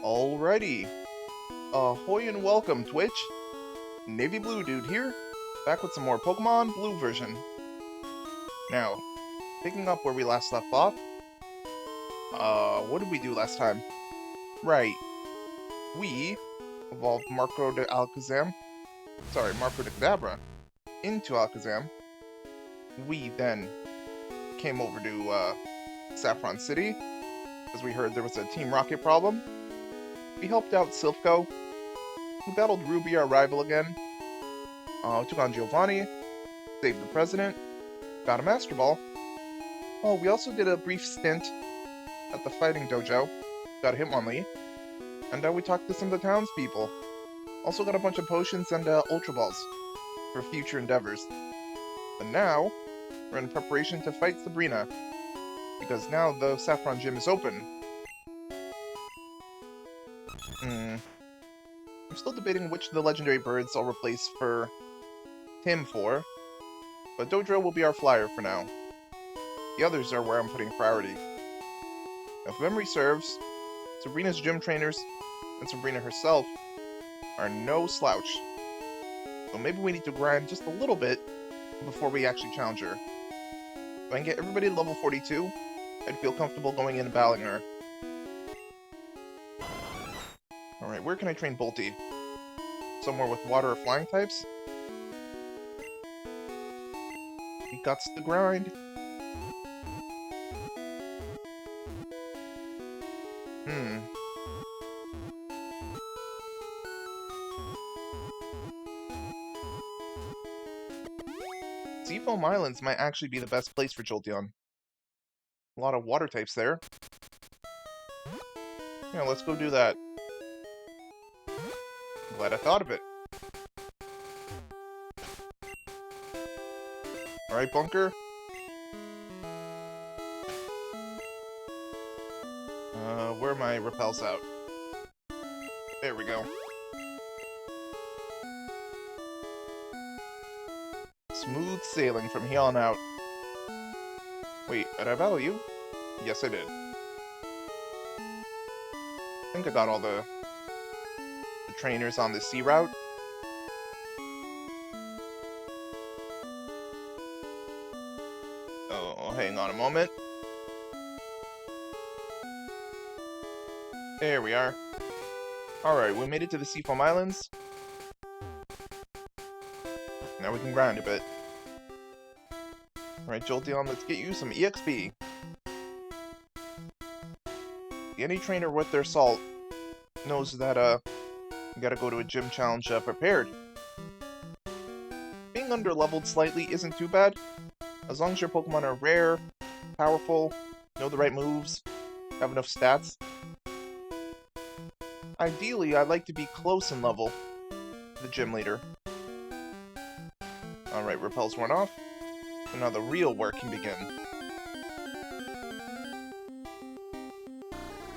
Alrighty. Ahoy and welcome, Twitch. Navy Blue Dude here, back with some more Pokemon Blue version. Now, picking up where we last left off. What did we do last time? Right. We evolved Marco de Kadabra into Alakazam. We then came over to, Saffron City, as we heard there was a Team Rocket problem. We helped out Silphco. We battled Ruby, our rival, again. Took on Giovanni, saved the president, got a Master Ball. Oh, we also did a brief stint at the fighting dojo, got a Hitmonlee, and we talked to some of the townspeople. Also got a bunch of potions and Ultra Balls for future endeavors. But now, we're in preparation to fight Sabrina, because now the Saffron Gym is open. I'm still debating which of the legendary birds I'll replace for Tim for, but Dojo will be our flyer for now. The others are where I'm putting priority. If memory serves, Sabrina's gym trainers and Sabrina herself are no slouch. So maybe we need to grind just a little bit before we actually challenge her. If I can get everybody to level 42, I'd feel comfortable going in and battling her. Alright, where can I train Bolty? Somewhere with water or flying types? He guts the grind. Seafoam Islands might actually be the best place for Jolteon. A lot of water types there. Yeah, let's go do that. Glad I thought of it. Alright, Bunker. Where are my repels out? There we go. Smooth sailing from here on out. Wait, did I battle you? Yes, I did. I think I got all the trainers on the sea route. Oh, hang on a moment. There we are. Alright, we made it to the Seafoam Islands. Now we can grind a bit. Alright, Jolteon, let's get you some EXP. Any trainer worth their salt knows that, you gotta go to a gym challenge prepared. Being underleveled slightly isn't too bad, as long as your Pokemon are rare, powerful, know the right moves, have enough stats. Ideally, I'd like to be close in level to the gym leader. Alright, repels worn off, so now the real work can begin.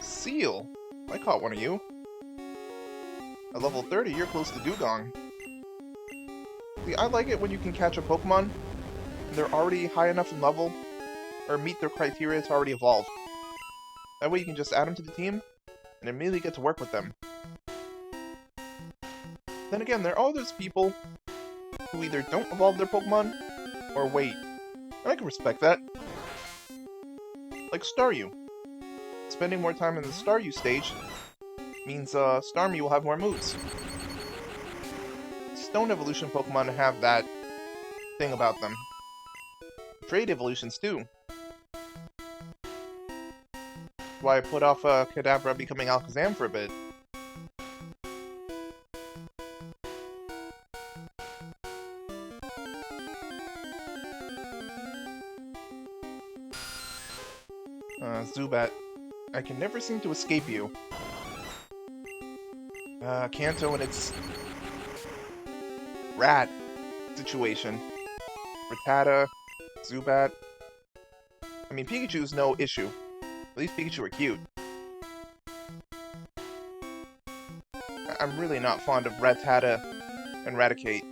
Seal? I caught one of you. At level 30, you're close to Dugong. See, I like it when you can catch a Pokemon, and they're already high enough in level, or meet their criteria to already evolve. That way you can just add them to the team, and immediately get to work with them. Then again, there are those people who either don't evolve their Pokemon, or wait. And I can respect that. Like Staryu. Spending more time in the Staryu stage means Starmie will have more moves. Stone evolution Pokemon have that thing about them. Trade evolutions too. That's why I put off Kadabra becoming Alakazam for a bit. Zubat, I can never seem to escape you. Kanto and its rat situation. Rattata, Zubat. I mean, Pikachu's no issue. At least Pikachu are cute. I'm really not fond of Rattata and Raticate.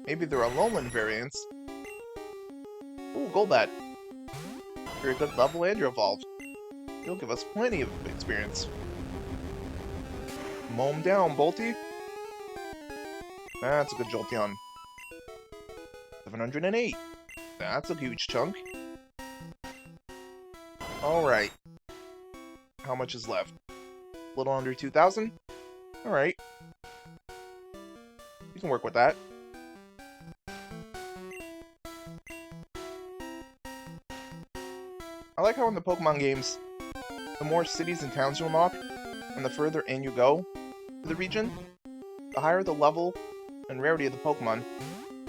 Maybe they're Alolan variants. Ooh, Golbat. You're a good level and you're evolved. You'll give us plenty of experience. Mow him down, Bolty. That's a good Jolteon. 708. That's a huge chunk. Alright. How much is left? A little under 2,000? Alright. You can work with that. I like how in the Pokemon games, the more cities and towns you unlock, and the further in you go to the region, the higher the level and rarity of the Pokemon,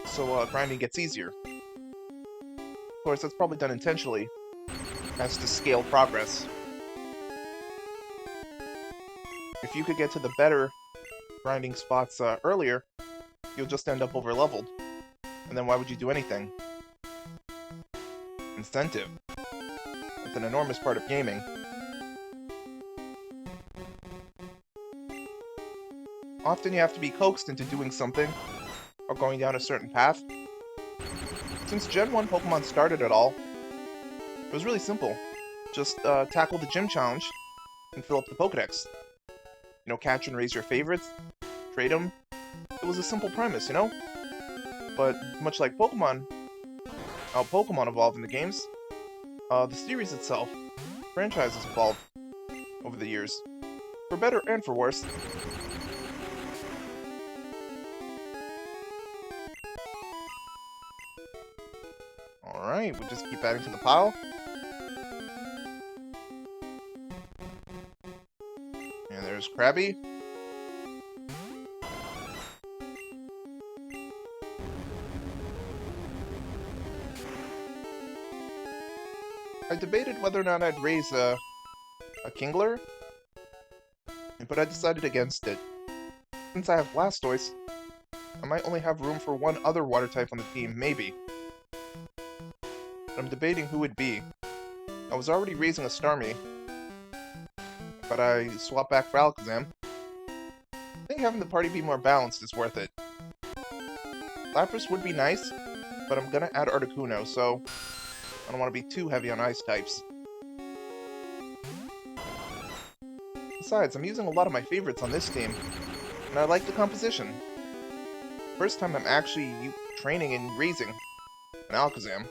so grinding gets easier. Of course, that's probably done intentionally, as to scale progress. If you could get to the better grinding spots earlier, you'll just end up over-leveled. And then why would you do anything? Incentive. It's an enormous part of gaming. Often you have to be coaxed into doing something, or going down a certain path. Since Gen 1 Pokemon started it all, it was really simple. Just tackle the gym challenge, and fill up the Pokedex. You know, catch and raise your favorites, trade them. It was a simple premise, you know? But much like Pokemon, how Pokemon evolved in the games, the series itself, franchise has evolved over the years, for better and for worse. Alright, we'll just keep adding to the pile. And there's Krabby. I debated whether or not I'd raise a Kingler, but I decided against it. Since I have Blastoise, I might only have room for one other water type on the team, maybe. But I'm debating who it'd be. I was already raising a Starmie, but I swapped back for Alakazam. I think having the party be more balanced is worth it. Lapras would be nice, but I'm gonna add Articuno, so I don't want to be too heavy on ice types. Besides, I'm using a lot of my favorites on this team, and I like the composition. First time I'm actually training and raising an Alakazam.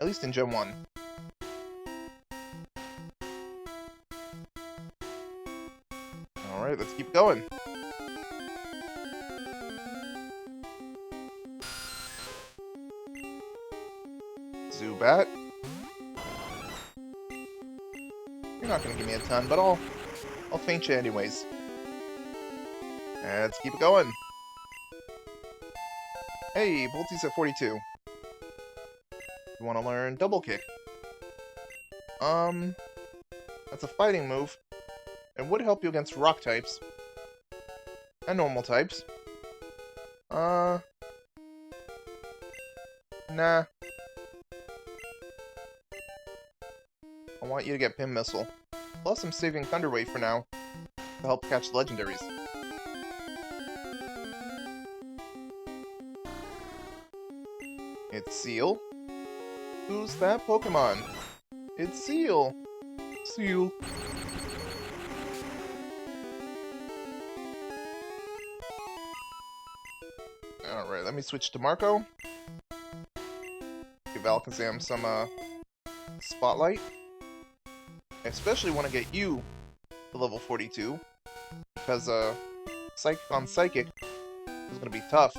At least in Gen 1. Alright, let's keep going. Zubat. You're not gonna give me a ton, but I'll feint you anyways. Let's keep it going. Hey, Volty's at 42. You want to learn Double Kick? That's a fighting move. It would help you against rock types. And normal types. Nah. I want you to get Pin Missile. Plus, I'm saving Thunder Wave for now, to help catch the legendaries. It's Seal. Who's that Pokemon? It's Seal. Seal. Alright, let me switch to Marco. Give Alakazam some, spotlight. I especially want to get you to level 42, because, Psychic on Psychic is going to be tough.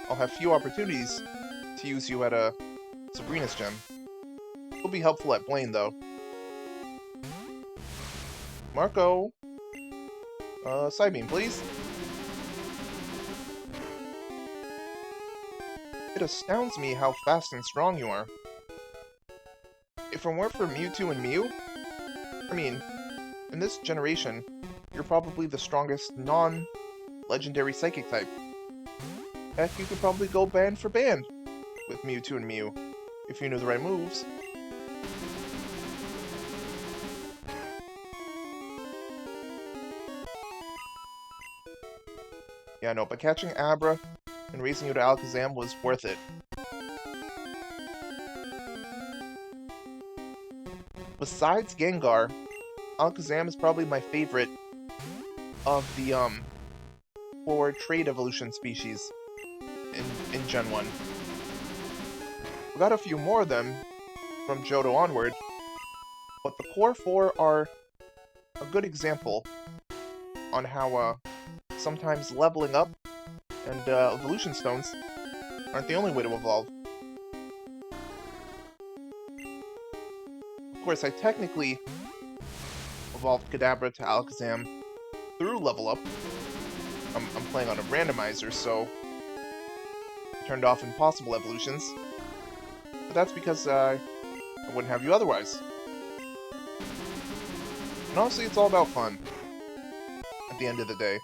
I'll have few opportunities to use you at a Sabrina's gym. It'll be helpful at Blaine, though. Marco! Psybeam, please. It astounds me how fast and strong you are. If it weren't for Mewtwo and Mew, I mean, in this generation, you're probably the strongest non-legendary psychic type. Heck, you could probably go band for band with Mewtwo and Mew, if you knew the right moves. Yeah, no, but catching Abra and raising you to Alakazam was worth it. Besides Gengar, Alakazam is probably my favorite of the, for trade evolution species in Gen 1. We got a few more of them from Johto onward, but the core 4 are a good example on how, sometimes leveling up and, evolution stones aren't the only way to evolve. Of course, I technically evolved Kadabra to Alakazam through level up. I'm playing on a randomizer, so I turned off impossible evolutions. But that's because I wouldn't have you otherwise. And honestly, it's all about fun at the end of the day.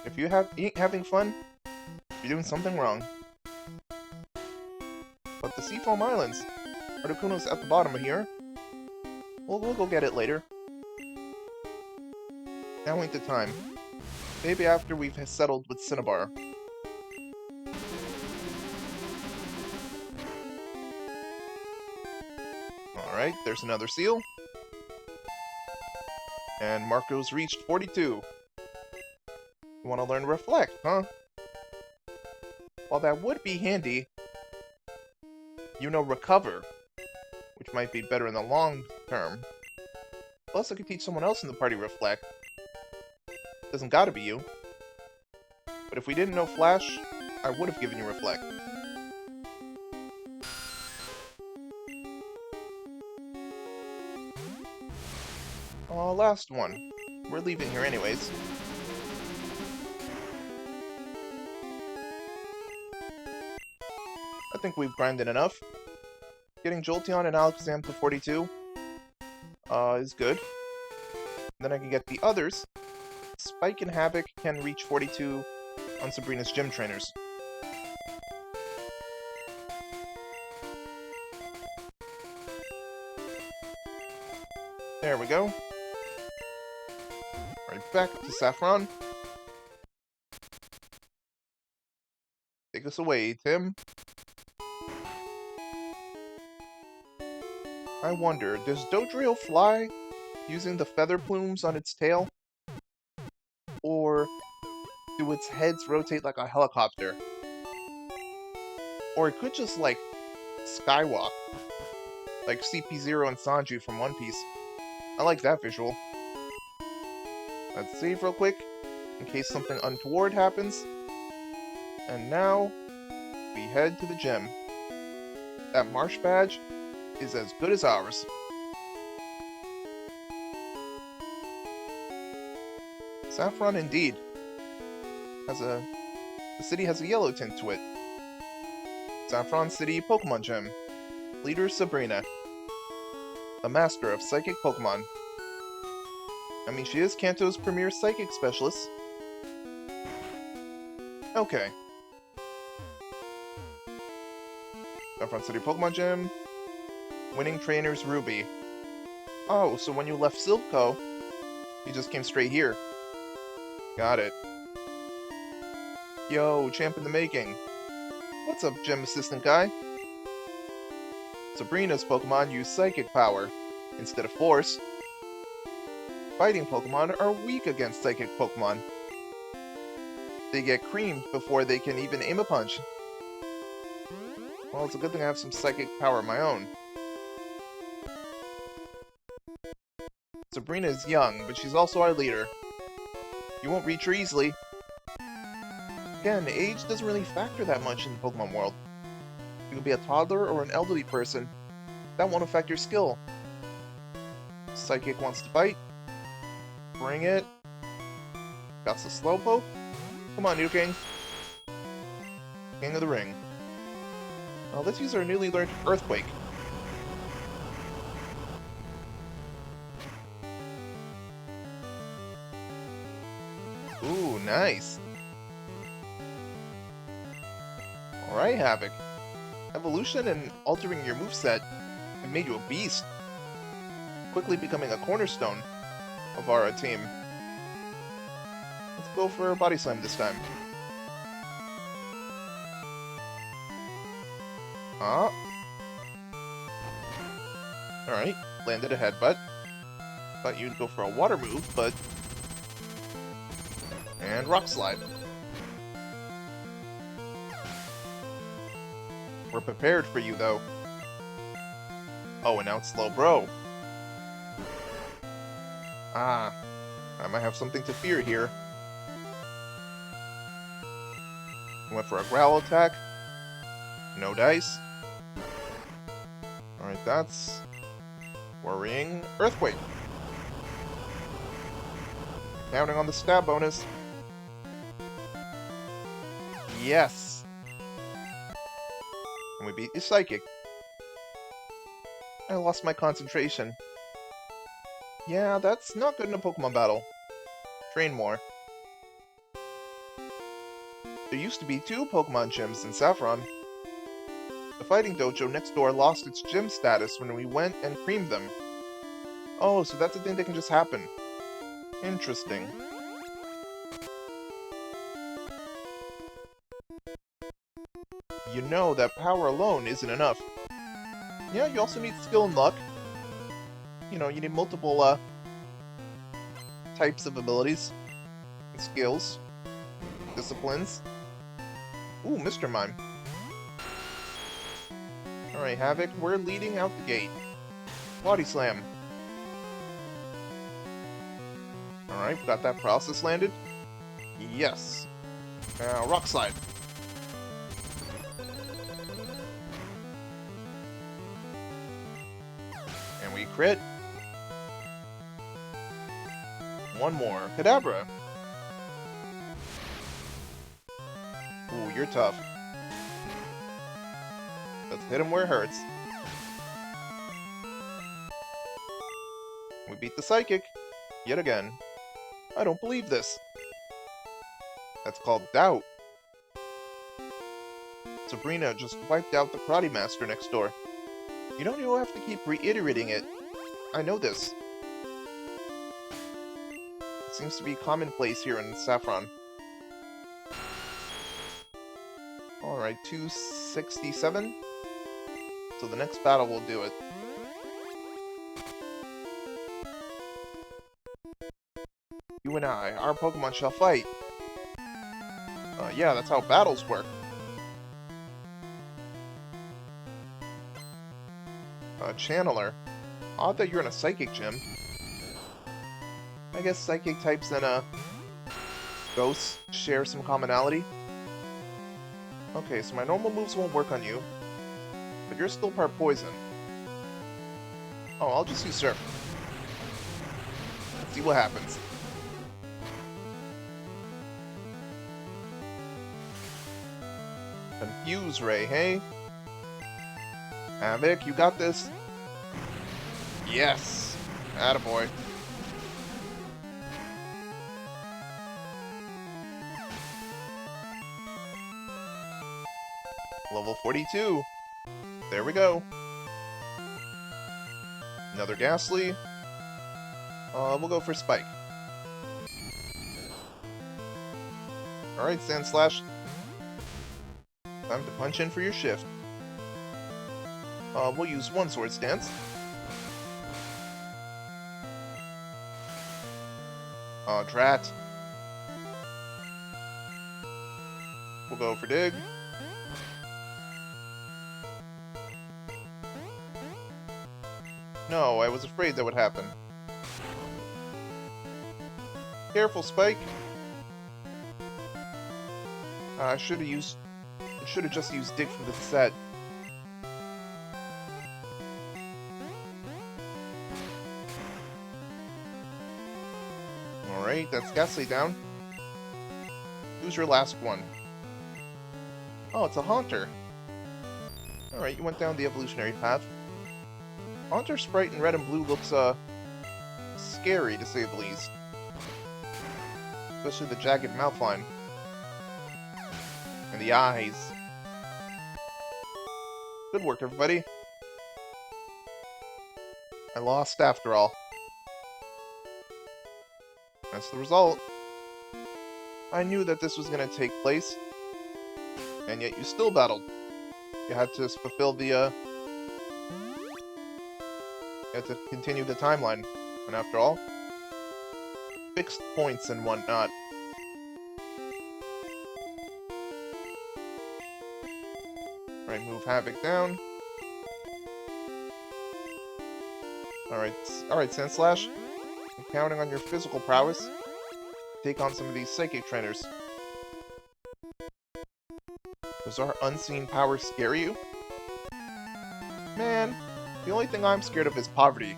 If you ain't having fun, you're doing something wrong. But the Seafoam Islands, Articuno's at the bottom of here. We'll go get it later. Now ain't the time. Maybe after we've settled with Cinnabar. Alright, there's another seal. And Marco's reached 42. You want to learn Reflect, huh? While that would be handy, you know Recover, which might be better in the long term. Plus, I could teach someone else in the party Reflect. Doesn't gotta be you. But if we didn't know Flash, I would have given you Reflect. Last one. We're leaving here anyways. I think we've grinded enough. Getting Jolteon and Alakazam to 42 is good. Then I can get the others. Spike and Havoc can reach 42 on Sabrina's gym trainers. There we go. Right back to Saffron. Take us away, Tim. I wonder, does Dodrio fly using the feather plumes on its tail? Or do its heads rotate like a helicopter? Or it could just, like, skywalk. Like CP0 and Sanju from One Piece. I like that visual. Let's save real quick, in case something untoward happens. And now, we head to the gym. That Marsh badge is as good as ours. Saffron indeed. The city has a yellow tint to it. Saffron City Pokemon Gym. Leader Sabrina. The master of psychic Pokemon. I mean, she is Kanto's premier psychic specialist. Okay. Saffron City Pokemon Gym. Winning trainers Ruby. Oh, so when you left Silpco, you just came straight here. Got it. Yo, champ in the making. What's up, gym assistant guy? Sabrina's Pokemon use psychic power instead of force. Fighting Pokemon are weak against psychic Pokemon. They get creamed before they can even aim a punch. Well, it's a good thing I have some psychic power of my own. Sabrina is young, but she's also our leader. You won't reach her easily. Again, age doesn't really factor that much in the Pokemon world. You can be a toddler or an elderly person. That won't affect your skill. Psychic wants to fight. Bring it. Got the Slowpoke? Come on, Nidoking. King of the Ring. Now let's use our newly learned Earthquake. Ooh, nice. Alright, Havoc. Evolution and altering your moveset have made you a beast. Quickly becoming a cornerstone of our team. Let's go for a Body Slam this time. Alright, landed a headbutt. Thought you'd go for a water move, but... And Rock Slide. We're prepared for you, though. Oh, and now it's Slow Bro. Ah, I might have something to fear here. Went for a growl attack. No dice. Alright, that's worrying. Earthquake. Counting on the stab bonus. Yes. And we beat the Psychic. I lost my concentration. Yeah, that's not good in a Pokemon battle. Train more. There used to be 2 Pokemon gyms in Saffron. The fighting dojo next door lost its gym status when we went and creamed them. Oh, so that's a thing that can just happen. Interesting. You know that power alone isn't enough. Yeah, you also need skill and luck. You know, you need multiple, types of abilities. And skills. Disciplines. Ooh, Mr. Mime. Alright, Havoc, we're leading out the gate. Body Slam. Alright, got that paralysis landed. Yes. Now, Rock Slide. And we crit. One more. Kadabra. Ooh, you're tough. Let's hit him where it hurts. We beat the Psychic. Yet again. I don't believe this. That's called doubt. Sabrina just wiped out the Karate Master next door. You don't even have to keep reiterating it. I know this. It seems to be commonplace here in Saffron. Alright, 267. So the next battle will do it. You and I, our Pokemon shall fight. Yeah, that's how battles work. Channeler. Odd that you're in a Psychic gym. I guess Psychic types and, Ghosts share some commonality. Okay, so my normal moves won't work on you. But you're still part poison. Oh, I'll just use Surf. Let's see what happens. Confuse Ray, hey? Havoc, you got this. Yes! Attaboy. Level 42. There we go. Another Ghastly. We'll go for Spike. Alright, Sandslash. Time to punch in for your shift. We'll use one Sword Stance. Drat. We'll go for Dig. No, I was afraid that would happen. Careful, Spike. I should have just used Dig from the set. Alright, that's Ghastly down. Who's your last one? Oh, it's a Haunter. Alright, you went down the evolutionary path. Haunter sprite in red and blue looks, scary, to say the least. Especially the jagged mouth line. And the eyes. Good work, everybody. I lost after all. That's the result. I knew that this was going to take place. And yet you still battled. You had to fulfill the, you had to continue the timeline. And after all, fixed points and whatnot. Alright, move Havoc down. Alright, Sandslash. I'm counting on your physical prowess. Take on some of these psychic trainers. Does our unseen power scare you? Man, the only thing I'm scared of is poverty.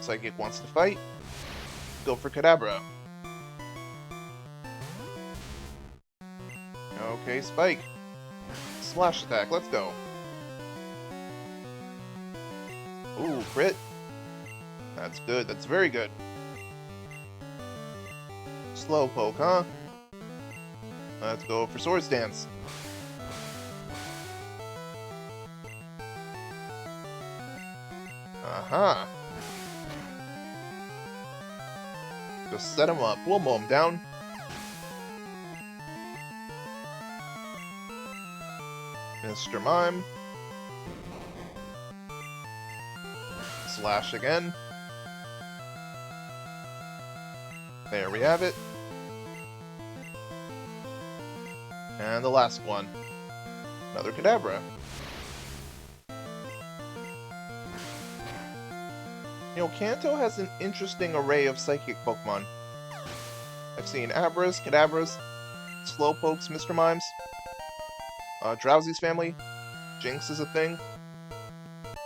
Psychic wants to fight. Go for Kadabra. Okay, Spike. Slash attack, let's go. Ooh, crit. That's good, that's very good. Slowpoke, huh? Let's go for Swords Dance. Aha. Just set him up. We'll mow him down. Mr. Mime. Slash again. There we have it. And the last one. Another Kadabra. You know, Kanto has an interesting array of psychic Pokemon. I've seen Abras, Kadabras, Slowpokes, Mr. Mimes, Drowsy's family, Jinx is a thing.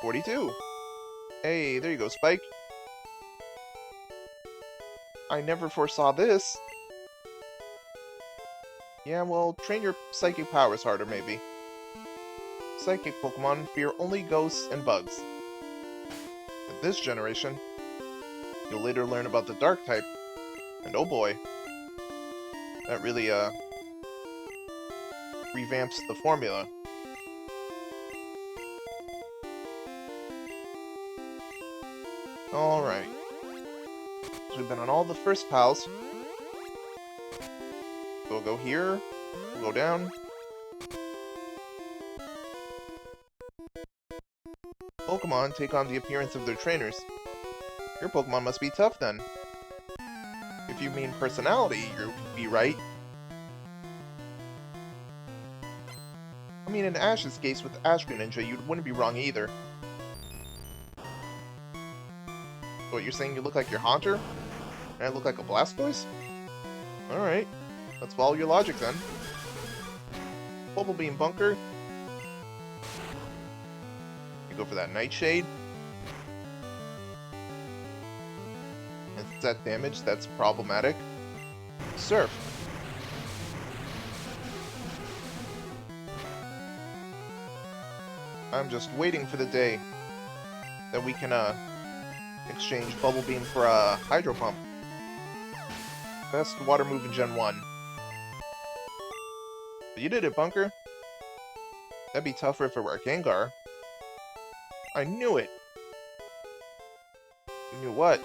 42. Hey, there you go, Spike. I never foresaw this. Yeah, well, train your psychic powers harder, maybe. Psychic Pokemon fear only ghosts and bugs. In this generation, you'll later learn about the Dark type, and oh boy, that really, revamps the formula. Alright. So we've been on all the first pals. We'll go here, we'll go down. Pokemon take on the appearance of their trainers. Your Pokemon must be tough then. If you mean personality, you'd be right. I mean, in Ash's case with Ash Greninja, you wouldn't be wrong either. So what, you're saying you look like your Haunter? And I look like a Blastoise? Alright, let's follow your logic then. Bubble Beam Bunker. You go for that Nightshade. And set damage, that's problematic. Surf. I'm just waiting for the day that we can, exchange Bubble Beam for a Hydro Pump. Best water move in Gen 1. But you did it, Bunker. That'd be tougher if it were a Gengar. I knew it! You knew what?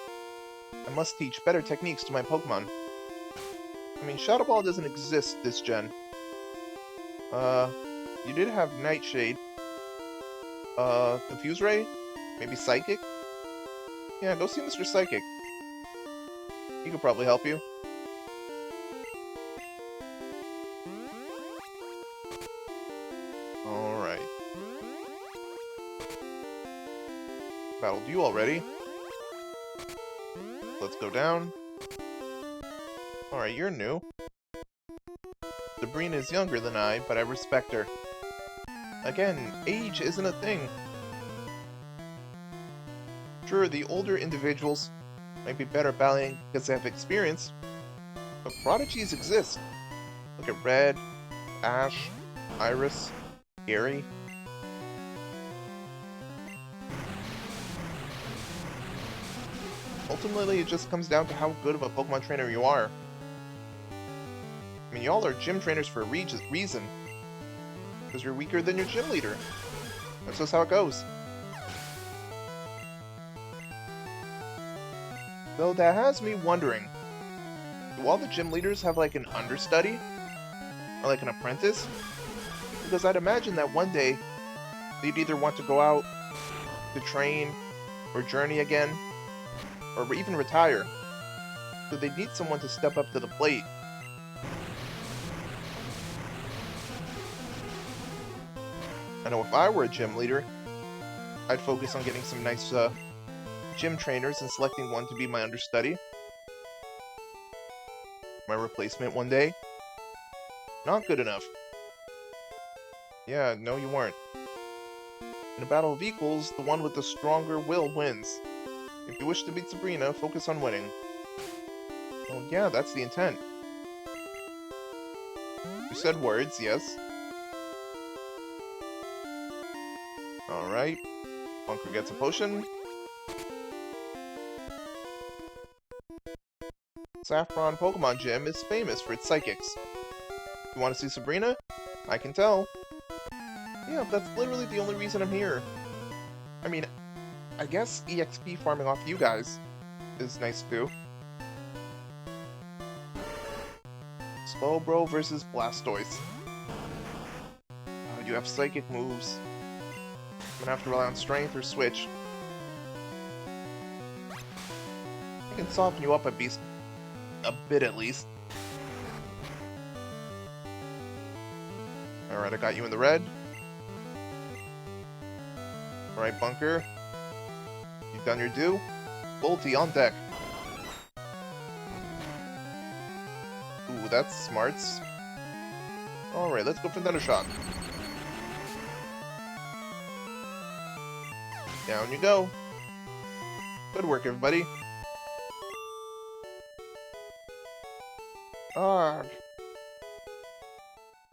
I must teach better techniques to my Pokemon. I mean, Shadow Ball doesn't exist this gen. You did have Nightshade. Confuse Ray? Maybe Psychic? Yeah, go see Mr. Psychic. He could probably help you. Alright. Battled you already. Let's go down. Alright, you're new. Sabrina is younger than I, but I respect her. Again, age isn't a thing. Sure, the older individuals might be better battling because they have experience, but prodigies exist. Look at Red, Ash, Iris, Gary. Ultimately, it just comes down to how good of a Pokemon trainer you are. I mean, y'all are gym trainers for a reason. Because you're weaker than your gym leader. That's just how it goes. Though that has me wondering, do all the gym leaders have like an understudy? Or like an apprentice? Because I'd imagine that one day, They'd either want to go out to train or journey again, or even retire. So they need someone to step up to the plate. I know if I were a gym leader, I'd focus on getting some nice gym trainers and selecting one to be my understudy. My replacement one day? Not good enough. Yeah, no you weren't. In a battle of equals, the one with the stronger will wins. If you wish to beat Sabrina, focus on winning. Well, yeah, that's the intent. You said words, yes. Alright. Bunker gets a potion. Saffron Pokemon Gym is famous for its psychics. You want to see Sabrina? I can tell. Yeah, that's literally the only reason I'm here. I mean, I guess EXP farming off you guys is nice too. Slowbro versus Blastoise. You have psychic moves. I'm gonna have to rely on strength or switch. I can soften you up a bit at least. Alright, I got you in the red. Alright, Bunker. You've done your due. Bolty on deck. Ooh, that's smarts. Alright, let's go for Thundershock. Down you go. Good work, everybody. Arg.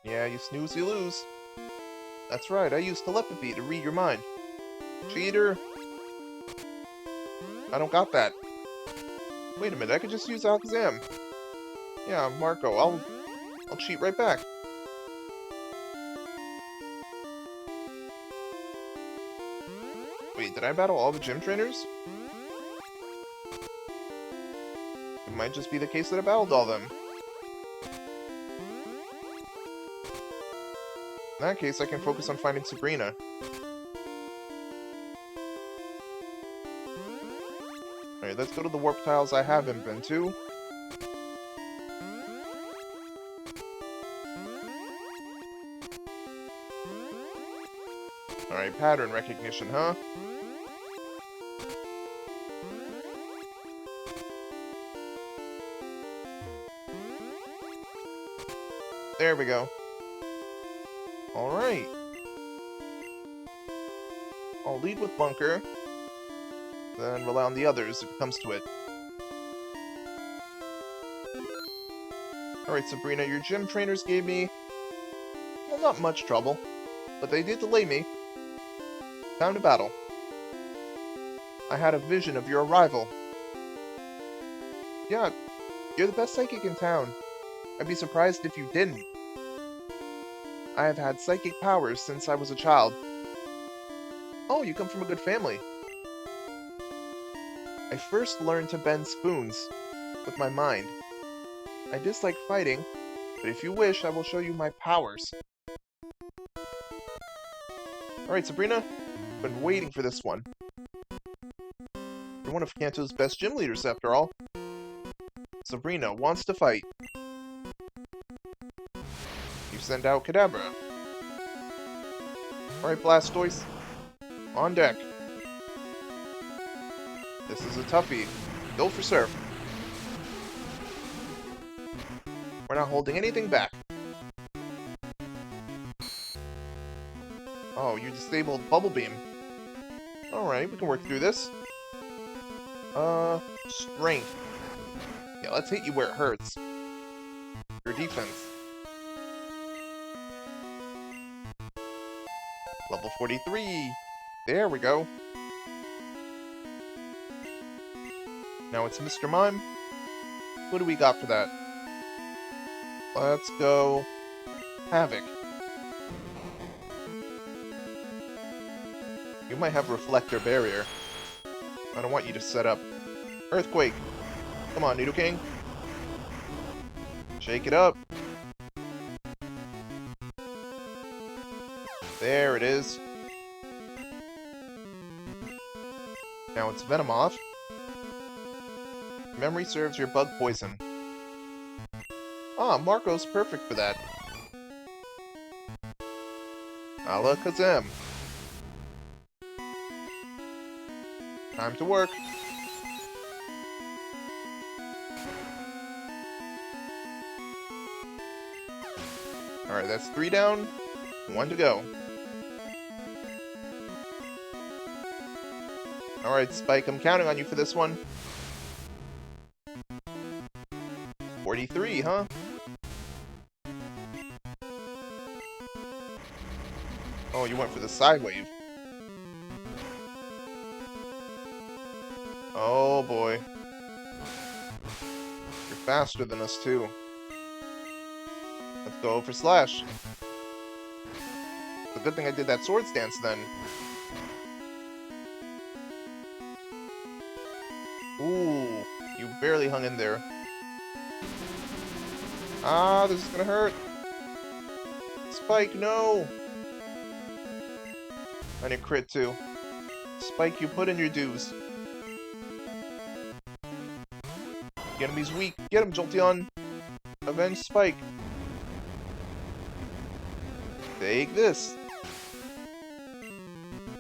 Yeah, you snooze, you lose. That's right, I use telepathy to read your mind. Cheater! I don't got that. Wait a minute, I could just use Alakazam. Yeah, Marco, I'll cheat right back. Wait, did I battle all the gym trainers? It might just be the case that I battled all of them. In that case, I can focus on finding Sabrina. Alright, let's go to the warp tiles I haven't been to. Alright, pattern recognition, huh? There we go. Alright. I'll lead with Bunker, then rely on the others if it comes to it. Alright, Sabrina, your gym trainers gave me, well, not much trouble, but they did delay me. Time to battle. I had a vision of your arrival. Yeah, you're the best psychic in town. I'd be surprised if you didn't. I have had psychic powers since I was a child. Oh, you come from a good family. I first learned to bend spoons with my mind. I dislike fighting, but if you wish, I will show you my powers. Alright, Sabrina, I've been waiting for this one. You're one of Kanto's best gym leaders, after all. Sabrina wants to fight. You send out Kadabra. Alright, Blastoise. On deck. This is a toughie. Go for Surf. We're not holding anything back. Oh, you disabled Bubble Beam. Alright, we can work through this. Strength. Yeah, let's hit you where it hurts. Your defense. Level 43. There we go. Now it's Mr. Mime. What do we got for that? Let's go Havoc. You might have Reflector Barrier. I don't want you to set up Earthquake. Come on, Nidoking. Shake it up. There it is. Now it's Venomoth. Memory serves your bug poison. Ah, Marco's perfect for that. Alakazam. Time to work. Alright, that's 3 down, 1 to go. Alright, Spike, I'm counting on you for this one. 43, huh? Oh, you went for the side wave. Oh boy. You're faster than us too. Let's go for Slash. It's a good thing I did that Swords Dance then. Ooh, you barely hung in there. Ah, this is gonna hurt. Spike, no! And a crit too. Spike, you put in your dues. The enemy's weak. Get him, Jolteon! Avenge Spike. Take this.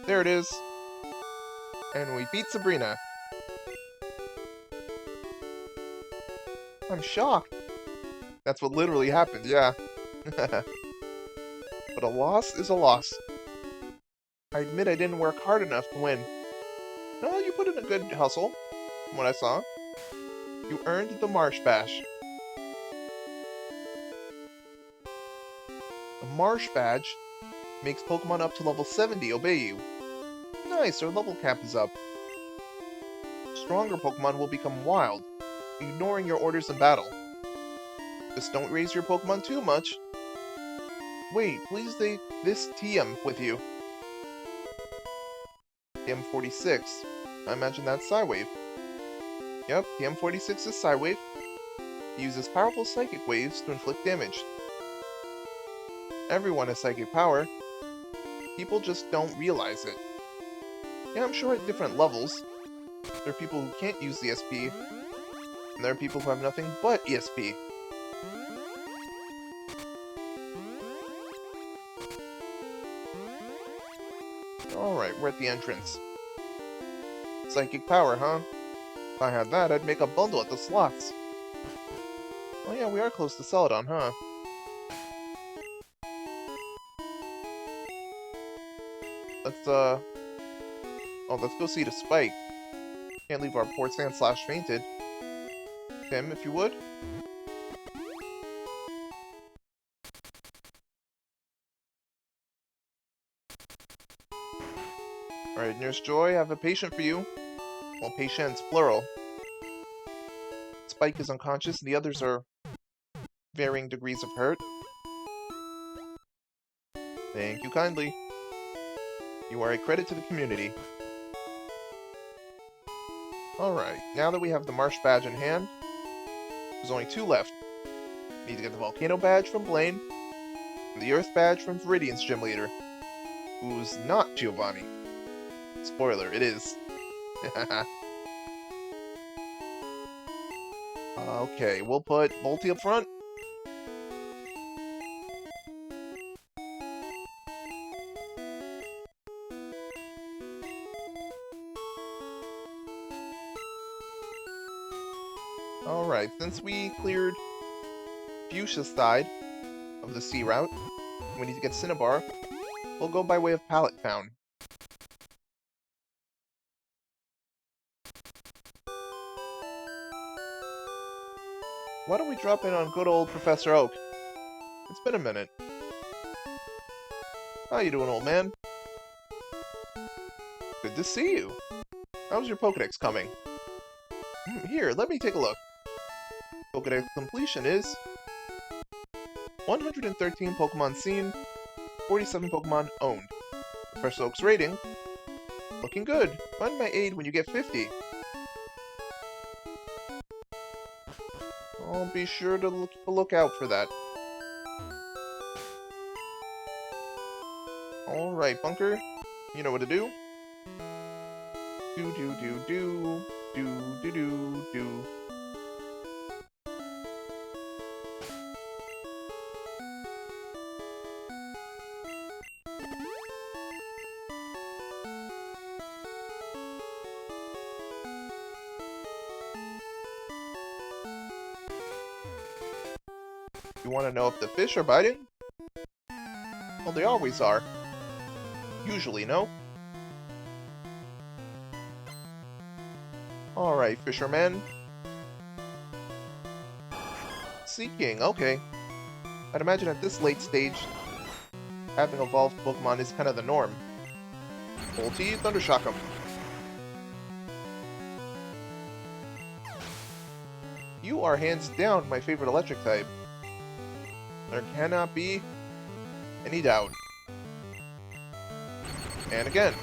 There it is. And we beat Sabrina. I'm shocked. That's what literally happened, yeah. But a loss is a loss. I admit I didn't work hard enough to win. No, you put in a good hustle, from what I saw. You earned the Marsh Bash. The Marsh Badge makes Pokemon up to level 70 obey you. Nice, our level cap is up. Stronger Pokemon will become wild, ignoring your orders in battle. Just don't raise your Pokemon too much. Wait, please take this TM with you. TM46. I imagine that's Psywave. Yep, TM46 is Psywave. It uses powerful psychic waves to inflict damage. Everyone has psychic power. People just don't realize it. Yeah, I'm sure at different levels. There are people who can't use the SP, and there are people who have nothing but ESP. Alright, we're at the entrance. Psychic power, huh? If I had that, I'd make a bundle at the slots. Oh yeah, we are close to Celadon, huh? Let's, oh, let's go see the Spike. Can't leave our poor Sandslash fainted. Tim, if you would. Alright, Nurse Joy, I have a patient for you. Well, patients, plural. Spike is unconscious, and the others are varying degrees of hurt. Thank you kindly. You are a credit to the community. Alright, now that we have the Marsh Badge in hand, there's only 2 left. We need to get the Volcano Badge from Blaine, and the Earth Badge from Viridian's gym leader, who's not Giovanni. Spoiler, it is. Okay, we'll put Volty up front. Alright, since we cleared Fuchsia's side of the sea route, we need to get Cinnabar. We'll go by way of Pallet Town. Why don't we drop in on good old Professor Oak? It's been a minute. How you doing, old man? Good to see you. How's your Pokedex coming? Here, let me take a look. Pokedex completion is 113 Pokemon seen, 47 Pokemon owned. Professor Oak's rating, looking good. Find my aid when you get 50. I'll be sure to keep a lookout for that. Alright, Bunker. You know what to do. Do do do do do do do do. You want to know if the fish are biting? Well, they always are. Usually, no? Alright, fisherman. Seeking, okay. I'd imagine at this late stage, having evolved Pokemon is kind of the norm. Ulti, Thundershock him. You are hands down my favorite electric type. There cannot be any doubt. And again.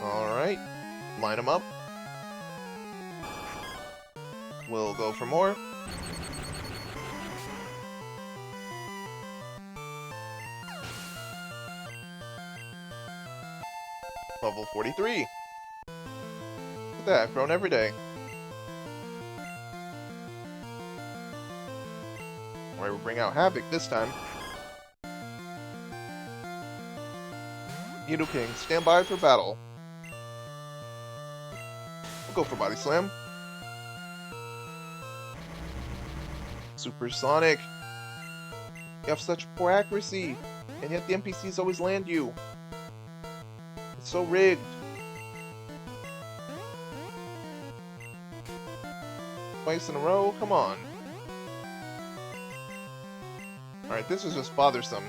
Alright. Line them up. We'll go for more. Level 43. Look at that, grown every day. Alright, we'll bring out Havoc this time. Nidoking, stand by for battle. We'll go for Body Slam. Supersonic. You have such poor accuracy, and yet the NPCs always land you. It's so rigged. Twice in a row? Come on. Alright, this is just bothersome.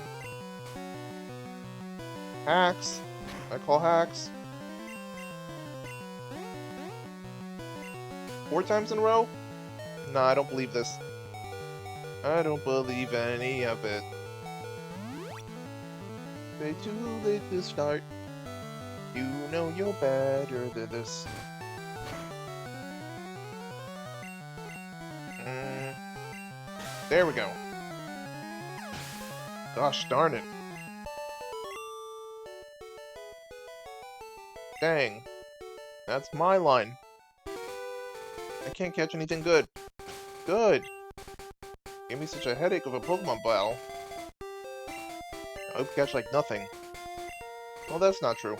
Hacks. I call hacks. 4 times in a row? Nah, I don't believe this. I don't believe any of it. Way too late to start. You know you're better than this. There we go. Gosh darn it. Dang. That's my line. I can't catch anything good. Good. Gave me such a headache of a Pokemon battle. I hope you catch like nothing. Well, that's not true.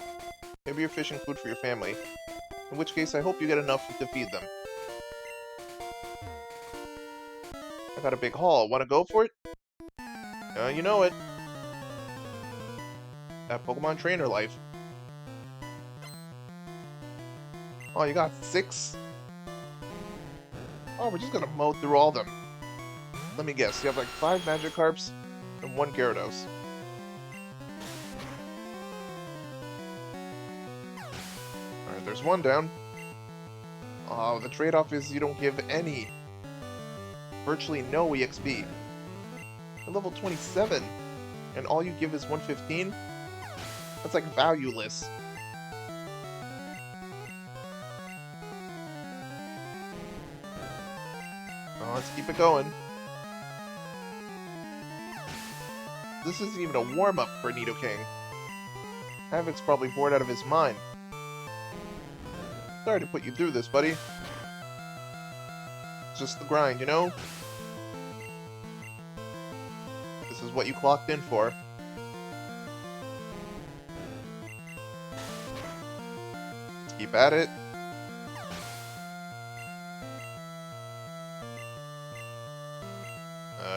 Maybe you're fishing food for your family. In which case, I hope you get enough to feed them. I got a big haul. Want to go for it? You know it. That Pokemon trainer life. Oh, you got 6? Oh, we're just gonna mow through all of them. Let me guess, you have like 5 Magikarps and 1 Gyarados. Alright, there's 1 down. Oh, the trade-off is you don't give any. Virtually no EXP. You're level 27, and all you give is 115? That's like valueless. Oh, let's keep it going. This isn't even a warm-up for Nidoking. Havoc's probably bored out of his mind. Sorry to put you through this, buddy. It's just the grind, you know? This is what you clocked in for. Let's keep at it.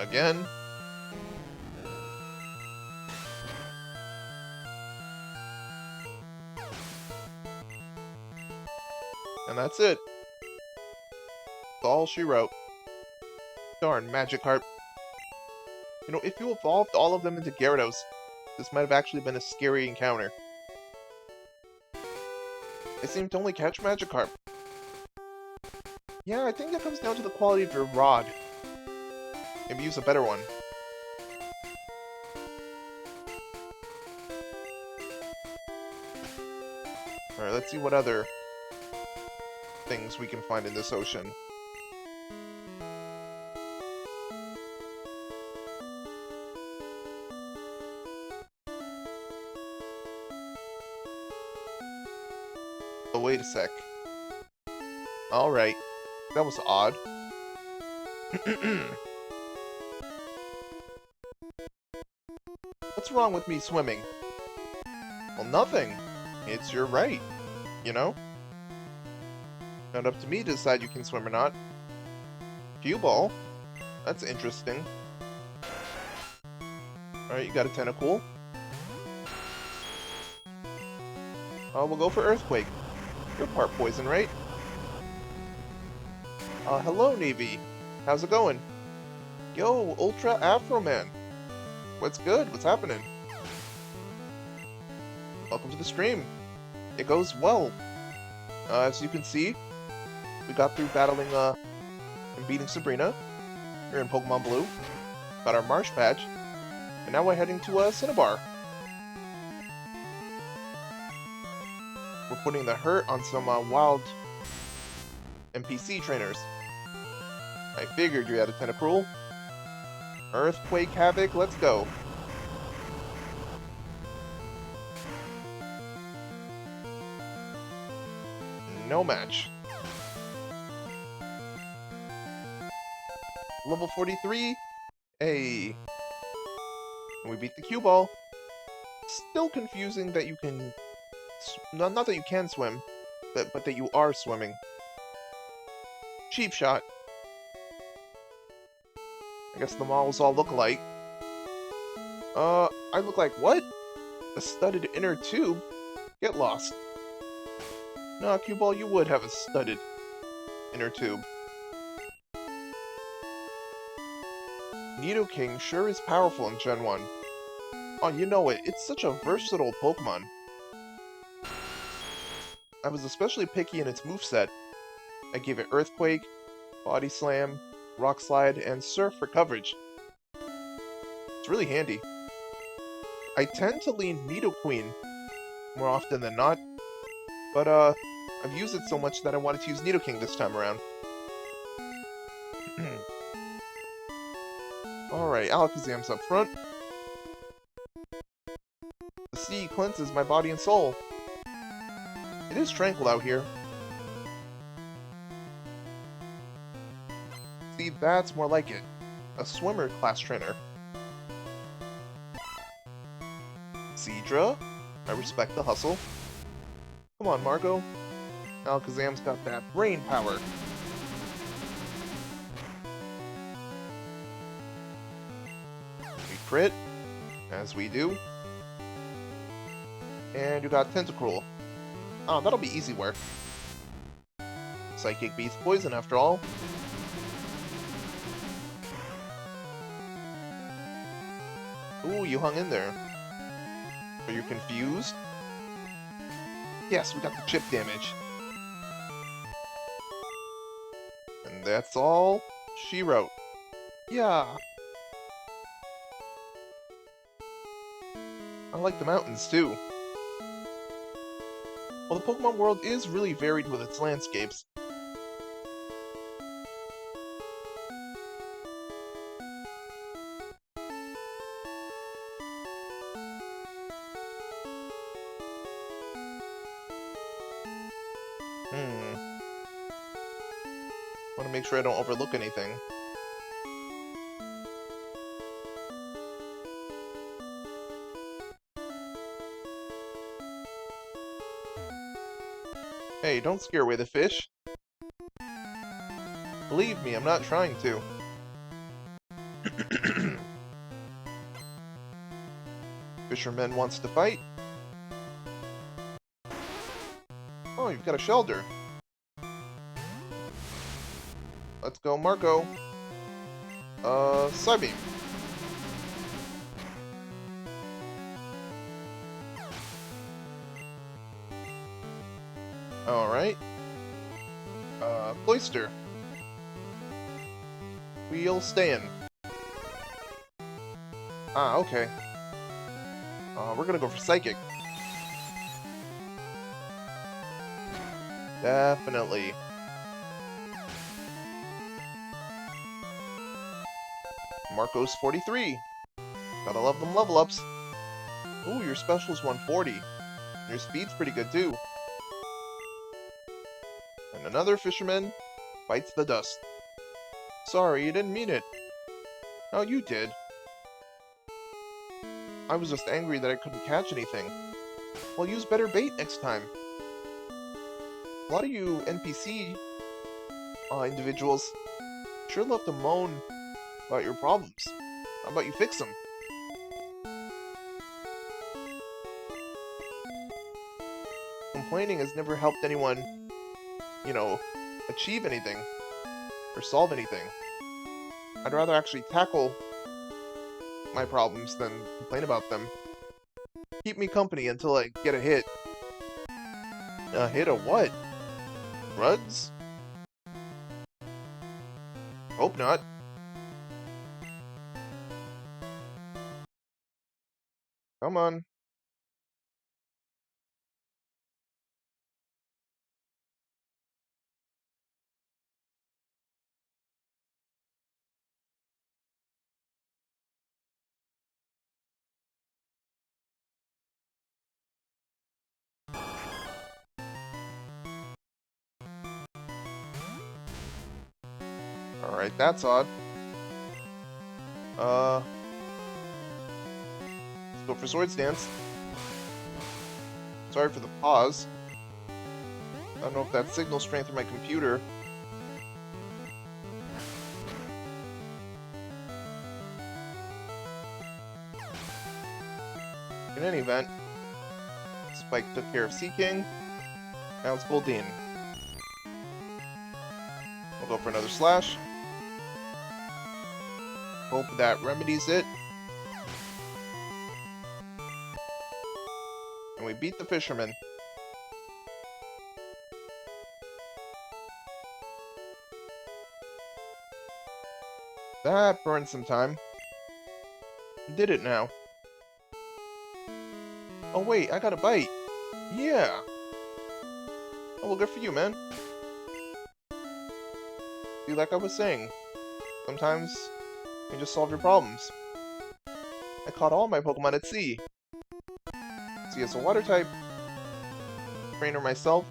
Again. And that's it. That's all she wrote. Darn Magikarp. You know, if you evolved all of them into Gyarados, this might have actually been a scary encounter. It seemed to only catch Magikarp. Yeah, I think that comes down to the quality of your rod. Maybe use a better one. Alright, let's see what other things we can find in this ocean. wait a sec. Alright. That was odd. What's wrong with me swimming? Well, nothing. It's your right, you know? Not up to me to decide you can swim or not. Cue ball? That's interesting. Alright, you got a tentacle. We'll go for Earthquake. You're part poison, right? Hello, Navy. How's it going? Yo, Ultra Afro Man. What's good? What's happening? Welcome to the stream. It goes well. As you can see, we got through battling, and beating Sabrina. Here in Pokemon Blue. Got our Marsh Badge. And now we're heading to, Cinnabar. We're putting the hurt on some, wild NPC trainers. I figured you had a Tentacruel. Earthquake Havoc, let's go. No match. Level 43. Hey. And we beat the cue ball. Still confusing that you can... Not that you can swim, but that you are swimming. Cheap shot. I guess the models all look alike. I look like what? A studded inner tube? Get lost. Nah, cue ball, you would have a studded inner tube. Nidoking sure is powerful in Gen 1. Oh, you know it. It's such a versatile Pokemon. I was especially picky in its moveset. I gave it Earthquake, Body Slam, Rock Slide, and Surf for coverage. It's really handy. I tend to lean Nidoqueen more often than not, but I've used it so much that I wanted to use Nidoking this time around. Alright, Alakazam's up front. The sea cleanses my body and soul. It is tranquil out here. See, that's more like it. A swimmer class trainer. Seadra, I respect the hustle. Come on, Margo. Alakazam's got that brain power. We crit, as we do. And you got Tentacruel. Oh, that'll be easy work. Psychic beats poison after all. Ooh, you hung in there. Are you confused? Yes, we got the chip damage. And that's all she wrote. Yeah. I like the mountains, too. Well, the Pokemon world is really varied with its landscapes. Want to make sure I don't overlook anything. Hey, don't scare away the fish. Believe me, I'm not trying to. Fisherman wants to fight. Oh, you've got a Shelter. Let's go, Marco. Psybeam. Alright. Cloyster. We'll stay in. Ah, okay. We're gonna go for Psychic. Definitely. Marco's 43. Gotta love them level ups. Ooh, your special's 140. Your speed's pretty good too. Another fisherman bites the dust. Sorry, you didn't mean it. No, you did. I was just angry that I couldn't catch anything. Well, use better bait next time. A lot of you NPC individuals sure love to moan about your problems. How about you fix them? Complaining has never helped anyone, achieve anything or solve anything. I'd rather actually tackle my problems than complain about them. Keep me company until I get a hit. A hit of what? Ruds? Hope not. Come on. Alright, that's odd. Let's go for Swords Dance. Sorry for the pause. I don't know if that's signal strength or my computer. In any event, Spike took care of Sea King. Now it's Goldeen. We'll go for another slash. Hope that remedies it. And we beat the fisherman. That burned some time. Did it now. Oh wait, I got a bite. Yeah. Oh well, good for you, man. See, like I was saying, sometimes you just solve your problems. I caught all my Pokemon at sea. See, as a water type trainer myself,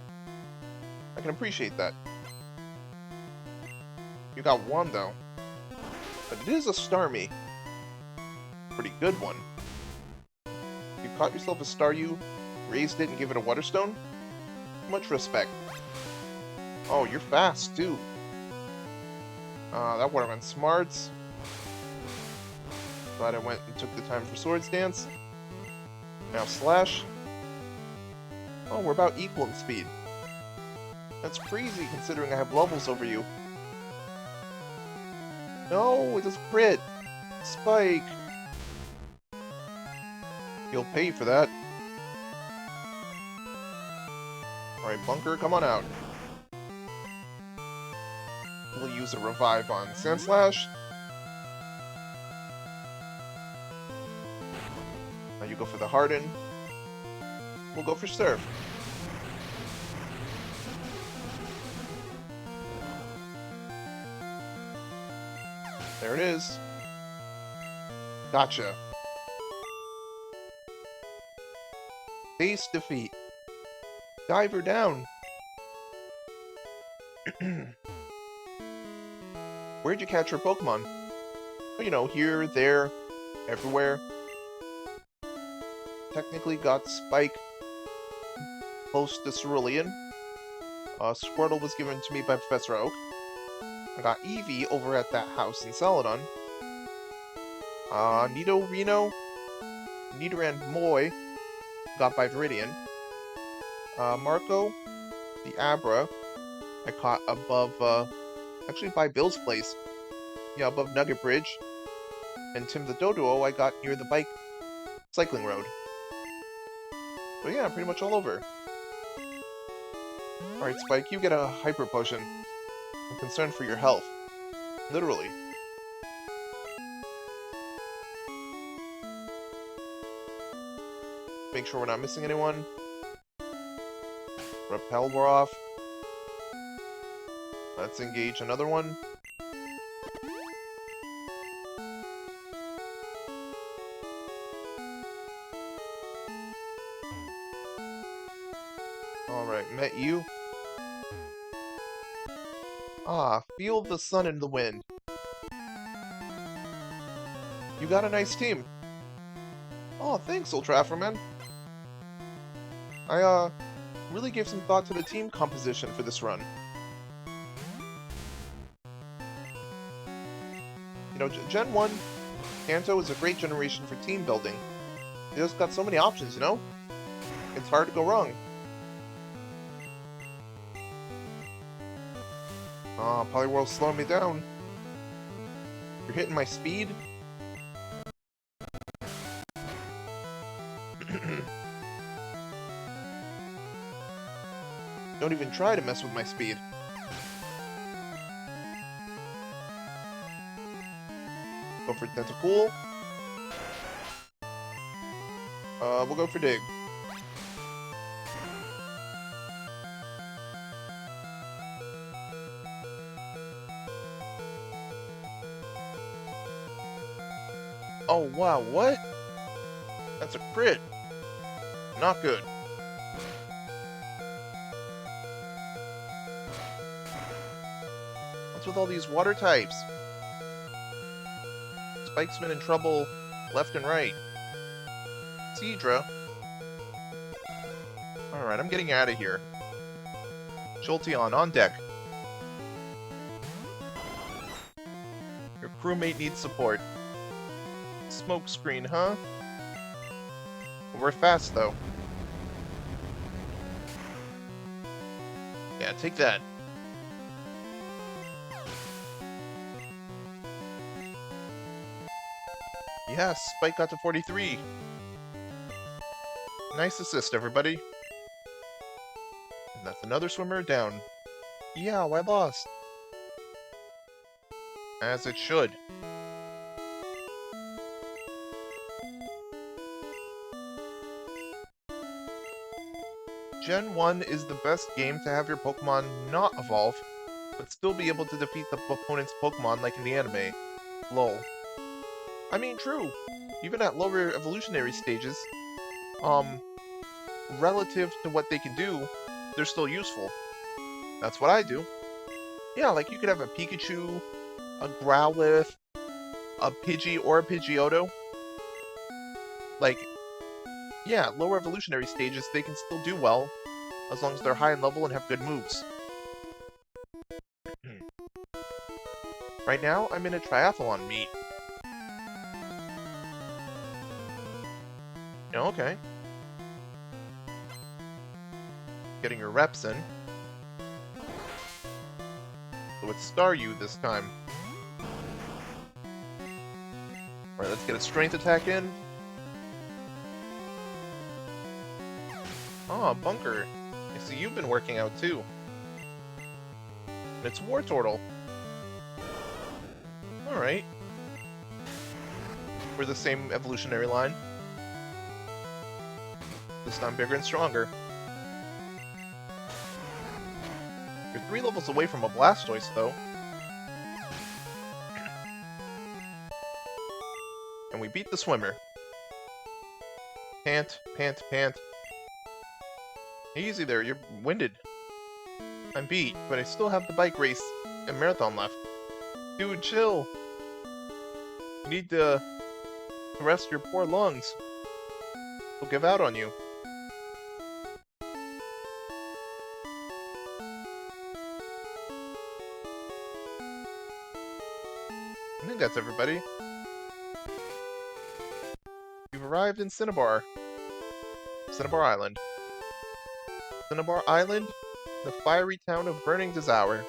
I can appreciate that. You got one though, but it is a Starmie. Pretty good one. You caught yourself a Staryu, raised it, and gave it a Waterstone? Much respect. Oh, you're fast, too. That would have been smarts. Glad I went and took the time for Swords Dance. Now Slash. Oh, we're about equal in speed. That's crazy considering I have levels over you. No, it does crit. Spike. You'll pay for that. Alright, Bunker, come on out. We'll use a revive on Sandslash. Now you go for the Harden. We'll go for Surf. There it is. Gotcha. Base defeat. Dive her down. Where'd you catch your Pokemon? You know, here, there, everywhere. Technically got Spike close to Cerulean. Squirtle was given to me by Professor Oak. I got Eevee over at that house in Celadon. Nidorino, Nidoran Moy got by Viridian. Marco, the Abra, I caught above, actually by Bill's place. Yeah, above Nugget Bridge. And Tim the Doduo I got near the bike cycling road. So yeah, pretty much all over. Alright, Spike, you get a Hyper Potion. I'm concerned for your health. Literally. Make sure we're not missing anyone. Repel we're off. Let's engage another one. Alright, met you. Ah, feel the sun and the wind. You got a nice team. Oh, thanks, Ultraman. I really gave some thought to the team composition for this run. You know, Gen 1, Kanto is a great generation for team building. It just got so many options, you know? It's hard to go wrong. Aw, Poliwhirl's slowing me down. You're hitting my speed? Don't even try to mess with my speed. Go for Tentacool. We'll go for Dig. Oh wow, what? That's a crit. Not good. What's with all these water types? Spike's been in trouble left and right. Seadra. Alright, I'm getting out of here. Jolteon on deck. Your crewmate needs support. Smoke screen, huh? We're fast, though. Yeah, take that. Yeah, Spike got to 43. Nice assist, everybody. And that's another swimmer down. Yeah, I lost. As it should. Gen 1 is the best game to have your Pokemon not evolve, but still be able to defeat the opponent's Pokemon like in the anime. Lol. I mean, true. Even at lower evolutionary stages, relative to what they can do, they're still useful. That's what I do. Yeah, like you could have a Pikachu, a Growlithe, a Pidgey, or a Pidgeotto. Like, yeah, at lower evolutionary stages, they can still do well, as long as they're high in level and have good moves. Right now, I'm in a triathlon meet. Oh, okay. Getting your reps in. So it's Staryu this time. Alright, let's get a strength attack in. Ah, Bunker. I see you've been working out too. And it's Wartortle. Alright. We're the same evolutionary line. This time bigger and stronger. You're 3 levels away from a Blastoise, though. And we beat the swimmer. Pant, pant, pant. Easy there, you're winded. I'm beat, but I still have the bike race and marathon left. Dude, chill. You need to rest your poor lungs. They'll give out on you. I think that's everybody. You've arrived in Cinnabar. Cinnabar Island. Cinnabar Island, the fiery town of burning desire.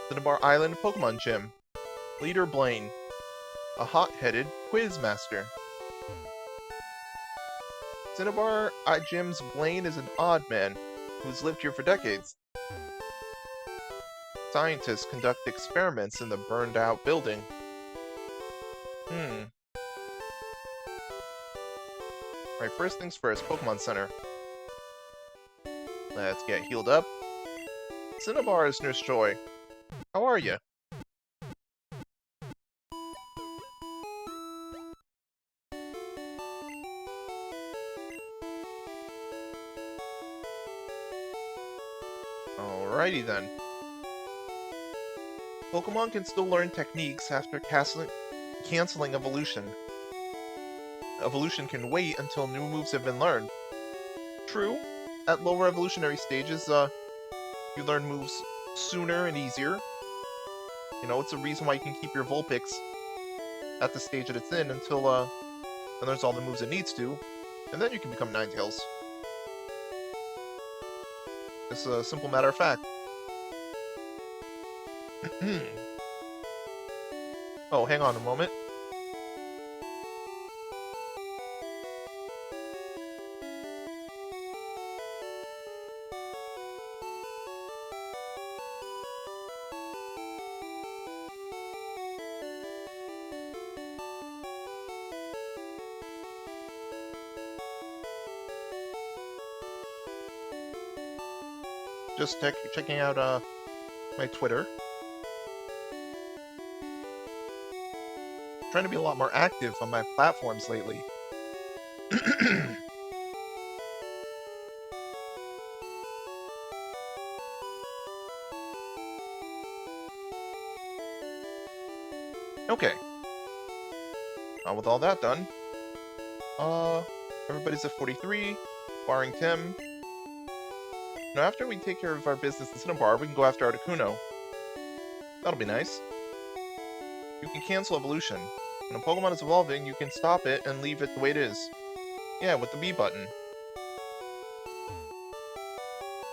Cinnabar Island Pokemon Gym. Leader Blaine. A hot-headed quiz master. Cinnabar Gym's Blaine is an odd man who's lived here for decades. Scientists conduct experiments in the burned-out building. Alright, first things first, Pokemon Center. Let's get healed up. Cinnabar is Nurse Joy. How are you? Alrighty then. Pokemon can still learn techniques after canceling evolution. Evolution can wait until new moves have been learned. True, at lower evolutionary stages, you learn moves sooner and easier. You know, it's a reason why you can keep your Vulpix at the stage that it's in until it learns all the moves it needs to, and then you can become Ninetales. It's a simple matter of fact. Oh, hang on a moment. Just checking out my Twitter. Trying to be a lot more active on my platforms lately. Okay. Now with all that done, everybody's at 43, barring Tim. Now after we take care of our business in Cinnabar, we can go after Articuno. That'll be nice. You can cancel evolution. When a Pokemon is evolving, you can stop it and leave it the way it is. Yeah, with the B button.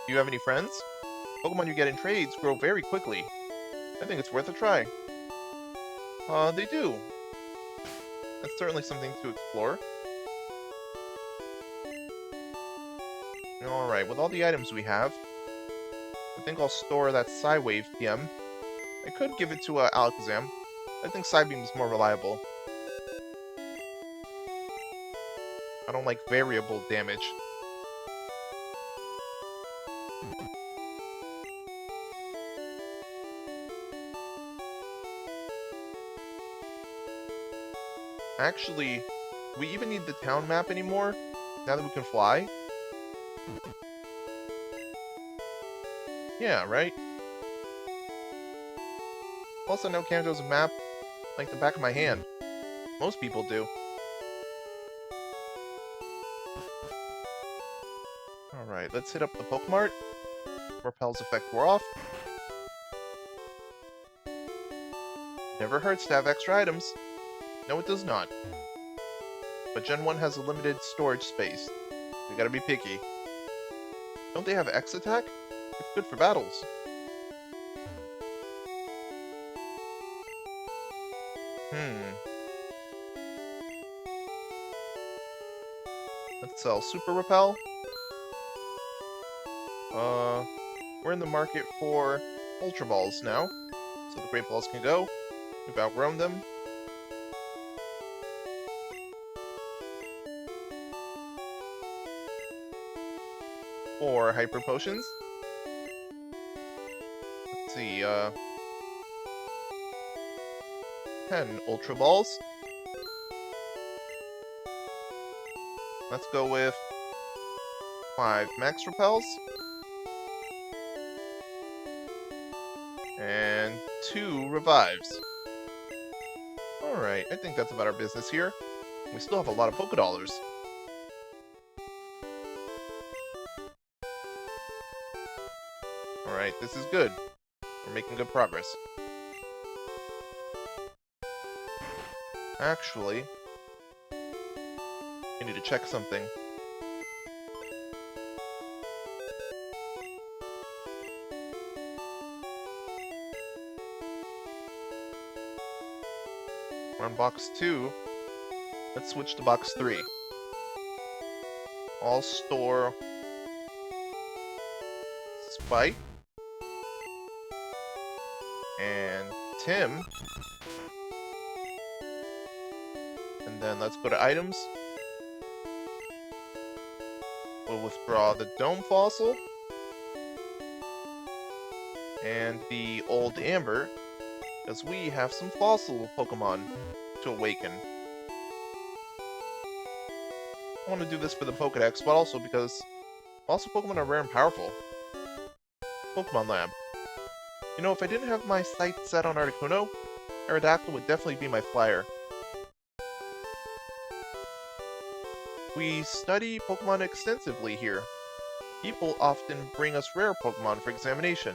Do you have any friends? Pokemon you get in trades grow very quickly. I think it's worth a try. They do. That's certainly something to explore. Alright, with all the items we have, I think I'll store that Psywave PM. I could give it to Alakazam. I think Psybeam is more reliable. I don't like variable damage. Actually, do we even need the town map anymore, now that we can fly? Yeah, right? Plus, I know Kanto's map like the back of my hand. Most people do. Alright, let's hit up the Pokemart. Repel's effect wore off. Never hurts to have extra items. No, it does not. But Gen 1 has a limited storage space. We gotta be picky. Don't they have X attack? It's good for battles. Let's sell Super Repel. We're in the market for Ultra Balls now. So the Great Balls can go. We've outgrown them. Or Hyper Potions. Let's see, 10 Ultra Balls. Let's go with 5 Max Repels. And 2 Revives. Alright, I think that's about our business here. We still have a lot of Pokédollars. Alright, this is good. We're making good progress. Actually, I need to check something. We're on box 2. Let's switch to box 3. I'll store Spike and Tim. And then let's go to items. We'll withdraw the Dome Fossil and the Old Amber, as we have some fossil Pokemon to awaken. I want to do this for the Pokedex, but also because fossil Pokemon are rare and powerful. Pokemon Lab. You know, if I didn't have my sights set on Articuno, Aerodactyl would definitely be my flyer. We study Pokemon extensively here. People often bring us rare Pokemon for examination.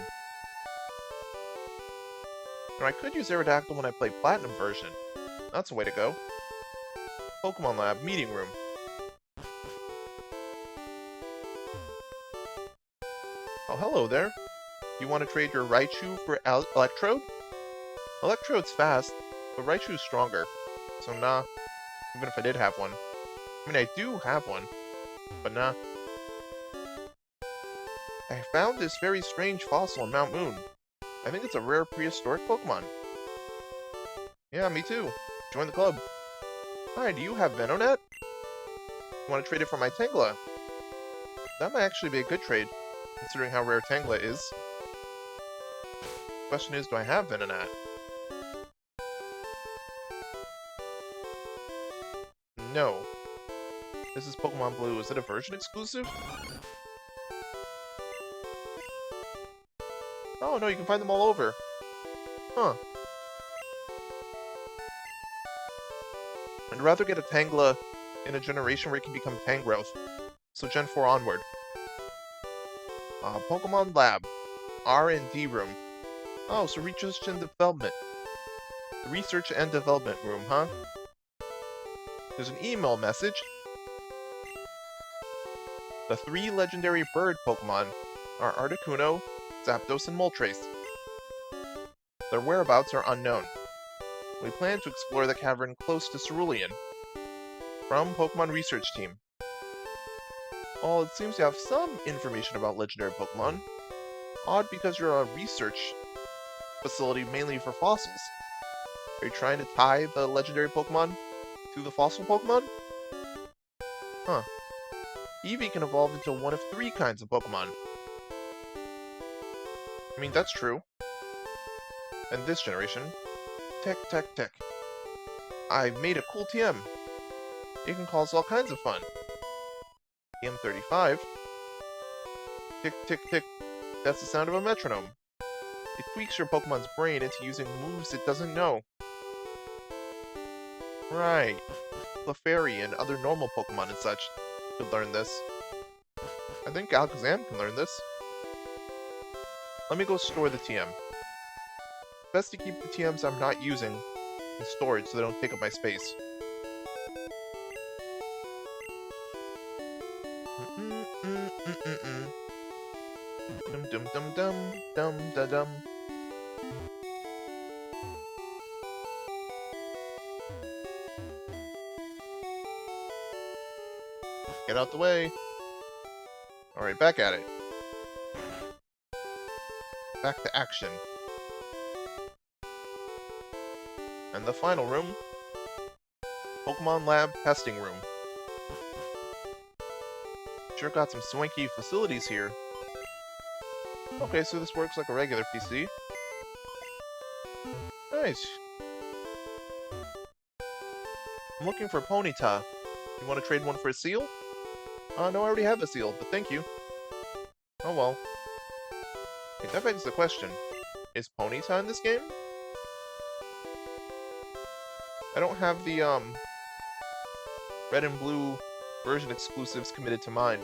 Now, I could use Aerodactyl when I play Platinum version. That's a way to go. Pokemon Lab, meeting room. Oh, hello there. You want to trade your Raichu for Electrode? Electrode's fast, but Raichu's stronger. So nah, even if I did have one. I mean, I do have one, but nah. I found this very strange fossil on Mount Moon. I think it's a rare prehistoric Pokemon. Yeah, me too. Join the club. Hi, do you have Venonat? Want to trade it for my Tangela? That might actually be a good trade, considering how rare Tangela is. Question is, do I have Venonat? No. This is Pokemon Blue. Is it a version exclusive? Oh, no, you can find them all over. Huh. I'd rather get a Tangela in a generation where it can become Tangrowth. So Gen 4 onward. Pokemon Lab. R&D room. Oh, so research and development. The research and development room, huh? There's an email message. The 3 legendary bird Pokemon are Articuno, Zapdos, and Moltres. Their whereabouts are unknown. We plan to explore the cavern close to Cerulean. From Pokemon Research Team. Well, it seems you have some information about legendary Pokemon. Odd because you're a research facility mainly for fossils. Are you trying to tie the legendary Pokemon to the fossil Pokemon? Huh. Eevee can evolve into one of 3 kinds of Pokemon. I mean, that's true. And this generation. Tech, tech, tech. I made a cool TM. It can cause all kinds of fun. TM35. Tick, tick, tick. That's the sound of a metronome. It tweaks your Pokemon's brain into using moves it doesn't know. Right. Clefairy and other normal Pokemon and such could learn this. I think Alakazam can learn this. Let me go store the TM. Best to keep the TMs I'm not using in storage so they don't take up my space. Dum dum dum dum dum da dum. Get out the way. Alright, back at it. Back to action. And the final room. Pokemon Lab Testing Room. Sure got some swanky facilities here. Okay, so this works like a regular PC. Nice. I'm looking for Ponyta. You want to trade one for a seal? No, I already have a seal, but thank you. Oh well. Wait, that begs the question. Is Ponyta in this game? I don't have the, red and blue version exclusives committed to mine.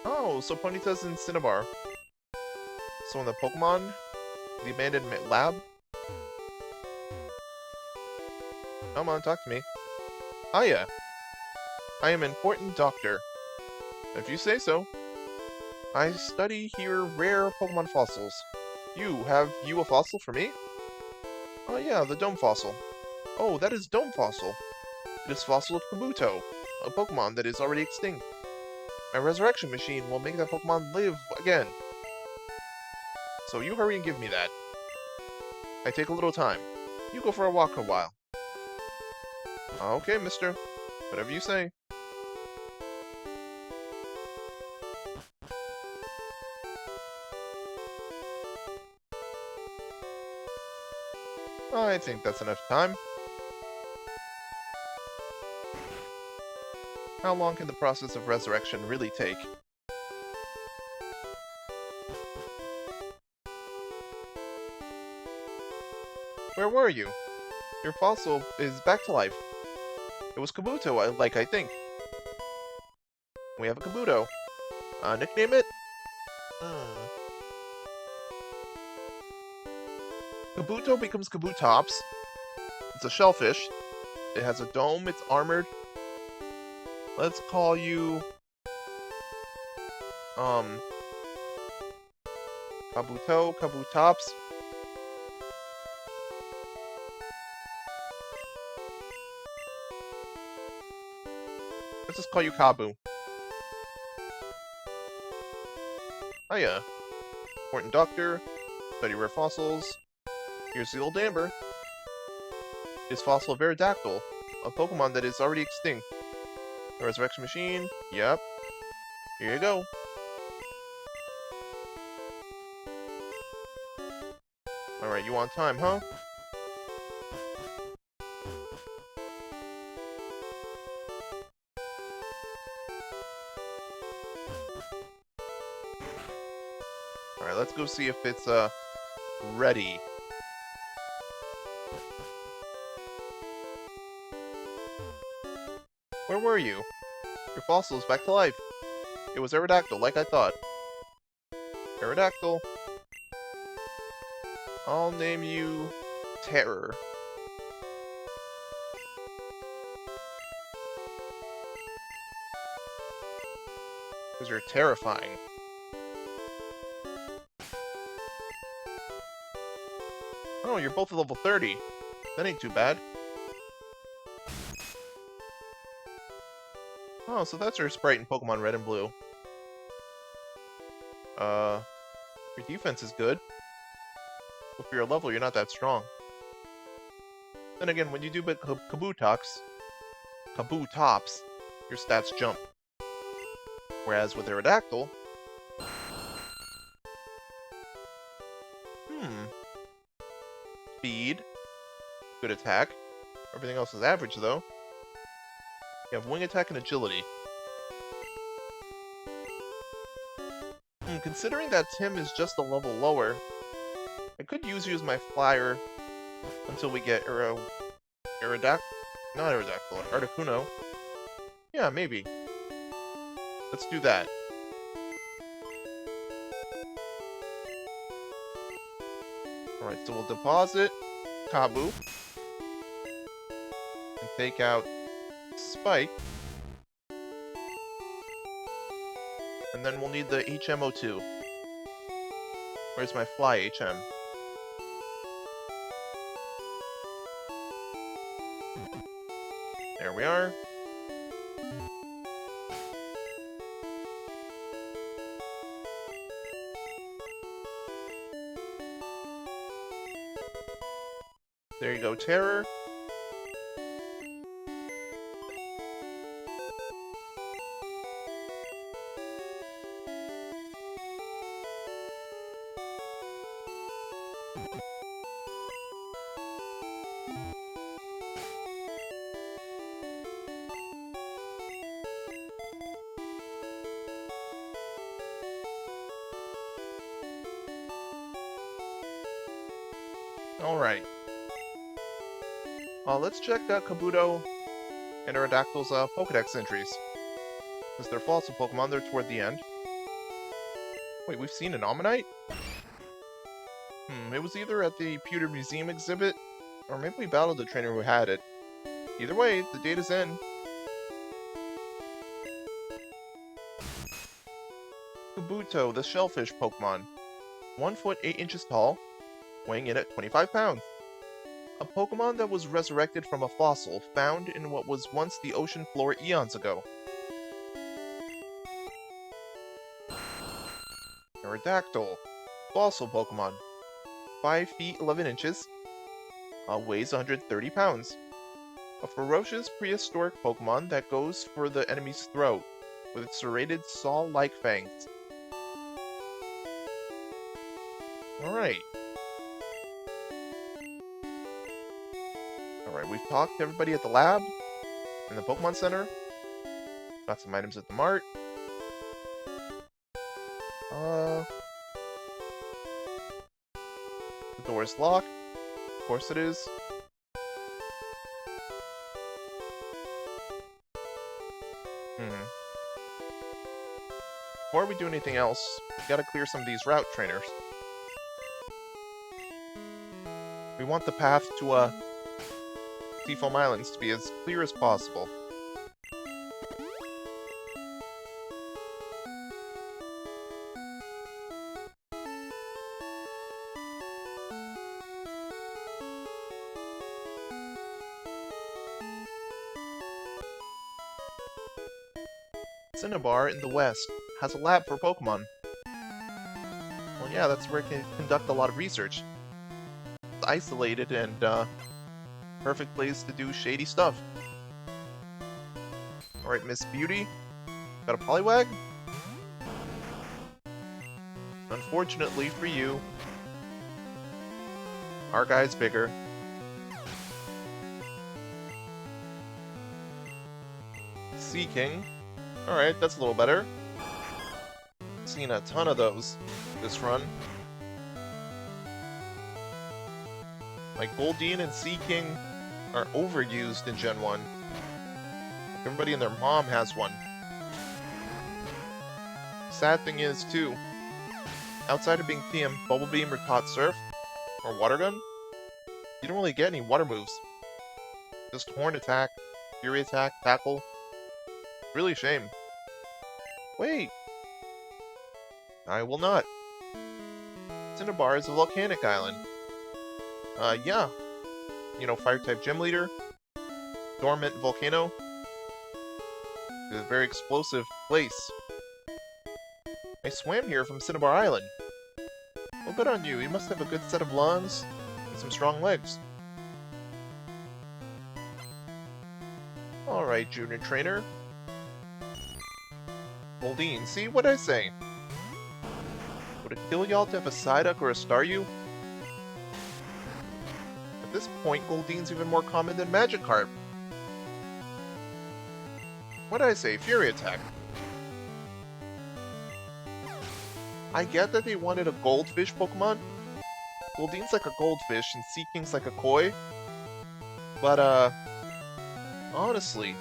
Oh, so Ponyta's in Cinnabar. So in the Pokemon, the abandoned lab? Come on, talk to me. Hiya. I am an important doctor. If you say so. I study here rare Pokemon fossils. Have you a fossil for me? Oh yeah, the Dome Fossil. Oh, that is Dome Fossil. It is Fossil of Kabuto, a Pokemon that is already extinct. My resurrection machine will make that Pokemon live again. So you hurry and give me that. I take a little time. You go for a walk a while. Okay, mister. Whatever you say. I think that's enough time. How long can the process of resurrection really take? Where were you? Your fossil is back to life. It was Kabuto, I think. We have a Kabuto. Nickname it? Hmm. Kabuto becomes Kabutops. It's a shellfish. It has a dome, it's armored. Let's call you... Kabuto, Kabutops. Let's just call you Kabu. Hiya. Important doctor. Study rare fossils. Here's the old Amber. Is fossil Veridactyl, a Pokemon that is already extinct. The resurrection machine. Yep. Here you go. Alright, you on time, huh? Alright, let's go see if it's, ready. Where were you? Your fossil is back to life. It was Aerodactyl, like I thought. Aerodactyl. I'll name you... Terror. Because you're terrifying. Oh, you're both at level 30. That ain't too bad. Oh, so that's your sprite in Pokemon Red and Blue. Your defense is good. But for your level, you're not that strong. Then again, when you do Kabutops, your stats jump. Whereas with Aerodactyl... Speed. Good attack. Everything else is average, though. You have wing attack and agility. Considering that Tim is just a level lower, I could use you as my flyer until we get Aerodactyl. Not Aerodactyl, Articuno. Yeah, maybe. Let's do that. Alright, so we'll deposit Kabu. And take out Spike. And then we'll need the HM02. Where's my fly HM? There we are. There you go, Terror. Alright. Let's check Kabuto and Aerodactyl's Pokedex entries. Because they're fossil Pokemon, they're toward the end. Wait, we've seen an Ammonite? It was either at the Pewter Museum exhibit, or maybe we battled the trainer who had it. Either way, the data's in. Kabuto, the shellfish Pokemon. 1 foot 8 inches tall, weighing in at 25 pounds. A Pokemon that was resurrected from a fossil found in what was once the ocean floor eons ago. Aerodactyl, fossil Pokemon. 5 feet 11 inches, weighs 130 pounds. A ferocious prehistoric Pokemon that goes for the enemy's throat, with its serrated saw-like fangs. Alright. Alright, we've talked to everybody at the lab, in the Pokemon Center. Got some items at the mart. The door is locked. Of course it is. Before we do anything else, we gotta clear some of these route trainers. We want the path to, Seafoam Islands to be as clear as possible. Cinnabar in the west has a lab for Pokemon. Well, yeah, that's where it can conduct a lot of research. It's isolated and, perfect place to do shady stuff. Alright, Miss Beauty. Got a Poliwag? Unfortunately for you, our guy's bigger. Sea King. Alright, that's a little better. Seen a ton of those this run. Like, Goldeen and Sea King are overused in Gen 1. Like, everybody and their mom has one. Sad thing is, too, outside of being TM, Bubble Beam or Tot Surf, or Water Gun, you don't really get any water moves. Just Horn Attack, Fury Attack, Tackle. Really a shame. Wait! I will not. Cinnabar is a volcanic island. Yeah. You know, Fire-type Gym Leader. Dormant Volcano. It's a very explosive place. I swam here from Cinnabar Island. Well, good on you. You must have a good set of lungs and some strong legs. Alright, Junior Trainer. Goldeen, see what I say? Would it kill y'all to have a Psyduck or a Staryu? At this point, Goldeen's even more common than Magikarp. What'd I say? Fury Attack. I get that they wanted a goldfish Pokemon. Goldeen's like a goldfish and Sea King's like a koi. But, honestly,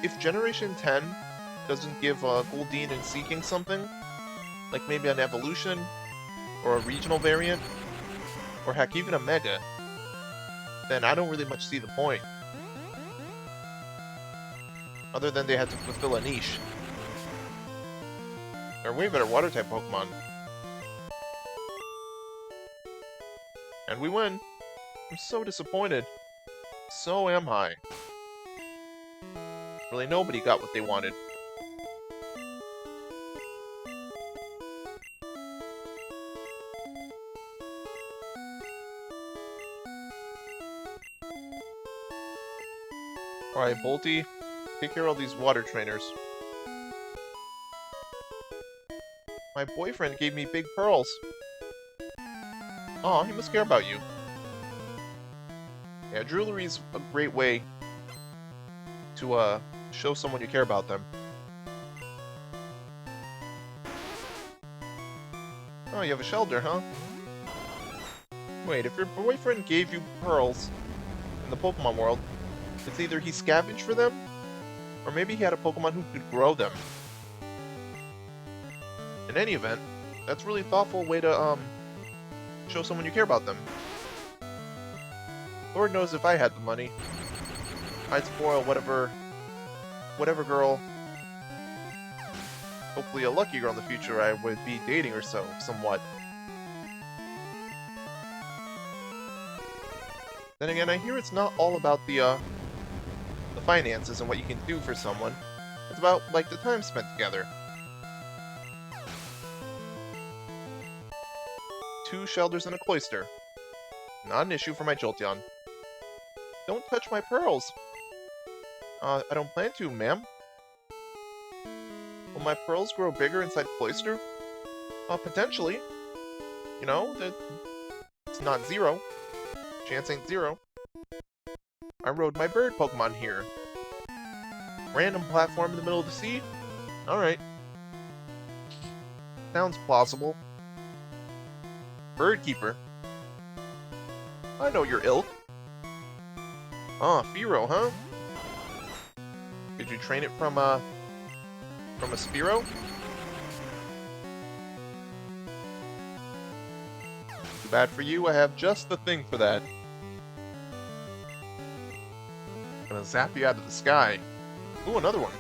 if Generation 10 doesn't give Goldeen and Sea King something, like maybe an evolution, or a regional variant, or heck, even a Mega, then I don't really much see the point. Other than they had to fulfill a niche. They're way better Water-type Pokemon. And we win. I'm so disappointed. So am I. Really, nobody got what they wanted. Alright, Bolty, take care of all these water trainers. My boyfriend gave me big pearls. Aw, he must care about you. Yeah, jewelry's a great way to, show someone you care about them. Oh, you have a shelter, huh? Wait, if your boyfriend gave you pearls in the Pokemon world, it's either he scavenged for them, or maybe he had a Pokemon who could grow them. In any event, that's a really thoughtful way to, show someone you care about them. Lord knows if I had the money, I'd spoil whatever girl, hopefully a lucky girl in the future, I would be dating or so, somewhat. Then again, I hear it's not all about the finances and what you can do for someone. It's about, like, the time spent together. 2 shelters and a cloister. Not an issue for my Jolteon. Don't touch my pearls! I don't plan to, ma'am. Will my pearls grow bigger inside cloister? Potentially. You know, it's not 0. Chance ain't 0. I rode my bird Pokemon here. Random platform in the middle of the sea? Alright. Sounds plausible. Bird Keeper. I know your ilk. Ah, Fearow, huh? Did you train it from a Spearow? Too bad for you, I have just the thing for that. Gonna zap you out of the sky. Ooh, another one.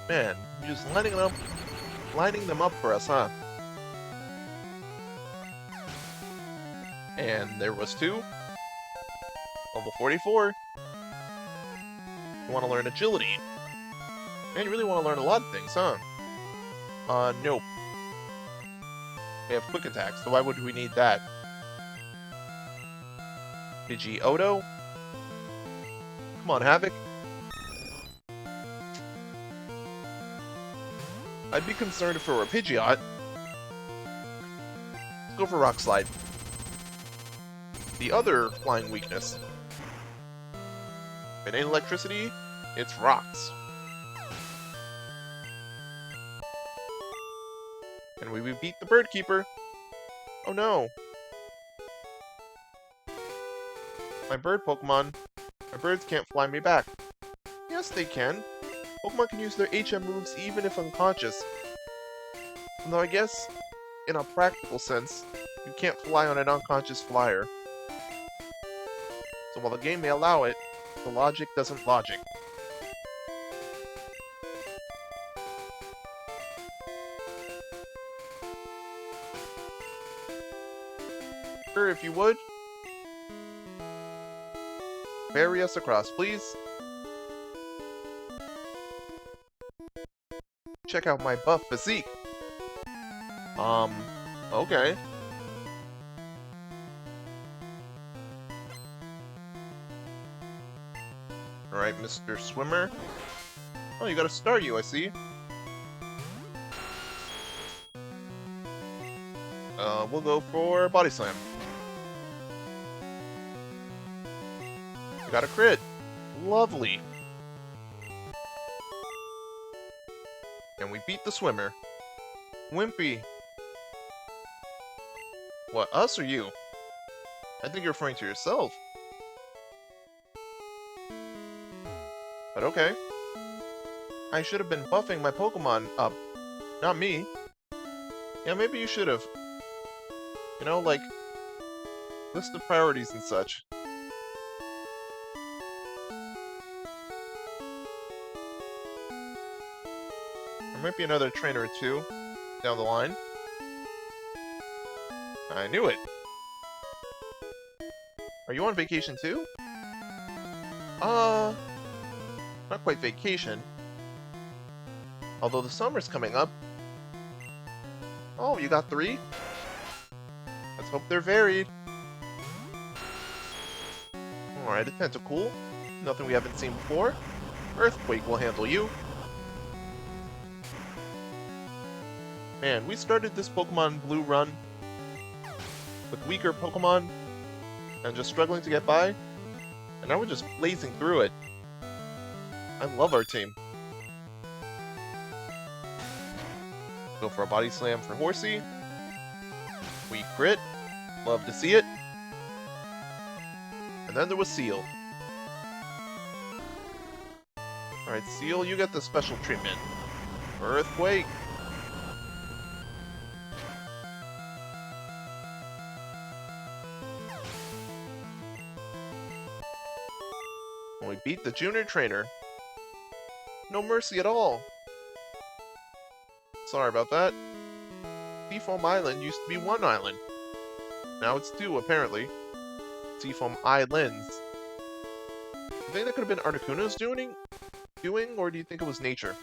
Man, you're just lining them up for us, huh? And there was two. Level 44. You want to learn agility. Man, you really want to learn a lot of things, huh? Nope. We have quick attacks, so why would we need that? Pidgeotto? Come on, Havoc. I'd be concerned if it were a Pidgeot. Let's go for Rock Slide. The other flying weakness. If it ain't electricity, it's rocks. And we beat the Bird Keeper. Oh no. My bird Pokemon. My birds can't fly me back. Yes, they can. Pokemon can use their HM moves even if unconscious. Although I guess, in a practical sense, you can't fly on an unconscious flyer. So while the game may allow it, the logic doesn't logic. Sure, if you would. Ferry us across, please. Check out my buff physique. Okay. Alright, Mr. Swimmer. Oh, you got a Staryu, I see. We'll go for Body Slam. We got a crit. Lovely. And we beat the swimmer. Wimpy. What, us or you? I think you're referring to yourself. But okay. I should have been buffing my Pokemon up. Not me. Yeah, maybe you should have. You know, like, list of priorities and such. There might be another trainer or two down the line. I knew it. Are you on vacation too? Not quite vacation. Although the summer's coming up. Oh, you got 3? Let's hope they're varied. Alright, a Tentacool. Nothing we haven't seen before. Earthquake will handle you. Man, we started this Pokemon Blue run with weaker Pokemon and just struggling to get by, and now we're just blazing through it. I love our team. Go for a Body Slam for Horsey. We crit. Love to see it. And then there was Seal. Alright, Seal, you get the special treatment. Earthquake. We beat the junior trainer. No mercy at all. Sorry about that. Seafoam Island used to be 1 island. Now it's 2, apparently. Seafoam Islands. Do you think that could have been Articuno's doing, or do you think it was nature?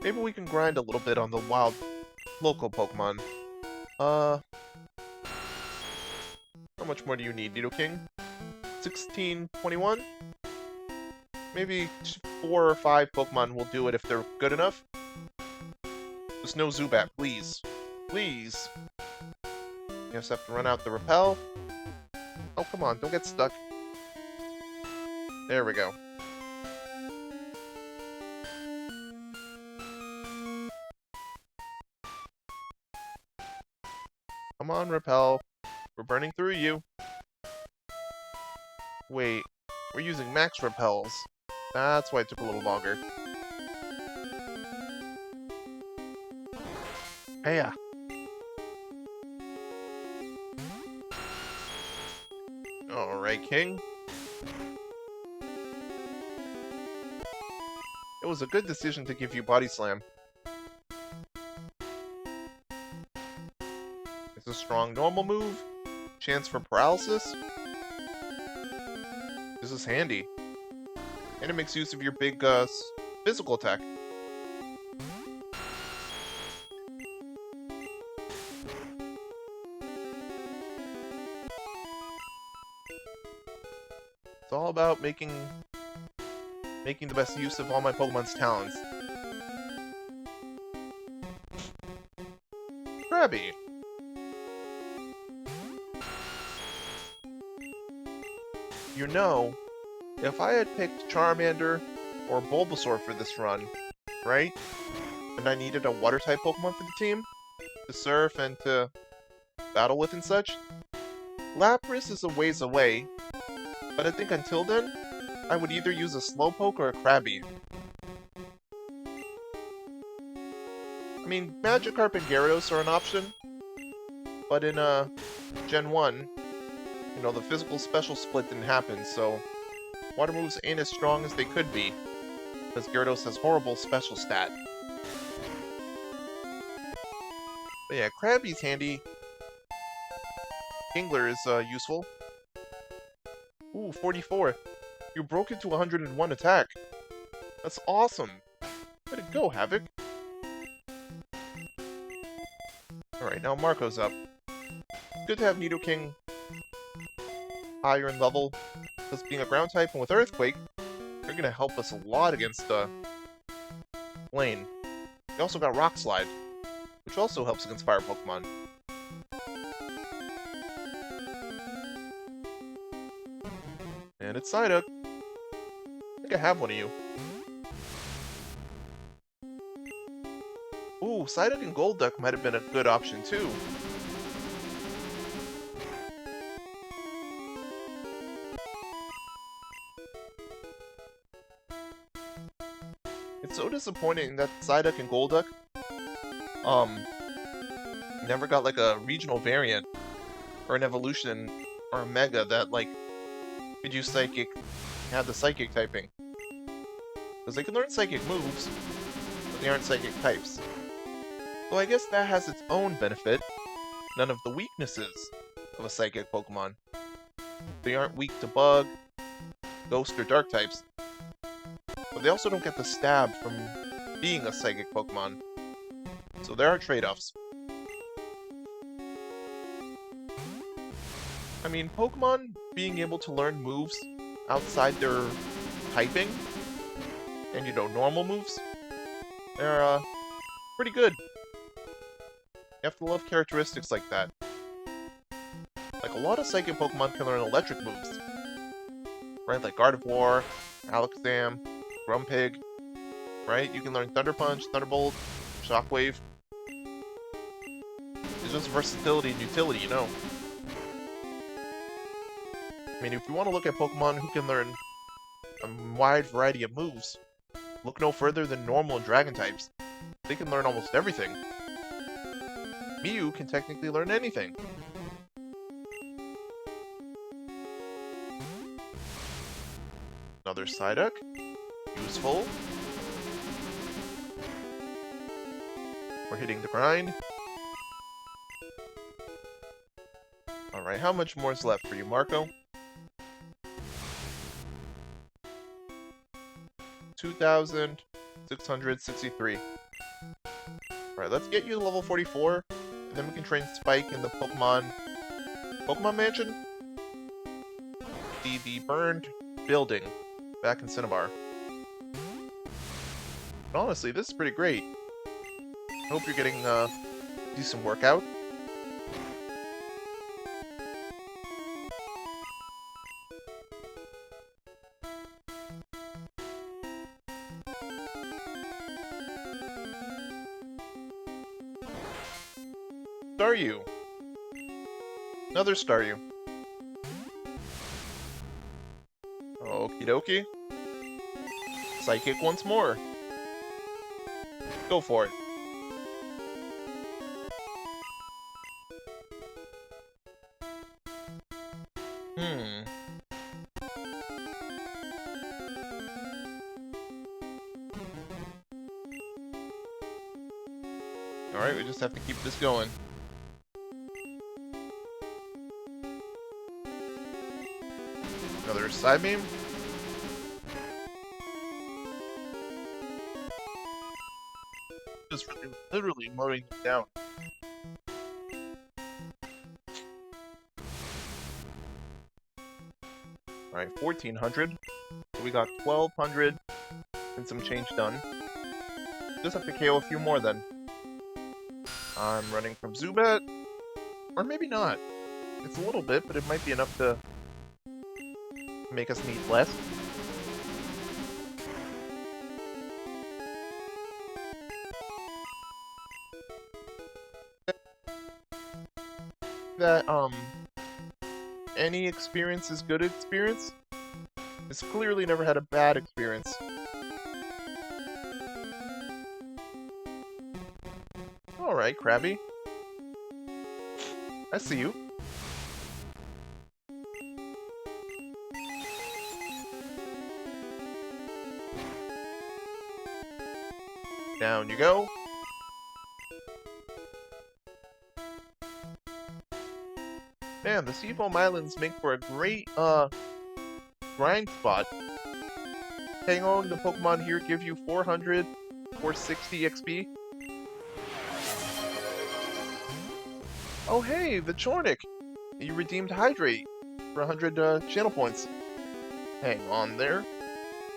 Maybe we can grind a little bit on the wild local Pokemon. How much more do you need, Nidoking? 1621? Maybe 4 or 5 Pokemon will do it if they're good enough. Just no Zubat, please. Please. just have to run out the repel. Oh, come on, don't get stuck. There we go. Come on, repel. We're burning through you. Wait, we're using max repels. That's why it took a little longer. Heya. Alright, King. It was a good decision to give you Body Slam. It's a strong normal move. Chance for paralysis. This is handy. And it makes use of your big physical attack. It's all about making the best use of all my Pokemon's talents. Krabby. You know, if I had picked Charmander or Bulbasaur for this run, right? And I needed a Water-type Pokemon for the team to surf and to battle with and such, Lapras is a ways away, but I think until then, I would either use a Slowpoke or a Krabby. I mean, Magikarp and Gyarados are an option, but in Gen 1, you know, the physical special split didn't happen, so water moves ain't as strong as they could be, because Gyarados has horrible special stat. But yeah, Krabby's handy. Kingler is useful. Ooh, 44. You broke into 101 attack. That's awesome. Way to go, Havoc. Alright, now Marco's up. Good to have Nidoking higher in level, because being a ground type and with Earthquake, they're going to help us a lot against Lane. We also got Rock Slide, which also helps against Fire Pokemon. And it's Psyduck. I think I have one of you. Ooh, Psyduck and Golduck might have been a good option too. It's so disappointing that Psyduck and Golduck never got like a regional variant or an evolution or a mega that like could use Psychic, had the Psychic typing. Because they can learn Psychic moves, but they aren't Psychic types. So I guess that has its own benefit. None of the weaknesses of a Psychic Pokemon. They aren't weak to Bug, Ghost, or Dark types. But they also don't get the stab from being a Psychic Pokemon. So there are trade-offs. I mean, Pokemon being able to learn moves outside their typing, and you know, normal moves, they're pretty good. You have to love characteristics like that. Like, a lot of Psychic Pokemon can learn electric moves. Right, like Gardevoir, Alakazam, Grumpig, right? You can learn Thunder Punch, Thunderbolt, Shockwave. It's just versatility and utility, you know. I mean, if you want to look at Pokemon who can learn a wide variety of moves, look no further than normal and dragon types. They can learn almost everything. Mew can technically learn anything. Another Psyduck. Useful. We're hitting the grind. Alright, how much more is left for you, Marco? 2,663. Alright, let's get you to level 44, and then we can train Spike in the Pokemon Mansion? The burned building back in Cinnabar. But honestly, this is pretty great. I hope you're getting decent workout. Staryu. Another Staryu. Okie dokie. Psychic once more. Go for it. Alright, we just have to keep this going. Another side beam. Just really, literally mowing them down. Alright, 1400. So we got 1200 and some change done. Just have to KO a few more then. I'm running from Zubat. Or maybe not. It's a little bit, but it might be enough to make us need less. That, any experience is good experience. It's clearly never had a bad experience. Alright, Krabby. I see you. Down you go. Man, the Seafoam Islands make for a great, grind spot. Hang on, the Pokemon here give you 400, 460 XP. Oh hey, the Chornic! You redeemed Hydrate for 100 channel points. Hang on there.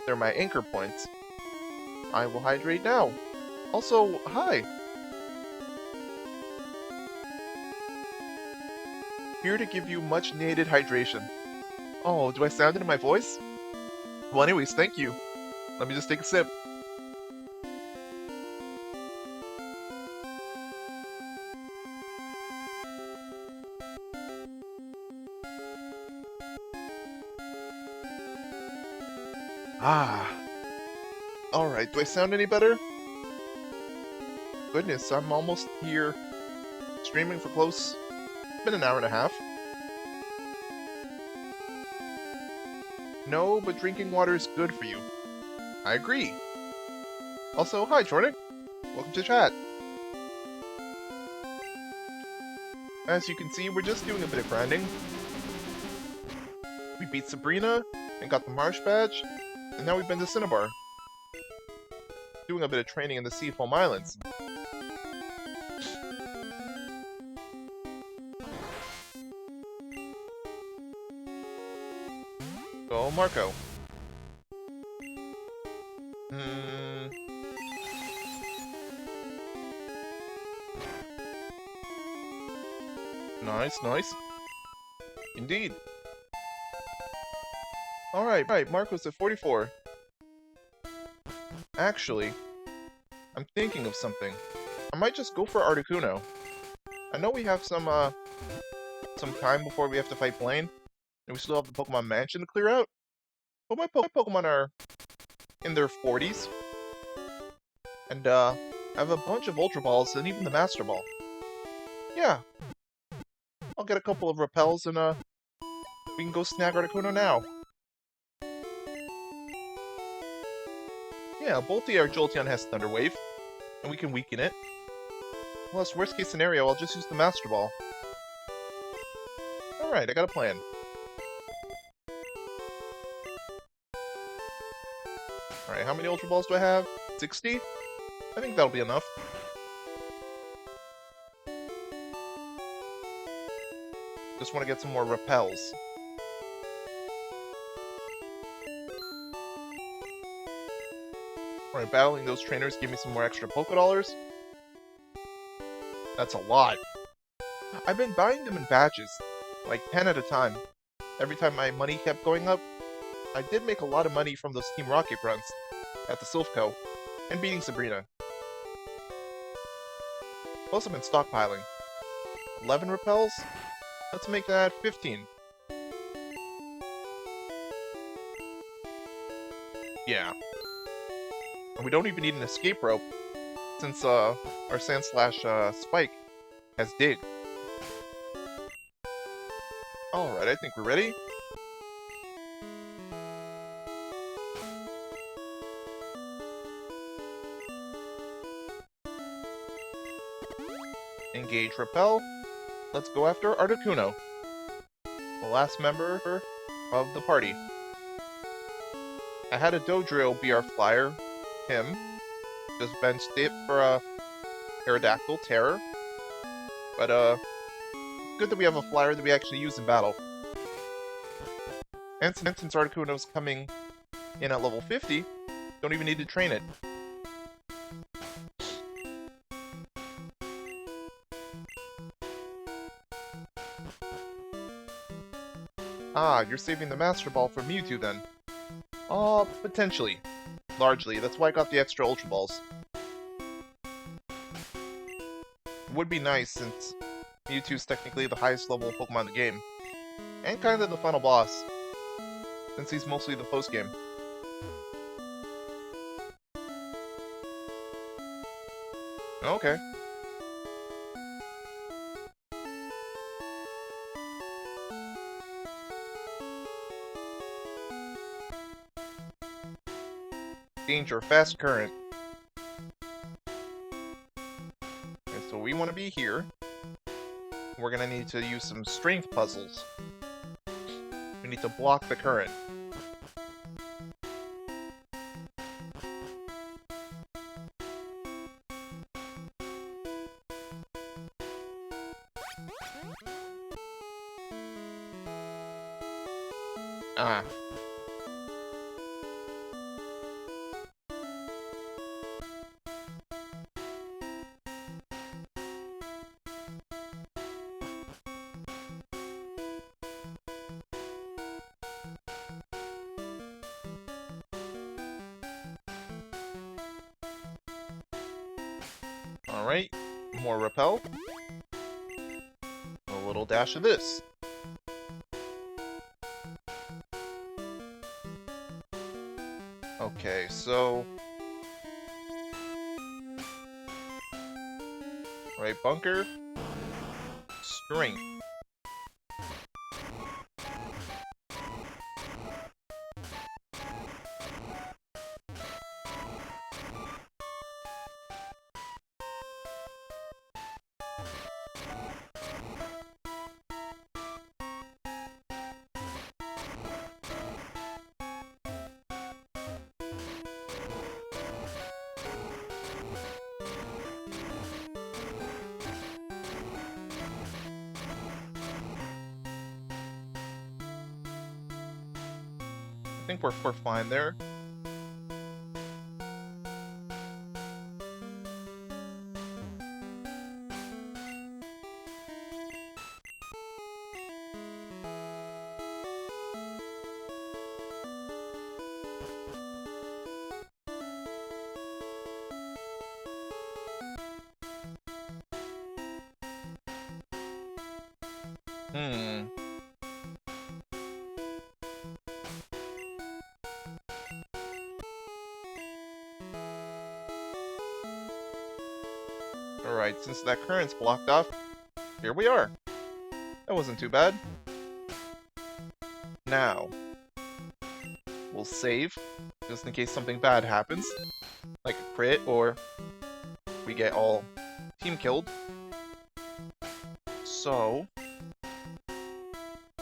They're my anchor points. I will hydrate now. Also, hi! Here to give you much needed hydration. Oh, do I sound it in my voice? Well anyways, thank you. Let me just take a sip. Ah. Alright, do I sound any better? Goodness, I'm almost here. Streaming for close. It's been an hour and a half. No, but drinking water is good for you. I agree. Also, hi, Jordan. Welcome to chat. As you can see, we're just doing a bit of grinding. We beat Sabrina, and got the Marsh Badge, and now we've been to Cinnabar. Doing a bit of training in the Seafoam Islands. Go, Marco. Nice, nice. Indeed. Alright, Marco's at 44. Actually, I'm thinking of something. I might just go for Articuno. I know we have some time before we have to fight Blaine, and we still have the Pokemon Mansion to clear out. But my Pokemon are in their 40s. And, I have a bunch of Ultra Balls and even the Master Ball. Yeah. I'll get a couple of Repels and, we can go snag Articuno now. Yeah, Bolty or Jolteon has Thunder Wave, and we can weaken it. Plus, worst case scenario, I'll just use the Master Ball. Alright, I got a plan. Alright, how many Ultra Balls do I have? 60? I think that'll be enough. Just want to get some more Repels. Alright, battling those trainers give me some more extra Pokédollars. That's a lot. I've been buying them in batches, like 10 at a time. Every time my money kept going up, I did make a lot of money from those Team Rocket runs at the Silphco, and beating Sabrina. Plus, I've been stockpiling. 11 repels? Let's make that 15. Yeah. And we don't even need an escape rope, since our Sand Slash Spike has Dig. Alright, I think we're ready. Engage Repel. Let's go after Articuno, the last member of the party. I had a Dodrio be our flyer, Tim. Just benched it for a Aerodactyl Terror. But good that we have a flyer that we actually use in battle. And since Articuno's coming in at level 50, don't even need to train it. Ah, you're saving the Master Ball for Mewtwo then. Potentially. Largely, that's why I got the extra Ultra Balls. Would be nice since Mewtwo's technically the highest level Pokemon in the game. And kind of the final boss, since he's mostly the post-game. Okay. Danger, fast current. And so we want to be here. We're gonna need to use some strength puzzles. We need to block the current. Ah. Alright, more Repel. A little dash of this. Okay, so... Right, Bunker. Strength. I think we're fine there. Alright, since that current's blocked off, here we are. That wasn't too bad. Now, we'll save, just in case something bad happens, like a crit or we get all team killed. So,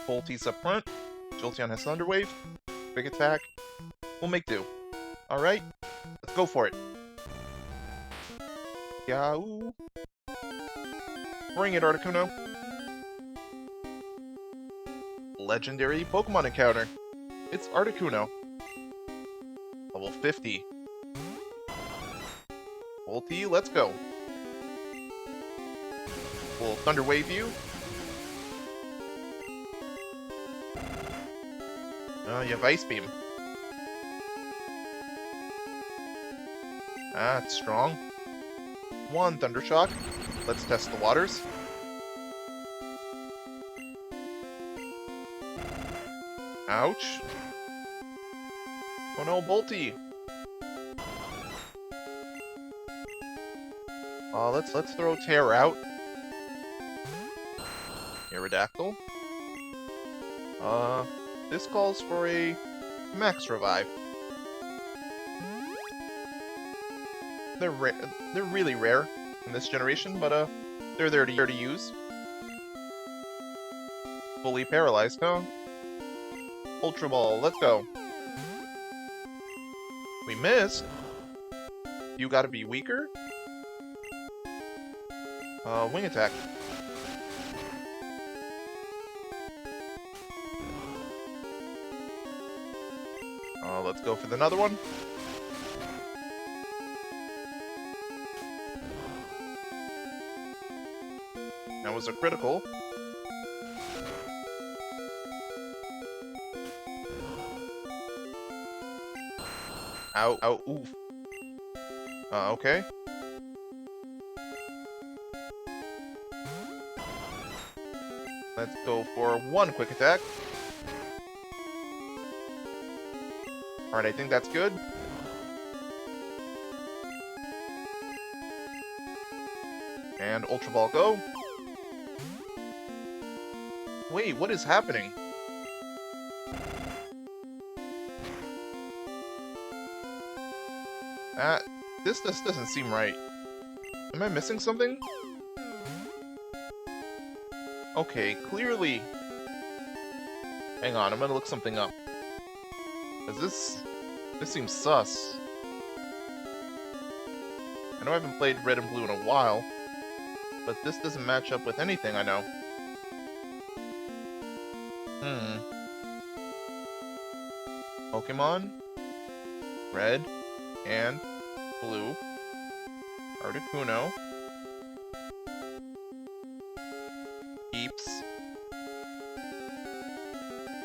Volti's up front, Jolteon has Thunder Wave, big attack, we'll make do. Alright, let's go for it. Yahoo! Bring it, Articuno. Legendary Pokemon encounter. It's Articuno. Level 50. Volti, let's go. We'll Thunder Wave you. You have Ice Beam. Ah, it's strong. One Thunder Shock. Let's test the waters. Ouch. Oh no, Bolty. Let's throw Tear out. Aerodactyl. This calls for a Max Revive. They're really rare in this generation, but they're there to use. Fully paralyzed, huh? Ultra Ball, let's go. We missed. You gotta be weaker? Wing attack. Let's go for another one. That was a critical. Ow, ow, oof. Okay. Let's go for one quick attack. Alright, I think that's good. And Ultra Ball go. Wait, what is happening? This just doesn't seem right. Am I missing something? Okay, clearly... Hang on, I'm gonna look something up. Cause this seems sus. I know I haven't played Red and Blue in a while, but this doesn't match up with anything I know. Pokemon, Red and Blue, Articuno, keeps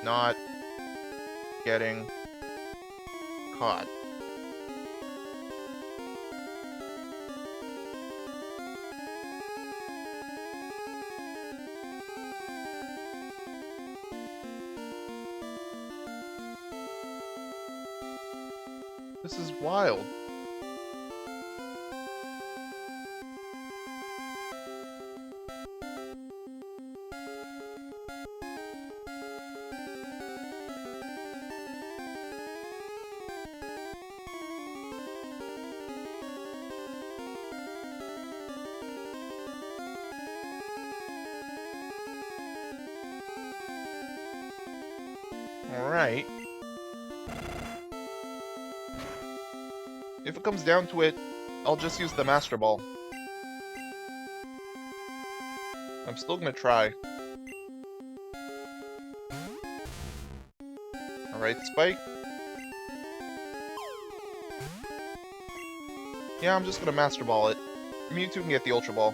not getting caught. This is wild. Alright. If it comes down to it, I'll just use the Master Ball. I'm still gonna try. Alright, Spike. Yeah, I'm just gonna Master Ball it. Mewtwo can get the Ultra Ball.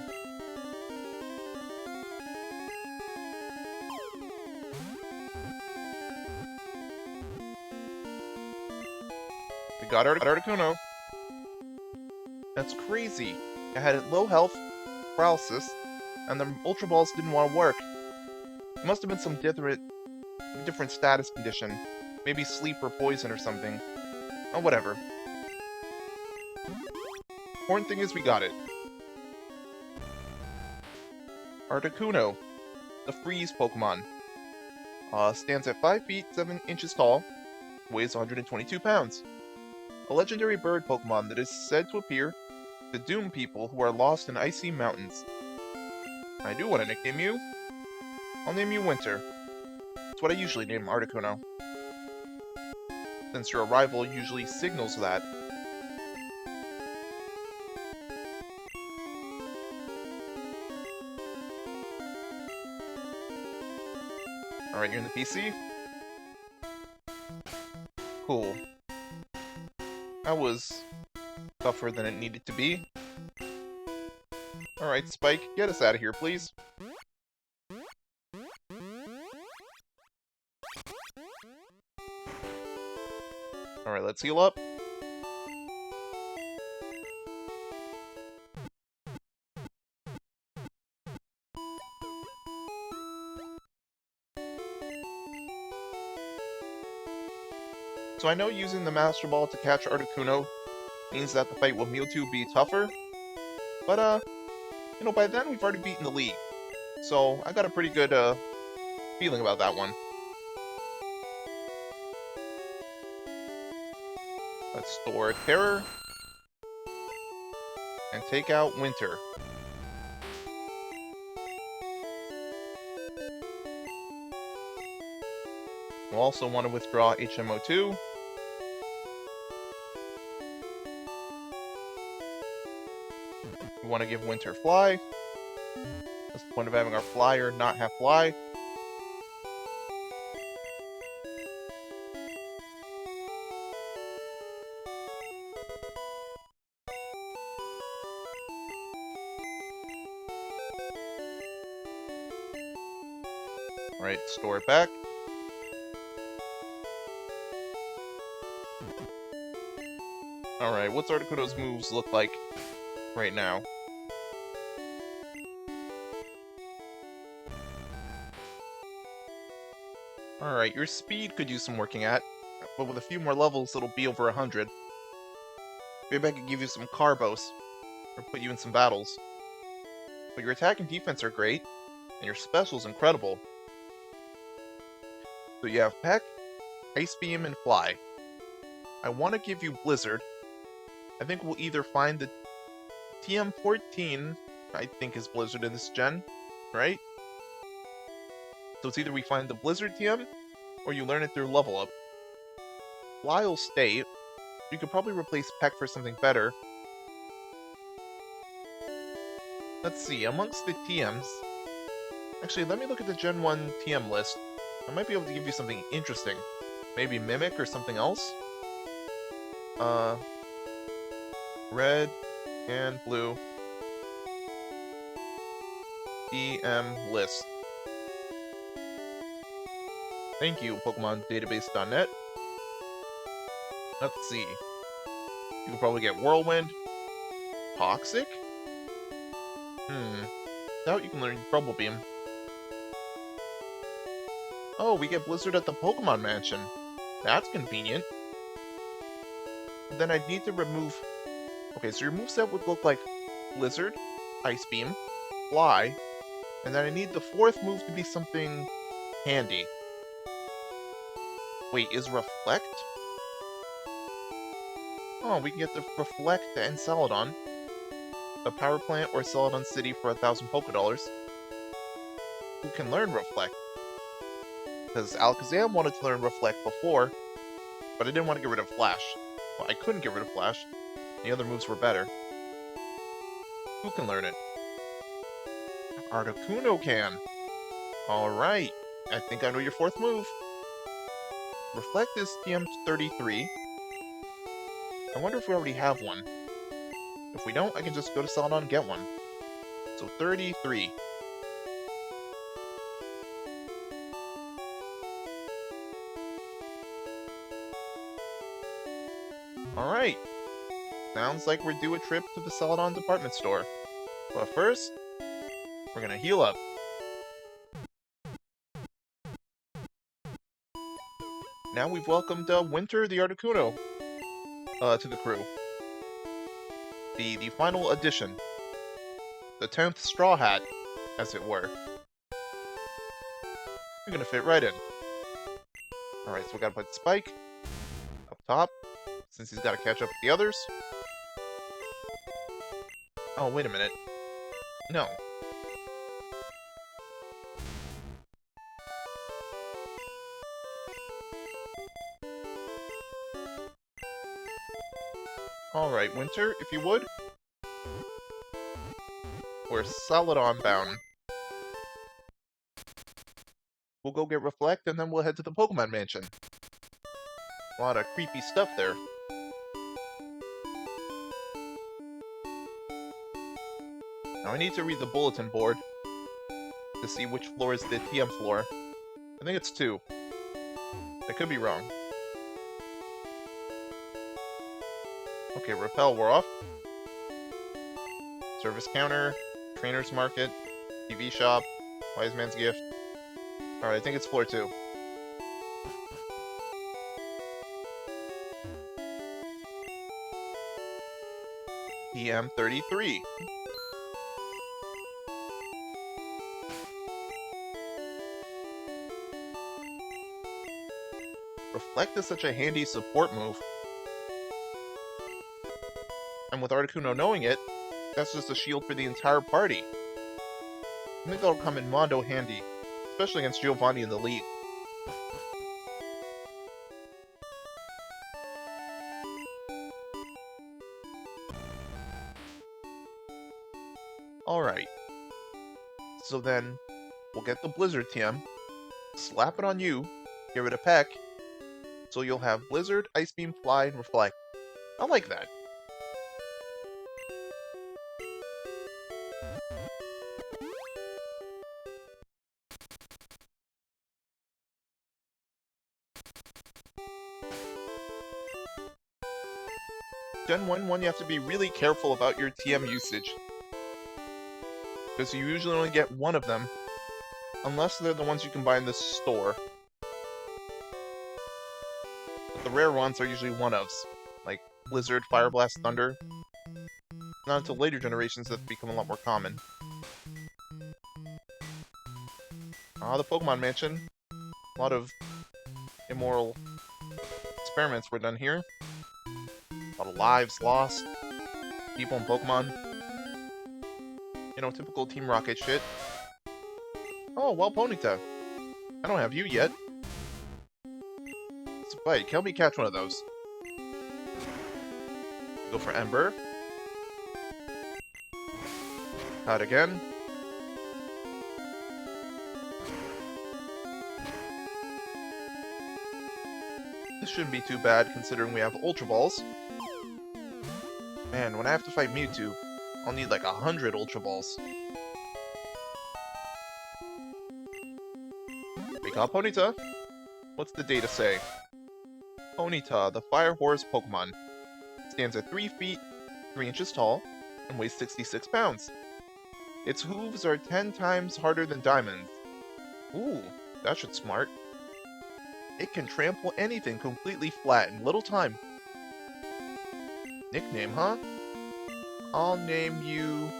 We got Articuno. That's crazy. I had low health, paralysis, and the Ultra Balls didn't want to work. It must have been some different status condition. Maybe sleep or poison or something. Oh, whatever. Important thing is we got it. Articuno, the freeze Pokemon. Stands at 5 feet 7 inches tall, weighs 122 pounds. A legendary bird Pokemon that is said to appear to doom people who are lost in icy mountains. I do want to nickname you. I'll name you Winter. That's what I usually name Articuno, since your arrival usually signals that. Alright, you're in the PC? Cool. That was tougher than it needed to be. Alright, Spike, get us out of here, please. Alright, let's heal up. So I know using the Master Ball to catch Articuno means that the fight with Mewtwo will be tougher, but by then we've already beaten the league. So I got a pretty good feeling about that one. Let's store Terror and take out Winter. We'll also want to withdraw HMO2. We want to give Winter Fly. What's the point of having our Flyer not have Fly? Alright, store it back. Alright, what's Articuno's moves look like right now? Alright, your speed could use some working at, but with a few more levels it'll be over 100. Maybe I could give you some Carbos, or put you in some battles. But your attack and defense are great, and your special's incredible. So you have Peck, Ice Beam, and Fly. I want to give you Blizzard. I think we'll either find the TM14, I think is Blizzard in this gen, right? So it's either we find the Blizzard TM, or you learn it through level up. Fly will stay. You could probably replace Peck for something better. Let's see, amongst the TMs... Actually, let me look at the Gen 1 TM list. I might be able to give you something interesting. Maybe Mimic or something else? Red and blue. TM list. Thank you, PokemonDatabase.net. Let's see. You could probably get Whirlwind. Toxic? Doubt you can learn Trouble Beam. Oh, we get Blizzard at the Pokemon Mansion. That's convenient. Then I'd need to remove... Okay, so your moveset would look like Blizzard, Ice Beam, Fly, and then I need the fourth move to be something handy. Wait, is Reflect? Oh, we can get the Reflect and Celadon. A Power Plant or Celadon City for 1,000 Pokédollars. Who can learn Reflect? Because Alakazam wanted to learn Reflect before, but I didn't want to get rid of Flash. Well, I couldn't get rid of Flash. The other moves were better. Who can learn it? Articuno can. Alright, I think I know your fourth move. Reflect is TM33. I wonder if we already have one. If we don't, I can just go to Celadon and get one. So 33. Alright. Sounds like we're due a trip to the Celadon department store. But first, we're gonna heal up. Now we've welcomed Winter the Articuno to the crew. The final addition. The 10th Straw Hat, as it were. You're gonna fit right in. Alright, so we gotta put Spike up top, since he's gotta catch up with the others. Oh, wait a minute. No. Alright, Winter, if you would. We're Celadon bound. We'll go get Reflect, and then we'll head to the Pokemon Mansion. A lot of creepy stuff there. Now I need to read the bulletin board to see which floor is the TM floor. I think it's 2. I could be wrong. Okay, Repel, we're off. Service counter, Trainer's Market, TV shop, Wise Man's Gift. Alright, I think it's floor 2. PM33. Reflect is such a handy support move. And with Articuno knowing it, that's just a shield for the entire party. I think that'll come in Mondo handy, especially against Giovanni in the lead. Alright. So then, we'll get the Blizzard TM, slap it on you, give it a peck, so you'll have Blizzard, Ice Beam, Fly, and Reflect. I like that. Gen 1, you have to be really careful about your TM usage, because you usually only get one of them, unless they're the ones you can buy in the store. But the rare ones are usually one-ofs, like Blizzard, Fire Blast, Thunder. Not until later generations that become a lot more common. The Pokemon Mansion. A lot of immoral experiments were done here. A lot of lives lost. People and Pokemon. You know, typical Team Rocket shit. Oh, well, Ponyta. I don't have you yet. Spike, help me catch one of those. Go for Ember. Out again. This shouldn't be too bad considering we have Ultra Balls. Man, when I have to fight Mewtwo, I'll need like 100 Ultra Balls. We got Ponyta. What's the data say? Ponyta, the Fire Horse Pokemon. Stands at 3 feet, 3 inches tall, and weighs 66 pounds. Its hooves are 10 times harder than diamonds. Ooh, that should smart. It can trample anything completely flat in little time. Nickname, huh? I'll name you...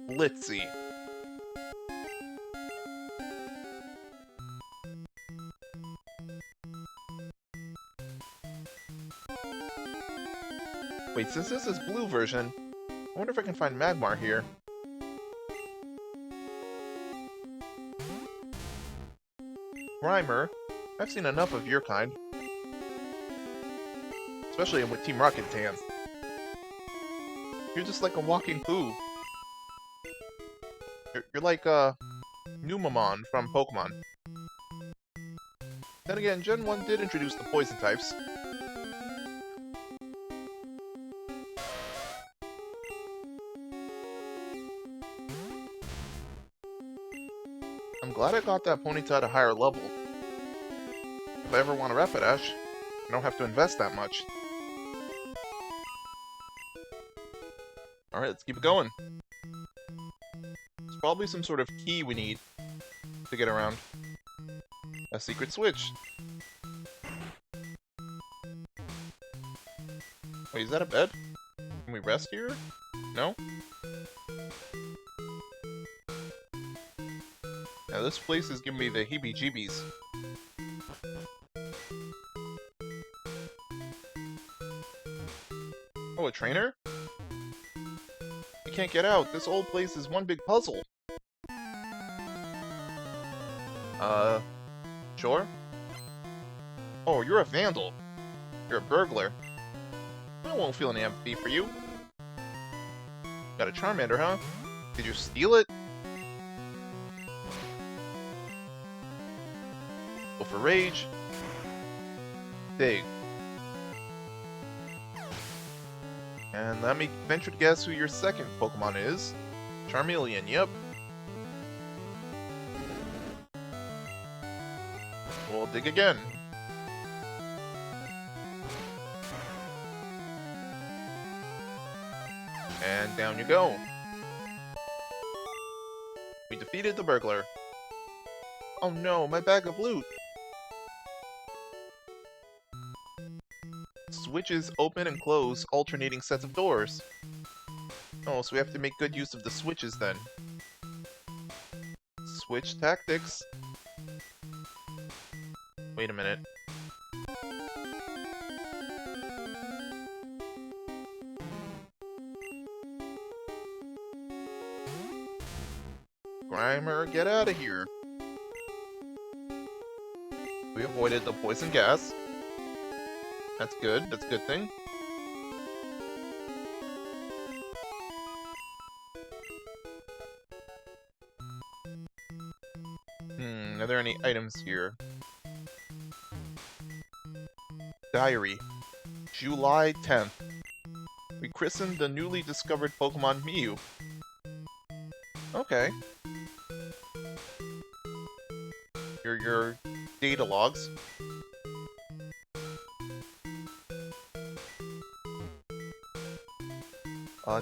Blitzy. Wait, since this is blue version, I wonder if I can find Magmar here. Grimer, I've seen enough of your kind. Especially with Team Rocket's hands. You're just like a walking poo. You're like, Numamon from Pokemon. Then again, Gen 1 did introduce the poison types. I'm glad I got that Ponyta at a higher level. If I ever want a Rapidash, I don't have to invest that much. Alright, let's keep it going. There's probably some sort of key we need to get around. A secret switch. Wait, is that a bed? Can we rest here? No? Now this place is giving me the heebie-jeebies. Oh, a trainer? We can't get out. This old place is one big puzzle. Sure? Oh, you're a vandal. You're a burglar. I won't feel any empathy for you. Got a Charmander, huh? Did you steal it? Go for Rage. Dig. And let me venture to guess who your second Pokemon is. Charmeleon, yep. We'll dig again. And down you go. We defeated the burglar. Oh no, my bag of loot! Switches open and close alternating sets of doors. Oh, so we have to make good use of the switches then. Switch tactics. Wait a minute. Grimer, get out of here. We avoided the poison gas. That's good. That's a good thing. Are there any items here? Diary. July 10th. We christened the newly discovered Pokemon Mew. Okay. Your data logs.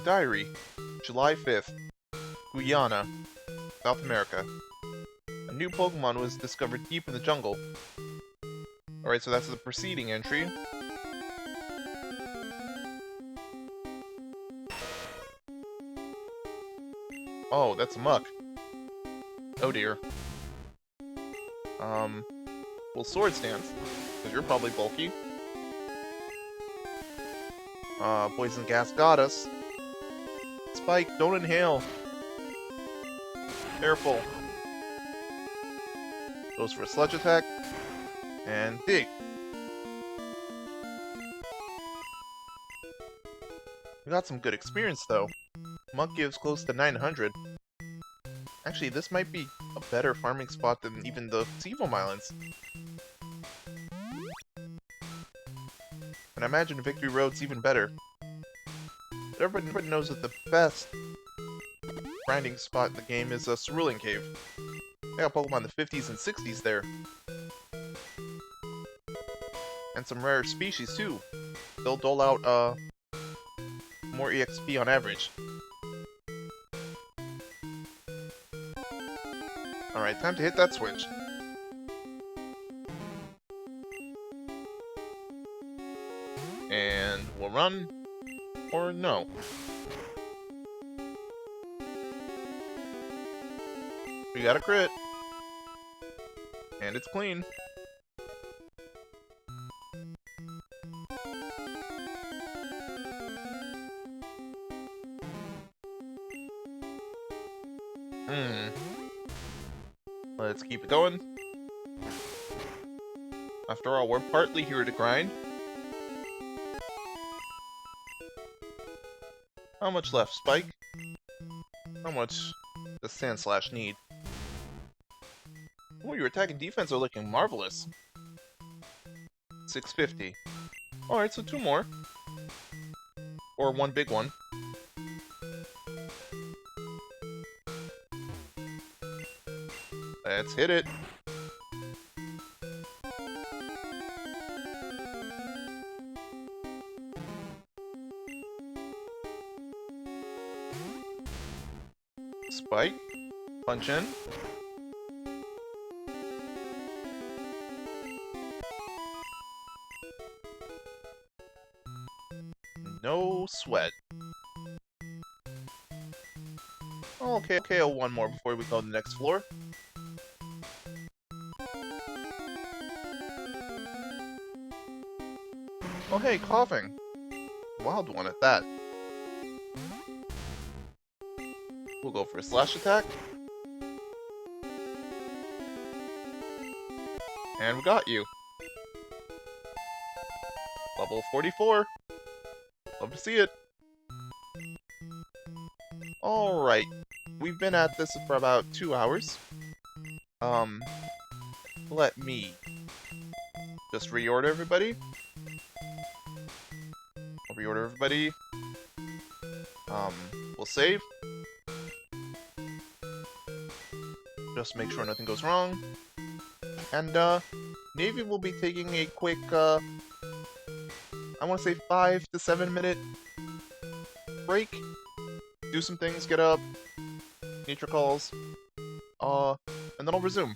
Diary. July 5th. Guyana, South America. A new Pokemon was discovered deep in the jungle. Alright, so that's the preceding entry. Oh, that's a muck. Oh dear. Well, Swords Dance, because you're probably bulky. Poison gas got us. Spike, don't inhale. Careful. Goes for a sludge attack. And dig. We got some good experience though. Muck gives close to 900. Actually, this might be a better farming spot than even the Sevo Islands. And I imagine Victory Road's even better. But everybody knows that the best grinding spot in the game is a Cerulean Cave. I got Pokemon in the 50s and 60s there. And some rare species too. They'll dole out more EXP on average. Alright, time to hit that switch. And we'll run, or no. We got a crit. And it's clean. Let's keep it going. After all, we're partly here to grind. How much left, Spike? How much does Sandslash need? Oh, your attack and defense are looking marvelous. 650. Alright, so 2 more. Or 1 big one. Let's hit it. Spike. Punch in. No sweat. Okay, one more before we go to the next floor. Oh hey, coughing. Wild one at that. We'll go for a slash attack. And we got you. Level 44. Love to see it. Alright. We've been at this for about 2 hours. Let me just reorder everybody. I'll reorder everybody. We'll save. Just make sure nothing goes wrong. And, Navy will be taking a quick, I want to say 5 to 7 minute break. Do some things, get up, nature calls, and then I'll resume.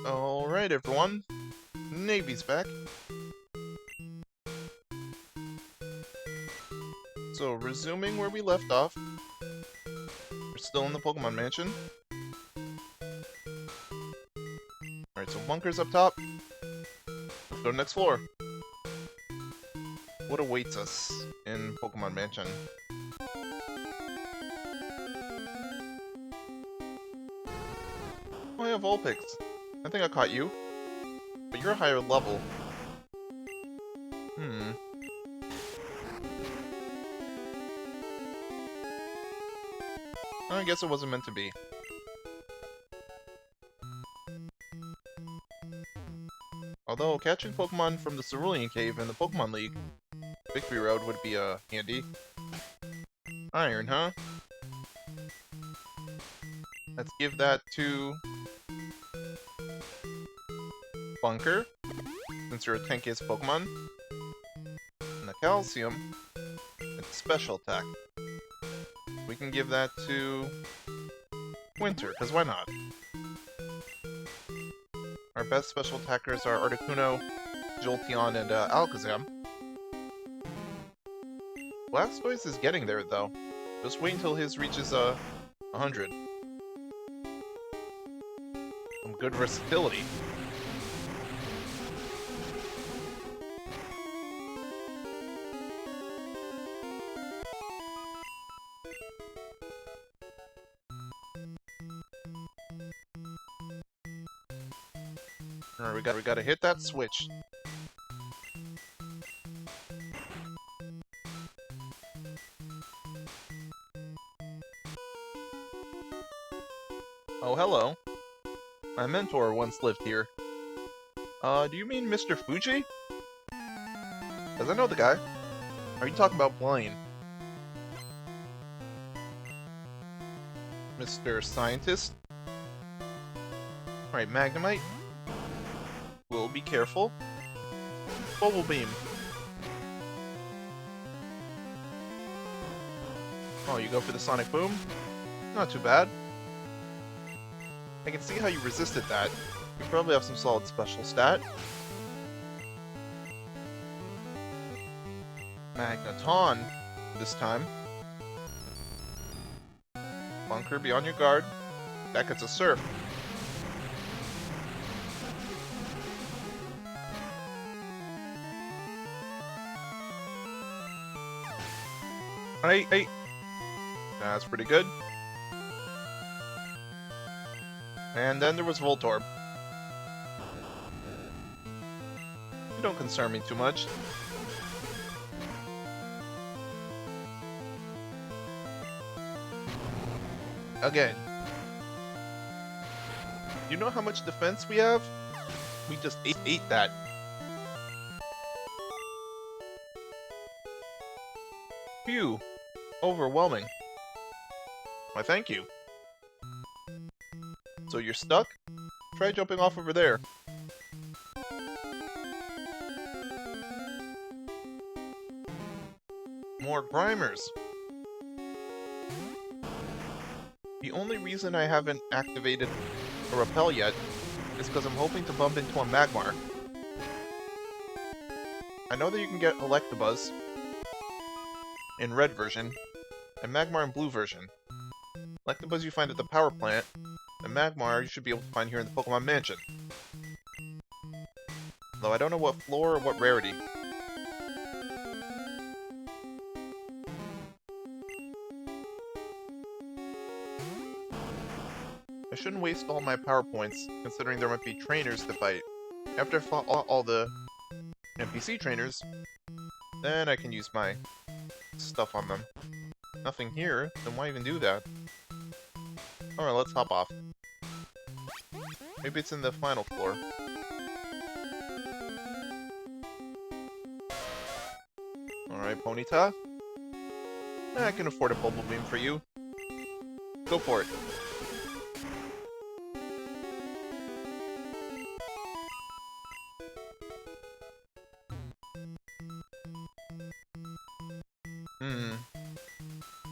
Alright, everyone. Navy's back. So, resuming where we left off. We're still in the Pokemon Mansion. Alright, so bunkers up top. Let's go to the next floor. What awaits us in Pokemon Mansion? Oh, I have Vulpix. I think I caught you. But you're a higher level. I guess it wasn't meant to be. Although, catching Pokemon from the Cerulean Cave in the Pokemon League, Victory Road would be, handy. Iron, huh? Let's give that to... Bunker, since you're a tankiest Pokemon. And the Calcium, it's special attack. We can give that to... Winter, because why not? Our best special attackers are Articuno, Jolteon, and Alakazam. Blastoise is getting there, though. Just wait until his reaches 100. Some good versatility. Alright, we gotta hit that switch. Oh, hello. My mentor once lived here. Do you mean Mr. Fuji? Because I know the guy. Are you talking about Blaine? Mr. Scientist? Alright, Magnemite. We'll be careful. Bubble Beam. Oh, you go for the Sonic Boom? Not too bad. I can see how you resisted that. You probably have some solid special stat. Magneton this time. Bunker, be on your guard. That gets a Surf. Hey. That's pretty good. And then there was Voltorb. You don't concern me too much. Again. You know how much defense we have? We just ate that. Phew. Overwhelming. Why, thank you. So you're stuck? Try jumping off over there. More Grimers. The only reason I haven't activated a Repel yet is because I'm hoping to bump into a Magmar. I know that you can get Electabuzz in red version, and Magmar in blue version. Electabuzz you find at the power plant, and Magmar you should be able to find here in the Pokemon Mansion. Though I don't know what floor or what rarity. I shouldn't waste all my power points, considering there might be trainers to fight. After I fought all the NPC trainers, then I can use my stuff on them. Nothing here, then why even do that? Alright, let's hop off. Maybe it's in the final floor. Alright, Ponyta. I can afford a Bubble Beam for you. Go for it.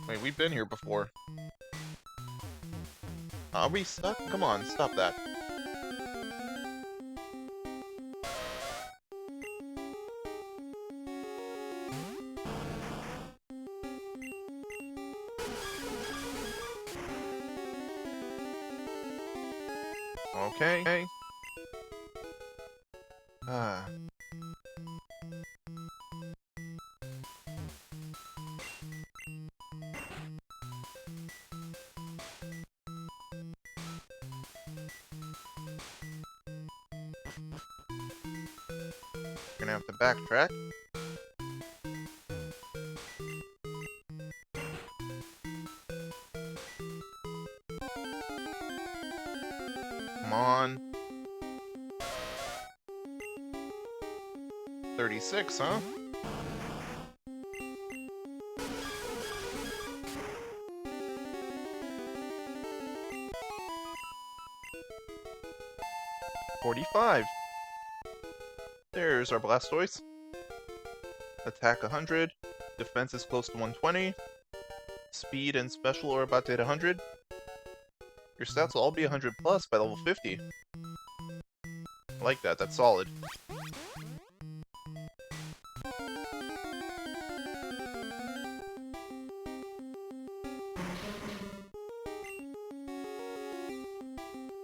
Wait, we've been here before. Are we stuck? Come on, stop that. Okay. Ah. Gonna have to backtrack. Come on. 36, huh? $45. There's our Blastoise. Attack 100. Defense is close to 120. Speed and special are about to hit 100. Your stats will all be 100 plus by level 50. I like that, that's solid.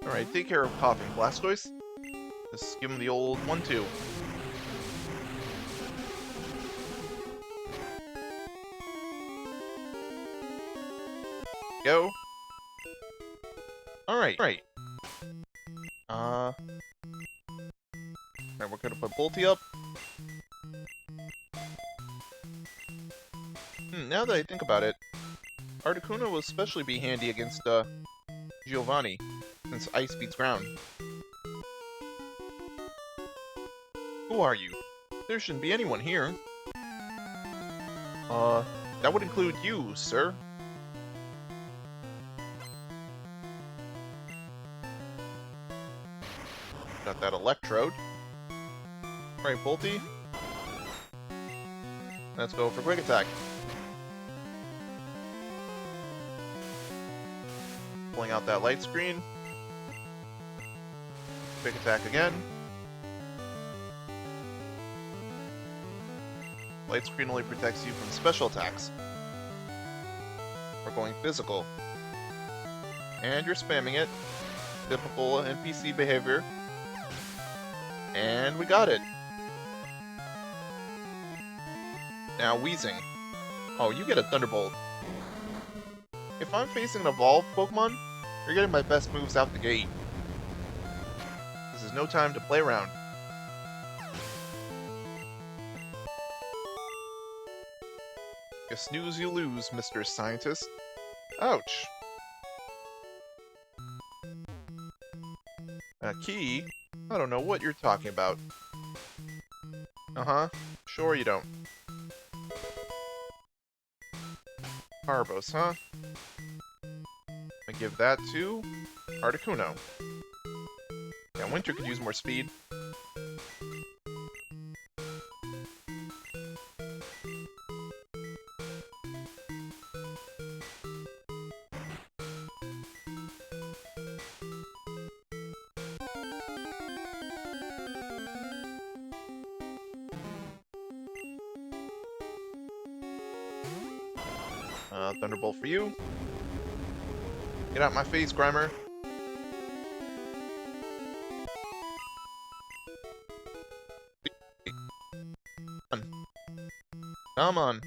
Alright, take care of coughing Blastoise. Just give him the old 1-2. Go. Alright. Alright, we're gonna put Bolty up. Now that I think about it, Articuno will especially be handy against, Giovanni, since Ice beats ground. Who are you? There shouldn't be anyone here. That would include you, sir. Got that Electrode. Alright, Bolty. Let's go for Quick Attack. Pulling out that Light Screen. Quick Attack again. Light Screen only protects you from special attacks. We're going physical. And you're spamming it. Typical NPC behavior. And we got it. Now Wheezing. Oh, you get a Thunderbolt. If I'm facing an evolved Pokemon, you're getting my best moves out the gate. This is no time to play around. You snooze, you lose, Mr. Scientist. Ouch. A key? I don't know what you're talking about. Uh-huh. Sure you don't. Carbos, huh? I give that to Articuno. Yeah, Winter could use more speed. Thunderbolt for you. Get out my face, Grimer. Come on.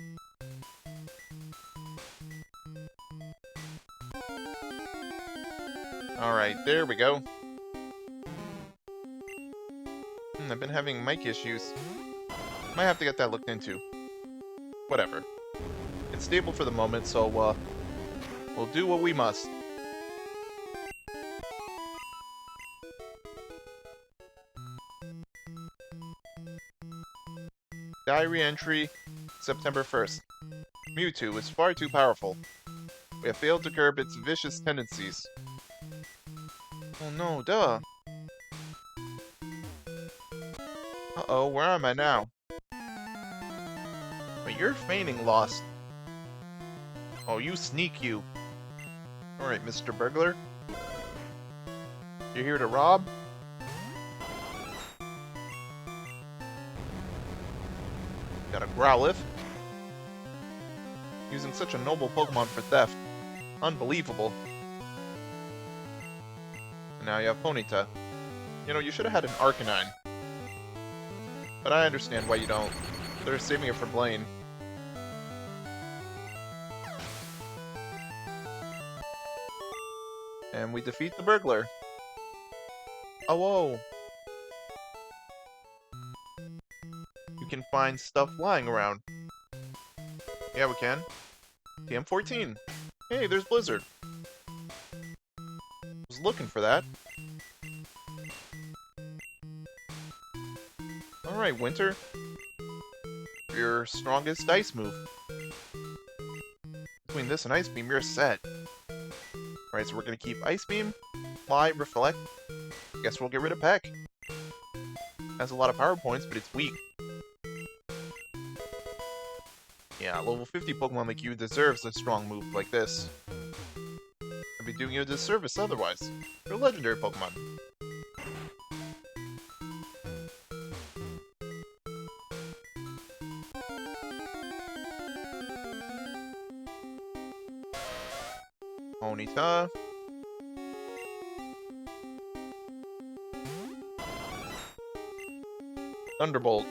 Alright, there we go. I've been having mic issues. Might have to get that looked into. Whatever. It's stable for the moment, so, we'll do what we must. Diary entry, September 1st. Mewtwo is far too powerful. We have failed to curb its vicious tendencies. Oh no, duh. Uh-oh, where am I now? But you're feigning lost. Oh, you sneak, you. Alright, Mr. Burglar. You're here to rob? Got a Growlithe. Using such a noble Pokemon for theft. Unbelievable. And now you have Ponyta. You know, you should have had an Arcanine. But I understand why you don't. They're saving it for Blaine. And we defeat the burglar. Oh, whoa. You can find stuff lying around. Yeah, we can. TM14. Hey, there's Blizzard. Was looking for that. Alright, Winter. Your strongest ice move. Between this and Ice Beam, you're set. Alright, so we're gonna keep Ice Beam, Fly, Reflect. Guess we'll get rid of Peck. Has a lot of power points, but it's weak. Yeah, level 50 Pokemon like you deserves a strong move like this. I'd be doing you a disservice otherwise. You're a legendary Pokemon. Ponyta. Thunderbolt.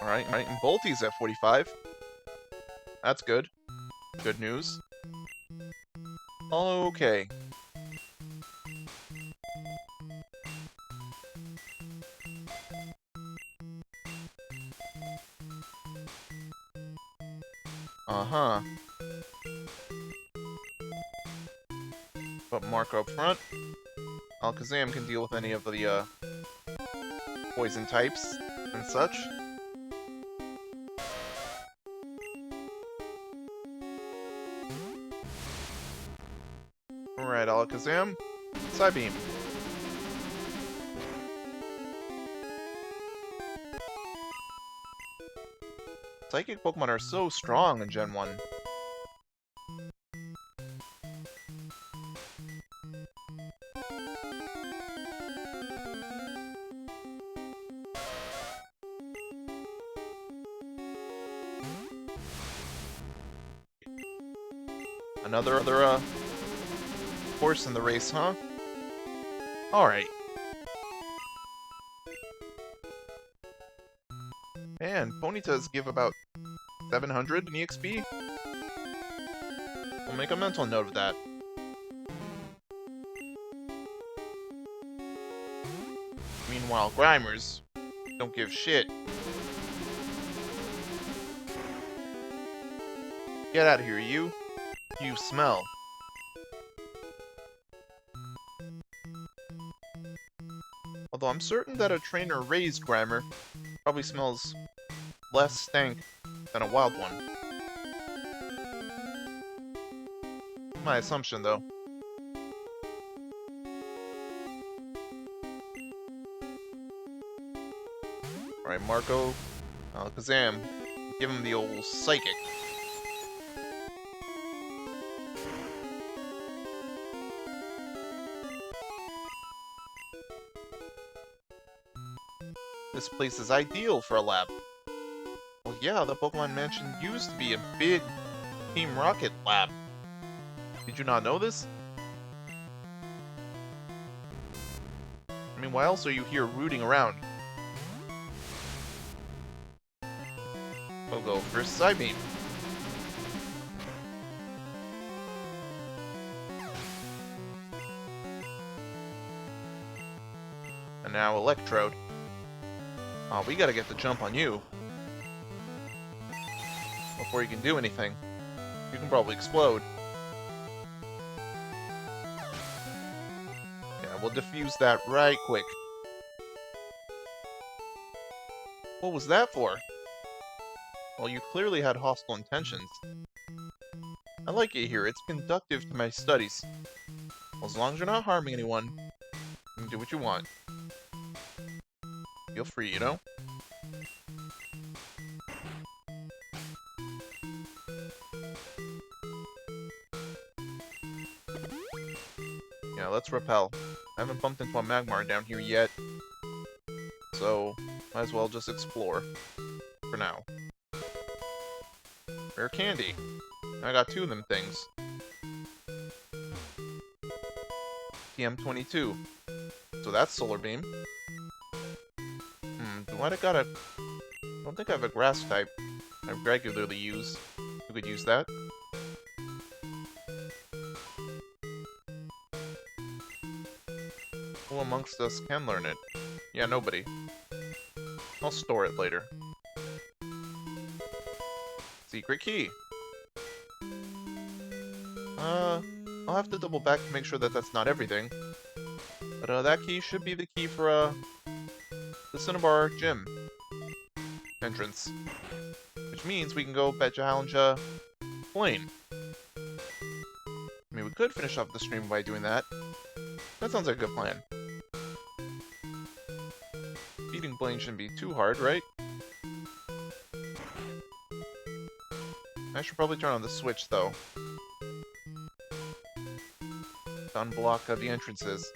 Alright, and Bolty's at 45. That's good. Good news. Okay. Uh-huh. Put Marco up front. Alakazam can deal with any of the, poison types and such. Alright, Alakazam. Psybeam. Psychic Pokemon are so strong in Gen 1. Another horse in the race, huh? Alright. Man, Ponytas give about 700 in EXP? We'll make a mental note of that. Meanwhile, Grimers don't give shit. Get out of here, you. You smell. Although I'm certain that a trainer raised Grimer probably smells less stank than a wild one. My assumption, though. Alright, Marco. Alakazam. Give him the old Psychic. This place is ideal for a lab. Well, yeah, the Pokemon Mansion used to be a big Team Rocket lab. Did you not know this? I mean, why else are you here rooting around? We'll go for Psybeam. And now Electrode. Oh, we gotta get the jump on you. Before you can do anything. You can probably explode. Yeah, we'll defuse that right quick. What was that for? Well, you clearly had hostile intentions. I like it here. It's conductive to my studies. Well, as long as you're not harming anyone, you can do what you want. Feel free, you know? Yeah, let's repel. I haven't bumped into a Magmar down here yet, so might as well just explore for now. Rare candy. I got 2 of them things. TM22. So that's Solar Beam. Do I got a... I don't think I have a grass type I regularly use. Who could use that? Who amongst us can learn it? Yeah, nobody. I'll store it later. Secret key. I'll have to double back to make sure that that's not everything. But that key should be the key for the Cinnabar gym entrance. Which means we can go challenge Blaine. I mean, we could finish off the stream by doing that. That sounds like a good plan. Beating Blaine shouldn't be too hard, right? I should probably turn on the switch, though. To unblock the entrances.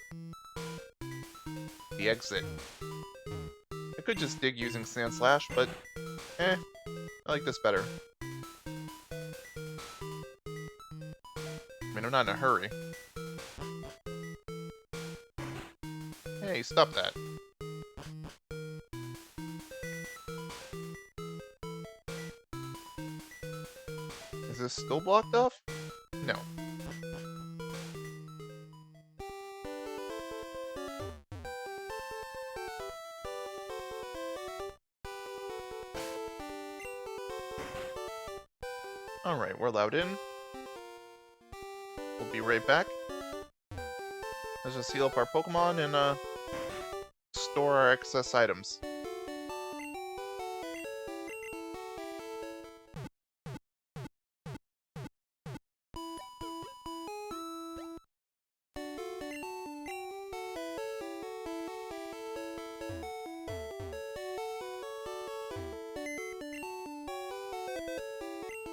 The exit. I could just dig using Sand Slash, but I like this better. I mean, I'm not in a hurry. Hey, stop that. Is this still blocked off? No. Alright, we're allowed in. We'll be right back. Let's just heal up our Pokemon and store our excess items.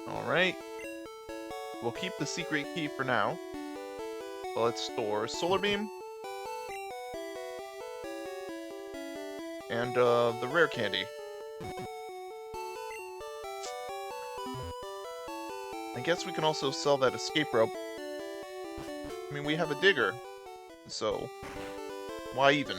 Alright. We'll keep the secret key for now. But let's store Solar Beam. And the rare candy. I guess we can also sell that escape rope. I mean, we have a digger. So, why even?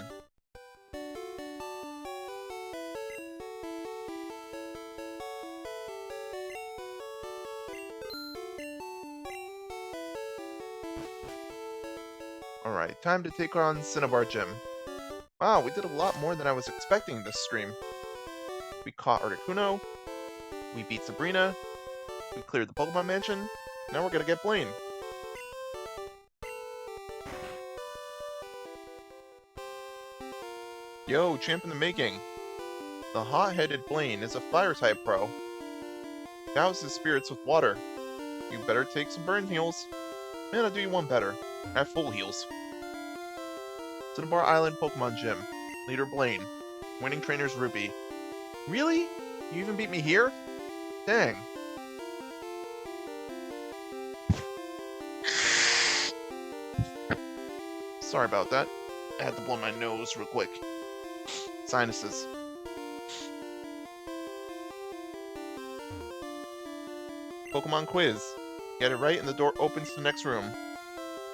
Alright, time to take on Cinnabar Gym. Wow, we did a lot more than I was expecting this stream. We caught Articuno, we beat Sabrina, we cleared the Pokemon Mansion, now we're gonna get Blaine. Yo, champ in the making. The hot-headed Blaine is a fire-type pro. Douse his spirits with water. You better take some burn heals. Man, I'll do you one better. I have full heals. Cinnabar Island Pokemon Gym. Leader Blaine. Winning trainers Ruby. Really? You even beat me here? Dang. Sorry about that. I had to blow my nose real quick. Sinuses. Pokemon quiz. Get it right and the door opens to the next room.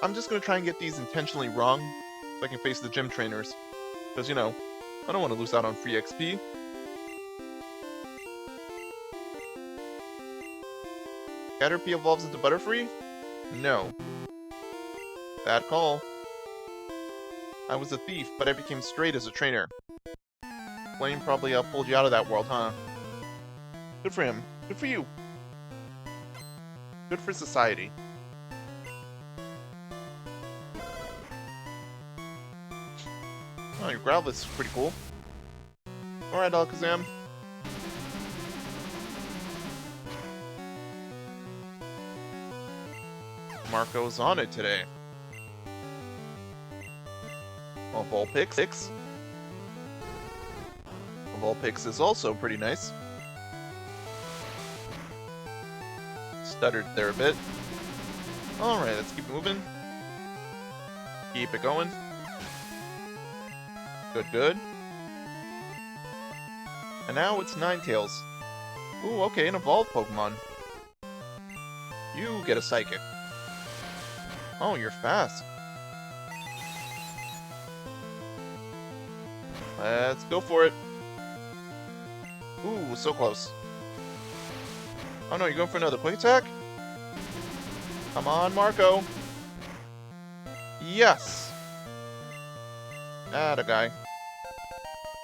I'm just gonna try and get these intentionally wrong so I can face the gym trainers. Because, you know, I don't want to lose out on free XP. Caterpie evolves into Butterfree? No. Bad call. I was a thief, but I became straight as a trainer. Blaine probably pulled you out of that world, huh? Good for him. Good for you. Good for society. Oh, your Growlithe is pretty cool. Alright, Alakazam. Marco's on it today. Well, Vulpix. Vulpix is also pretty nice. Stuttered there a bit. Alright, let's keep moving. Keep it going. Good, good. And now it's Ninetales. Ooh, okay, an evolved Pokemon. You get a Psychic. Oh, you're fast. Let's go for it. Ooh, so close. Oh no, you're going for another quick attack? Come on, Marco. Yes! Atta guy.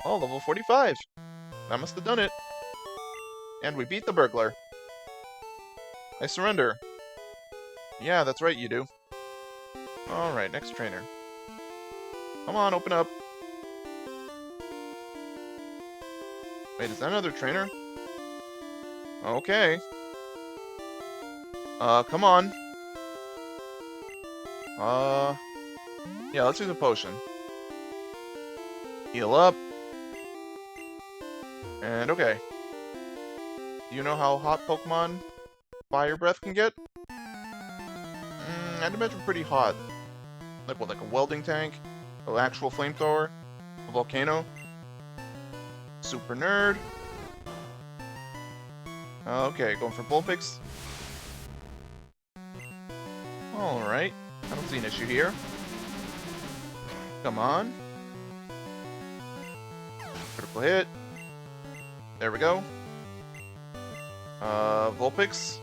Oh, level 45. That must have done it. And we beat the burglar. I surrender. Yeah, that's right, you do. Alright, next trainer. Come on, open up. Wait, is that another trainer? Okay. Come on. Yeah, let's use a potion. Heal up. And okay. Do you know how hot Pokemon Fire Breath can get? I'd imagine pretty hot. Like what, like a welding tank? An actual flamethrower? A volcano? Super nerd? Okay, going for Bullpix. Alright. I don't see an issue here. Come on. Critical hit. There we go. Vulpix.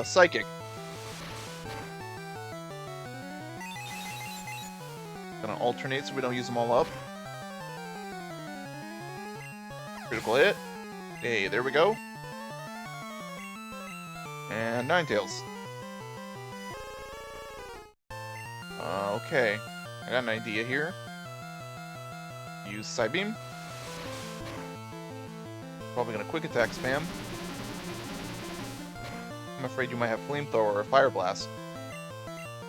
Psychic. Gonna alternate so we don't use them all up. Critical hit. Hey, there we go. And Ninetales. Okay. I got an idea here. Use Psybeam. Probably gonna quick attack spam. I'm afraid you might have Flamethrower or Fire Blast.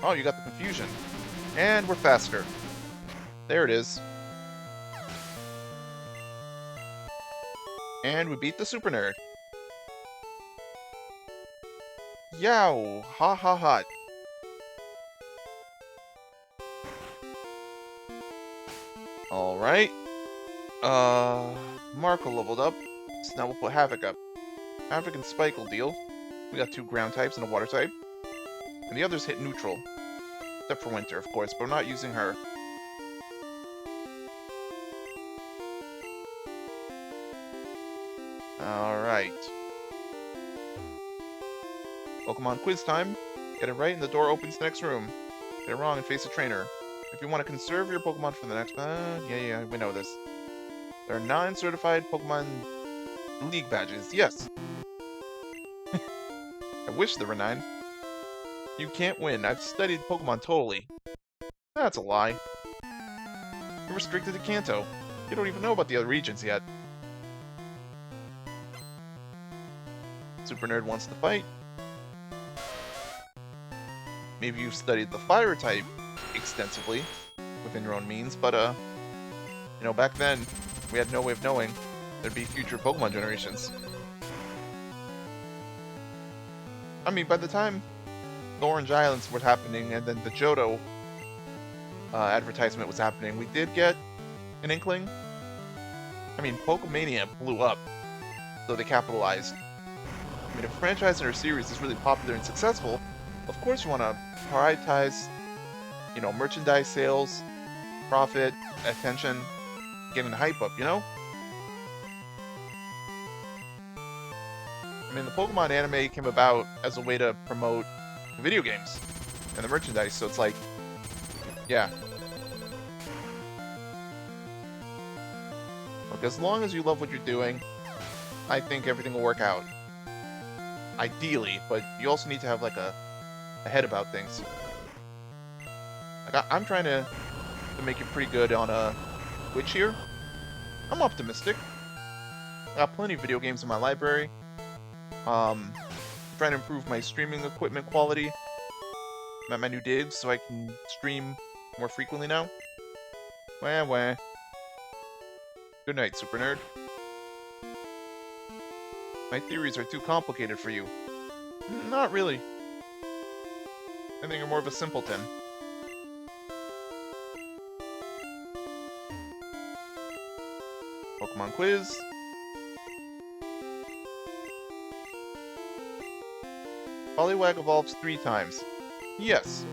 Oh, you got the Confusion. And we're faster. There it is. And we beat the Super Nerd. Yow! Ha ha ha. Alright. Marco leveled up. So now we'll put Havoc up. Havoc and Spike will deal. We got 2 ground types and a water type. And the others hit neutral. Except for Winter, of course, but we're not using her. Alright. Pokemon quiz time. Get it right and the door opens to the next room. Get it wrong and face a trainer. If you want to conserve your Pokemon for the next... yeah, we know this. There are 9 certified Pokemon League badges. Yes. I wish there were 9. You can't win. I've studied Pokemon totally. That's a lie. You're restricted to Kanto. You don't even know about the other regions yet. Super Nerd wants to fight. Maybe you've studied the Fire type extensively within your own means, but you know, back then we had no way of knowing there'd be future Pokemon generations. I mean, by the time the Orange Islands were happening and then the Johto advertisement was happening, we did get an inkling. I mean, Pokemania blew up, so they capitalized. I mean, if a franchise or a series is really popular and successful, of course you want to prioritize, you know, merchandise sales, profit, attention, getting the hype up, you know? I mean, the Pokemon anime came about as a way to promote video games and the merchandise, so it's like, yeah. Look, as long as you love what you're doing, I think everything will work out. Ideally, but you also need to have, like, a head about things. Like, I'm trying to make it pretty good on Twitch here. I'm optimistic. I got plenty of video games in my library. Trying to improve my streaming equipment quality. I'm at my new digs so I can stream more frequently now. Wah wah. Good night, Super Nerd. My theories are too complicated for you. Not really. I think you're more of a simpleton. Pokemon quiz. Poliwag evolves 3 times. Yes.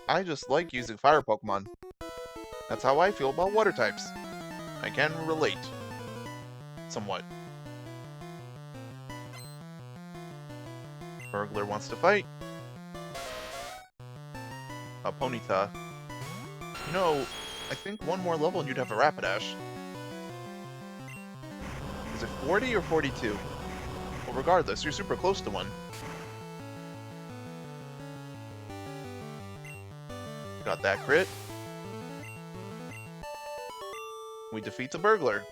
I just like using fire Pokemon. That's how I feel about water types. I can relate. Somewhat. Burglar wants to fight. A Ponyta. You know, I think one more level and you'd have a Rapidash. Is it 40 or 42? Well, regardless, you're super close to one. Got that crit. We defeat the Burglar.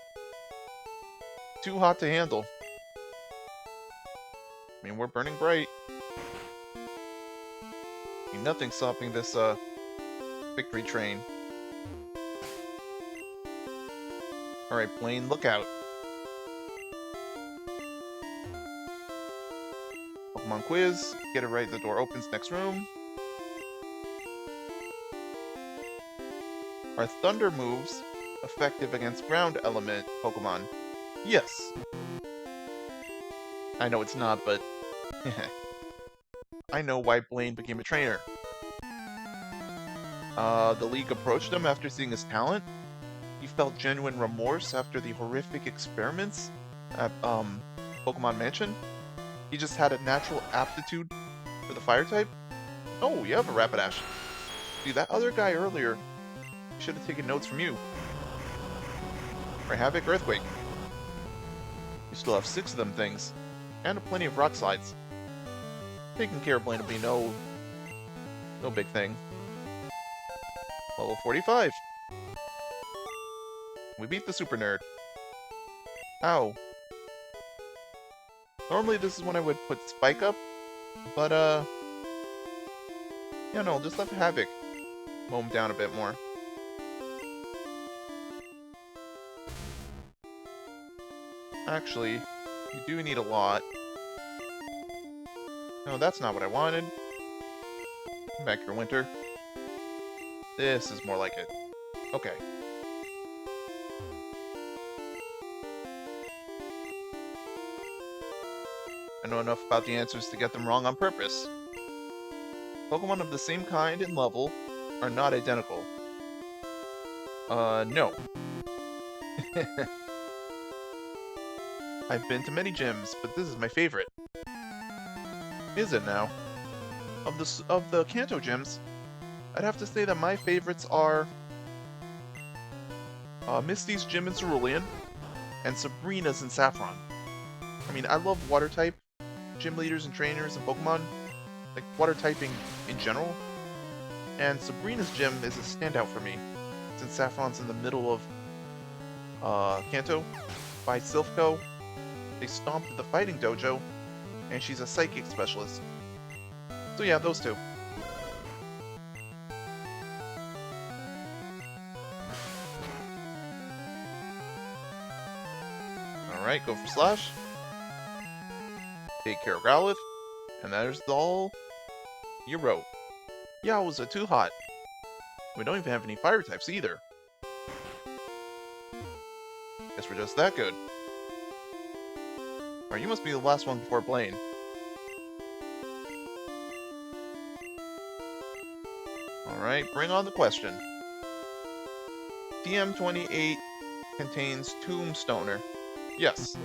Too hot to handle. I mean, we're burning bright. I mean, nothing's stopping this, victory train. Alright, Blaine, look out. Pokemon quiz. Get it right, the door opens next room. Are Thunder moves effective against ground element Pokemon? Yes. I know it's not, but I know why Blaine became a trainer. The league approached him after seeing his talent. He felt genuine remorse after the horrific experiments at Pokemon Mansion. He just had a natural aptitude for the fire type. Oh, you have a Rapidash. See, that other guy earlier should have taken notes from you. Or Havoc, Earthquake. You still have 6 of them things. And plenty of rock slides. Taking care of Blaine will be no big thing. Level 45. We beat the Super Nerd. Ow. Normally this is when I would put Spike up, but yeah, no, just let Havoc mow him down a bit more. Actually, you do need a lot. No, that's not what I wanted. Come back here, Winter. This is more like it. Okay. I know enough about the answers to get them wrong on purpose. Pokemon of the same kind and level are not identical. No. I've been to many gyms, but this is my favorite. Is it now? Of the Kanto gyms, I'd have to say that my favorites are Misty's gym in Cerulean and Sabrina's in Saffron. I mean, I love water type gym leaders and trainers and Pokemon, like water typing in general. And Sabrina's gym is a standout for me, since Saffron's in the middle of Kanto by Silphco. They stomped the fighting dojo, and she's a psychic specialist. So yeah, those two. Alright, go for Slash. Take care of Growlithe. And there's all you wrote. Yowza, too hot. We don't even have any fire types either. Guess we're just that good. Alright, you must be the last one before Blaine. Alright, bring on the question. TM28 contains Tombstoner. Yes.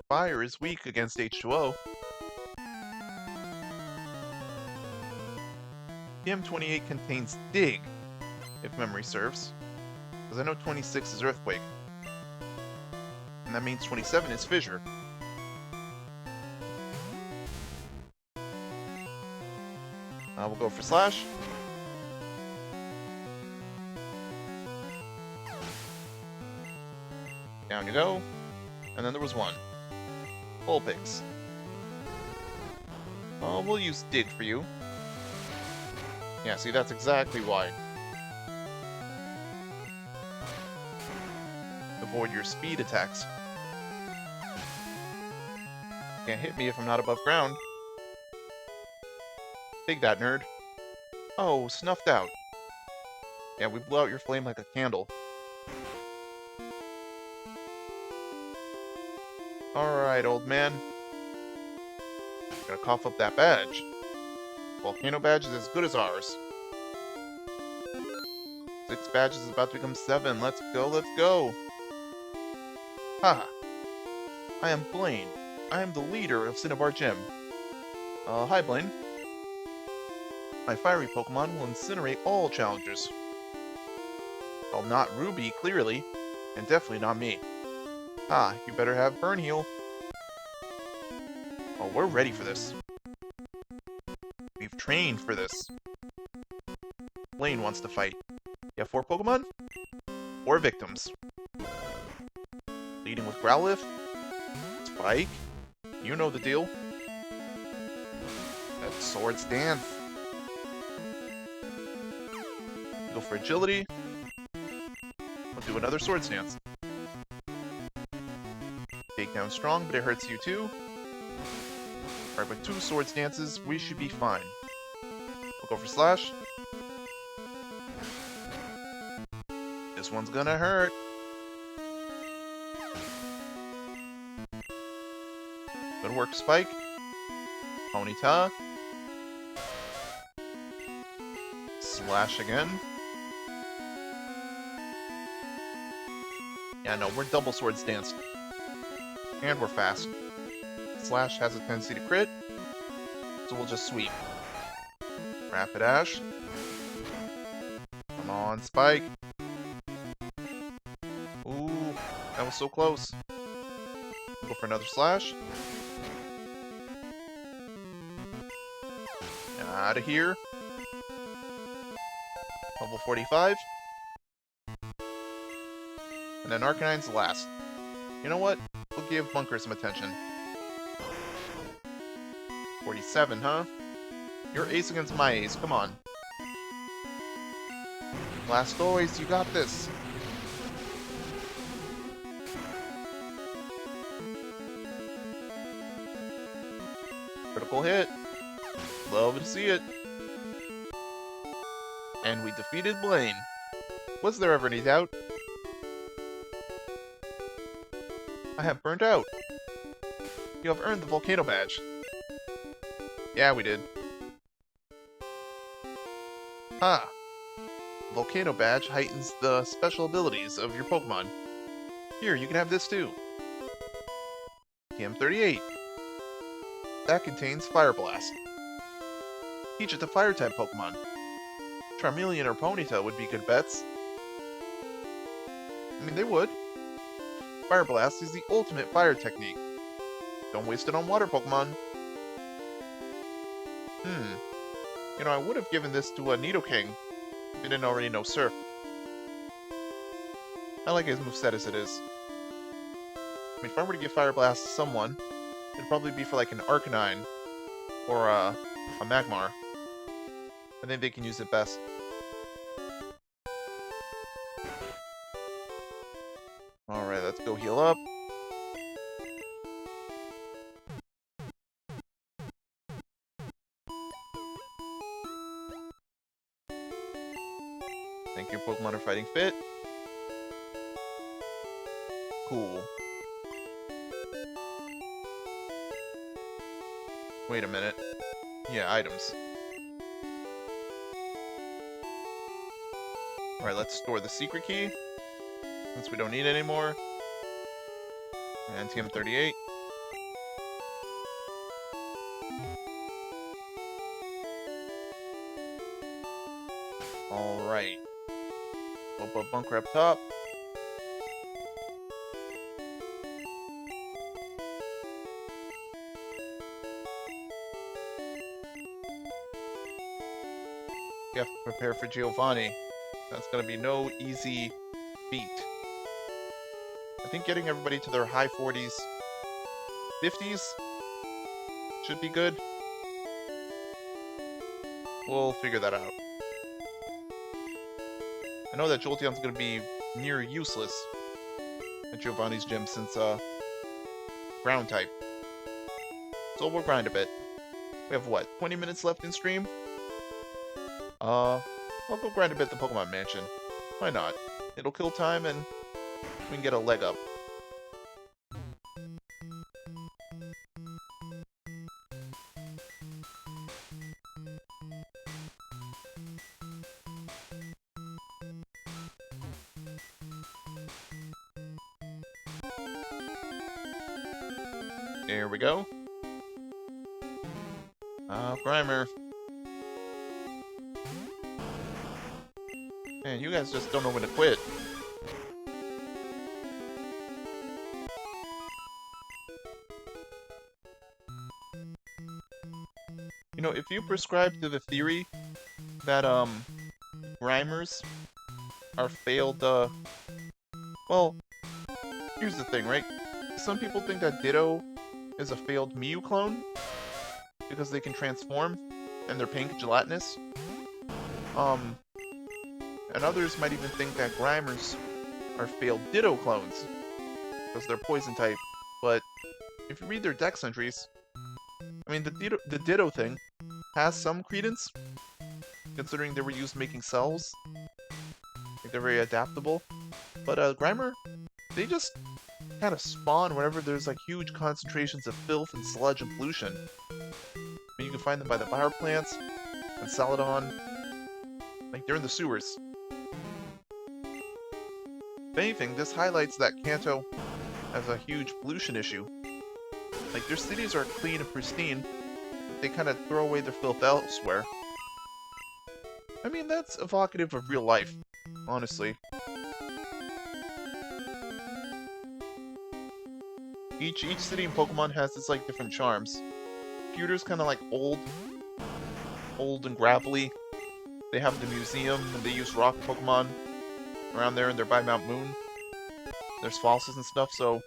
Fire is weak against H2O. TM28 contains Dig, if memory serves. Because I know 26 is Earthquake. And that means 27 is Fissure. We'll go for Slash. Down you go. And then there was one. Vulpix. We'll use Dig for you. Yeah, see, that's exactly why. Avoid your speed attacks. Can't hit me if I'm not above ground. Take that, nerd. Oh, snuffed out. Yeah, we blew out your flame like a candle. Alright, old man. Gotta cough up that badge. Volcano badge is as good as ours. 6 badges is about to become 7. Let's go, let's go. Haha. I am Blaine. I am the leader of Cinnabar Gym. Hi Blaine. My fiery Pokemon will incinerate all challengers. Well, not Ruby, clearly. And definitely not me. Ah, you better have Burn Heal. Oh, we're ready for this. We've trained for this. Blaine wants to fight. You have 4 Pokemon? 4 victims. Leading with Growlithe. Spike. You know the deal. That Swords Dance. Go for Agility. We'll do another Swords Dance. Take down strong, but it hurts you too. Alright, with 2 Swords Dances, we should be fine. We'll go for Slash. This one's gonna hurt. Good work, Spike. Ponyta. Slash again. Yeah, no, we're double Swords Danced. And we're fast. Slash has a tendency to crit, so we'll just sweep. Rapid Ash. Come on, Spike. Ooh, that was so close. We'll go for another Slash. Out of here. Level 45. And then Arcanine's last. You know what? We'll give Bunker some attention. 47, huh? You're ace against my ace, come on. Blastoise, you got this. Critical hit. Love to see it. And we defeated Blaine. Was there ever any doubt? I have burnt out. You have earned the Volcano Badge. Yeah, we did. Ah. Volcano Badge heightens the special abilities of your Pokemon. Here, you can have this too. TM38. That contains Fire Blast. Teach it to Fire-type Pokemon. Charmeleon or Ponyta would be good bets. I mean, they would. Fire Blast is the ultimate fire technique. Don't waste it on water Pokemon. You know, I would have given this to a Nidoking if I didn't already know Surf. I like his moveset as it is. I mean, if I were to give Fire Blast to someone, it'd probably be for like an Arcanine or a Magmar. I think they can use it best. Alright, let's go heal up. Thank you, Pokemon are fighting fit. Cool. Wait a minute. Yeah, items. Alright, let's store the secret key, since we don't need it anymore. And TM38. Alright. We'll put Bunker up top. You have to prepare for Giovanni. That's gonna be no easy feat. I think getting everybody to their high 40s, 50s should be good. We'll figure that out. I know that Jolteon's gonna be near useless at Giovanni's gym since ground type. So we'll grind a bit. We have what, 20 minutes left in stream? I'll go grind a bit at the Pokemon Mansion. Why not? It'll kill time and we can get a leg up. There we go. Grimer. Man, you guys just don't know when to quit. You know, if you prescribe to the theory that, Grimers are failed, well, here's the thing, right? Some people think that Ditto is a failed Mew clone because they can transform and they're pink gelatinous. And others might even think that Grimers are failed Ditto clones because they're poison type. But if you read their dex entries, I mean, the Ditto thing has some credence, considering they were used making cells. Like, they're very adaptable. But Grimer, they just kind of spawn whenever there's like huge concentrations of filth and sludge and pollution. I mean, you can find them by the power plants and Celadon. Like, they're in the sewers. If anything, this highlights that Kanto has a huge pollution issue. Like, their cities are clean and pristine, but they kind of throw away their filth elsewhere. I mean, that's evocative of real life, honestly. Each city in Pokemon has its, like, different charms. Pewter's kind of like old and gravelly. They have the museum, and they use rock Pokemon around there, and they're by Mount Moon. There's fossils and stuff, so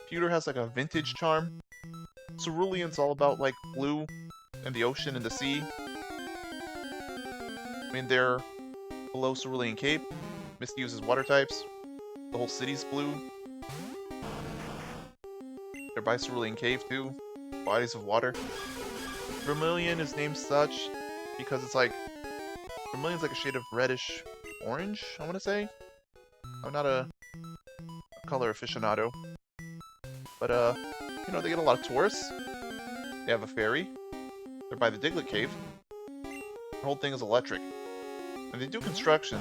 Pewter has like a vintage charm. Cerulean's all about like blue and the ocean and the sea. I mean, they're below Cerulean Cape. Misty uses water types. The whole city's blue. They're by Cerulean Cave too. Bodies of water. Vermilion is named such because it's like Vermilion's like a shade of reddish orange, I want to say. I'm not a color aficionado. But, you know, they get a lot of tourists. They have a ferry. They're by the Diglett Cave. The whole thing is electric. And they do construction.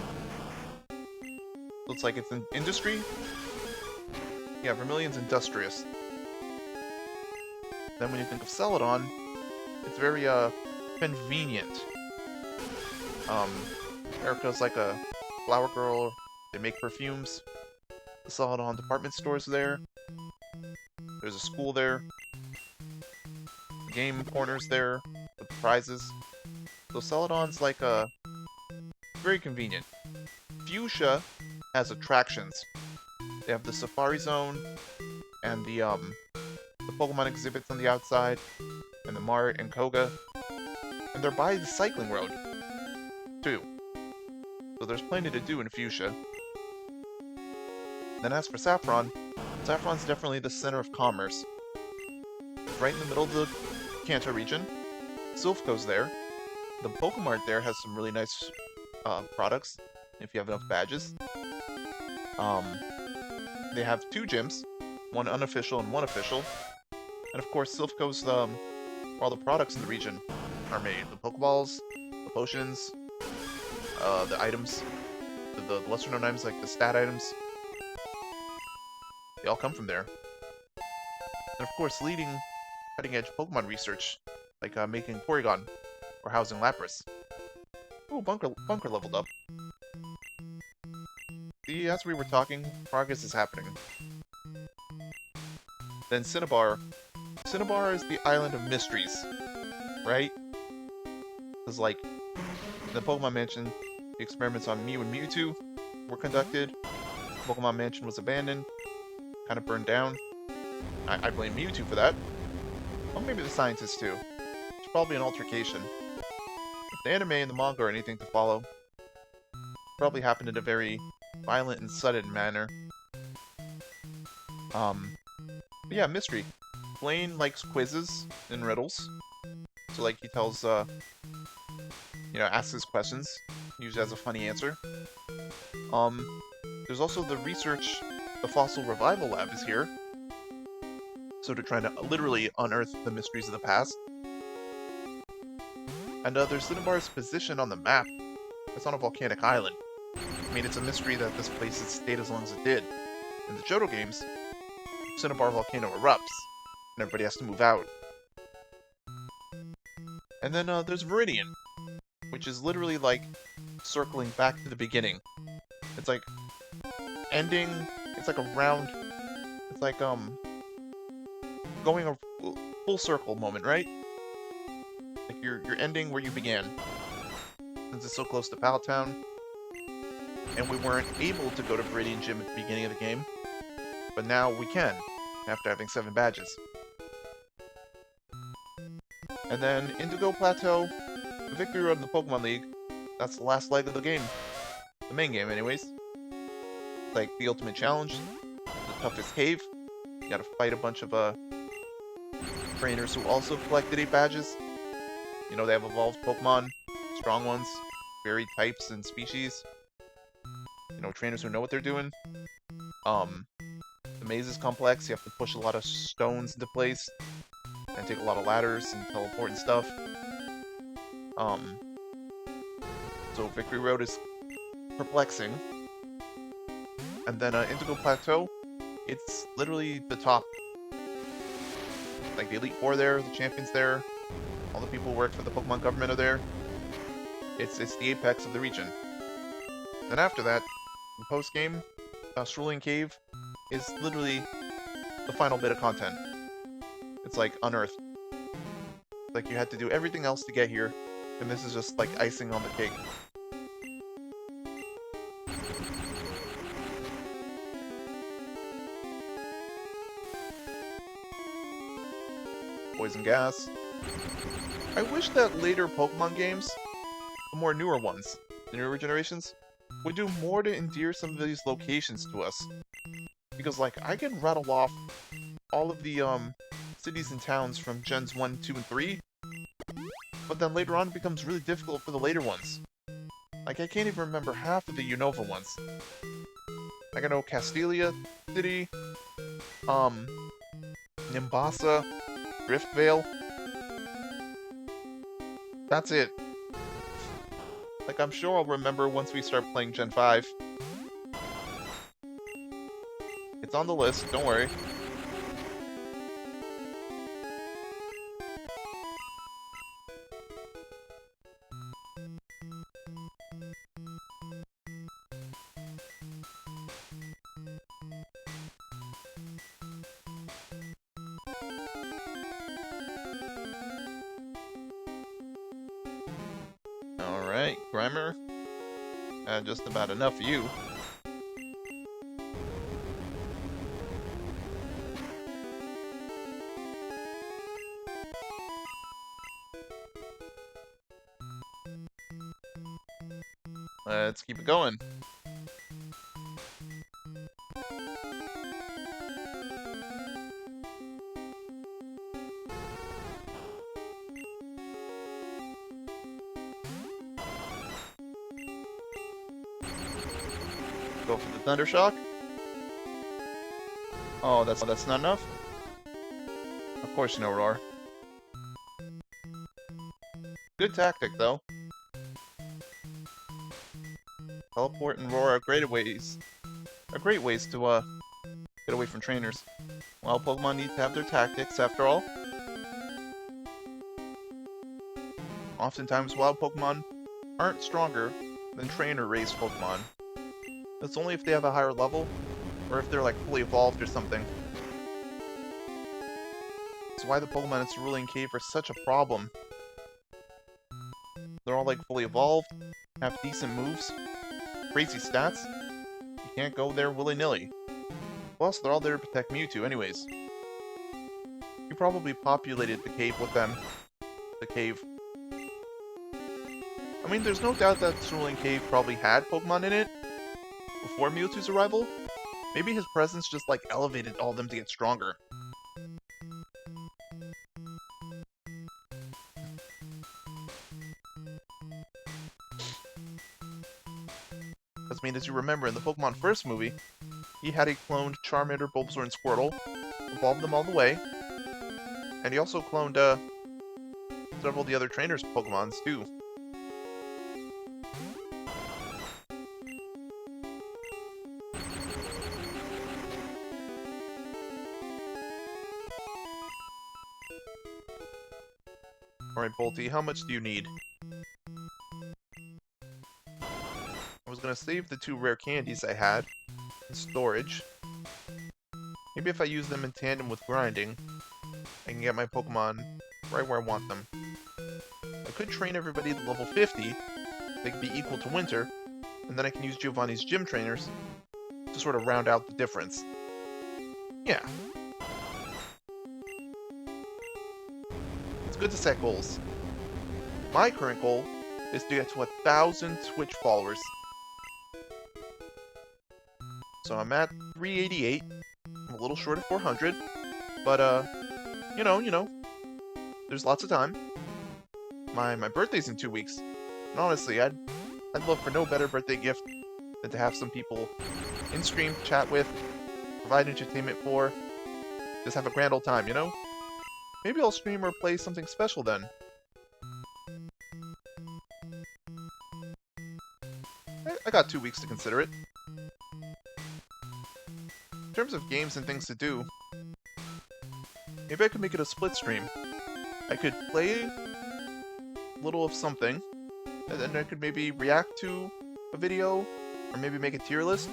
Looks like it's in industry. Yeah, Vermilion's industrious. Then when you think of Celadon, it's very, convenient. Erica's like a flower girl. They make perfumes. The Celadon department store's there. There's a school there. Game corners there with the prizes. So Celadon's like very convenient. Fuchsia has attractions. They have the Safari Zone and the Pokemon exhibits on the outside, and the Mart and Koga. And they're by the cycling road, too. So there's plenty to do in Fuchsia. Then as for Saffron, Saffron's definitely the center of commerce. It's right in the middle of the Kanto region. Silphco's there. The Pokemart there has some really nice products, if you have enough badges. They have 2 gyms, one unofficial and one official. And of course, Silphco's, where all the products in the region are made. The Pokeballs, the potions, the items, the lesser-known items like the stat items. They all come from there. And of course, leading cutting-edge Pokemon research, like making Porygon or housing Lapras. Ooh, Bunker leveled up. See, as we were talking, progress is happening. Then Cinnabar. Cinnabar is the island of mysteries, right? Because, like, in the Pokemon Mansion, the experiments on Mew and Mewtwo were conducted. Pokemon Mansion was abandoned, kind of burned down. I blame Mewtwo for that. Well, maybe the scientists too. It's probably an altercation. If the anime and the manga are anything to follow, it probably happened in a very violent and sudden manner. But yeah, mystery. Blaine likes quizzes and riddles. So, like, he tells, you know, asks his questions. Usually has a funny answer. There's also the research, the Fossil Revival Lab is here. So they're trying to literally unearth the mysteries of the past. And there's Cinnabar's position on the map. It's on a volcanic island. I mean, it's a mystery that this place has stayed as long as it did. In the Johto games, Cinnabar volcano erupts, and everybody has to move out. And then there's Viridian, which is literally like circling back to the beginning. It's like ending. It's like a round. It's like going a full circle moment, right? Like you're ending where you began. Since it's so close to Pallet Town, and we weren't able to go to Viridian Gym at the beginning of the game, but now we can after having 7 badges. And then Indigo Plateau, the Victory Road in the Pokemon League. That's the last leg of the game. The main game, anyways. Like the ultimate challenge, the toughest cave. You gotta fight a bunch of trainers who also collected 8 badges. You know, they have evolved Pokemon, strong ones, varied types and species. You know, trainers who know what they're doing. The maze is complex. You have to push a lot of stones into place and take a lot of ladders and teleport and stuff. So Victory Road is perplexing. And then Indigo Plateau, it's literally the top. Like the Elite Four there, the champions there, all the people who work for the Pokemon government are there. It's the apex of the region. Then after that, the post-game, Cerulean Cave is literally the final bit of content. It's like unearthed. Like you had to do everything else to get here, and this is just like icing on the cake. Poison Gas. I wish that later Pokemon games, the more newer ones, the newer generations, would do more to endear some of these locations to us. Because, like, I can rattle off all of the, cities and towns from Gens 1, 2, and 3, but then later on it becomes really difficult for the later ones. Like, I can't even remember half of the Unova ones. Like, I know Castelia City, Nimbasa, Riftvale. That's it. Like, I'm sure I'll remember once we start playing Gen 5. It's on the list, don't worry. Alright, Grimer. Just about enough of you. Let's keep it going. Go for the Thunder Shock. Oh, that's not enough? Of course no Roar. Good tactic, though. Teleport and Roar are great ways to get away from trainers. Wild Pokemon need to have their tactics, after all. Oftentimes, wild Pokemon aren't stronger than trainer-raised Pokemon. It's only if they have a higher level, or if they're like fully evolved or something. That's why the Pokemon in Cerulean Cave are such a problem. They're all like fully evolved, have decent moves, crazy stats. You can't go there willy-nilly. Plus, they're all there to protect Mewtwo anyways. You probably populated the cave with them. The cave. I mean, there's no doubt that Cerulean Cave probably had Pokemon in it before Mewtwo's arrival. Maybe his presence just like elevated all of them to get stronger. Because, I mean, as you remember in the Pokemon First movie, he had a cloned Charmander, Bulbasaur, and Squirtle, evolved them all the way, and he also cloned several of the other trainers' Pokemons, too. Alright, Bolty, how much do you need? I was gonna save the 2 rare candies I had in storage. Maybe if I use them in tandem with grinding, I can get my Pokemon right where I want them. I could train everybody to level 50, they could be equal to Winter, and then I can use Giovanni's gym trainers to sort of round out the difference. Yeah. It's good to set goals. My current goal is to get to 1,000 Twitch followers. So I'm at 388. I'm a little short of 400, but you know, there's lots of time. My birthday's in 2 weeks, and honestly, I'd love for no better birthday gift than to have some people in stream to chat with, provide entertainment for, just have a grand old time, you know? Maybe I'll stream or play something special then. I got 2 weeks to consider it. In terms of games and things to do, maybe I could make it a split stream. I could play a little of something, and then I could maybe react to a video, or maybe make a tier list.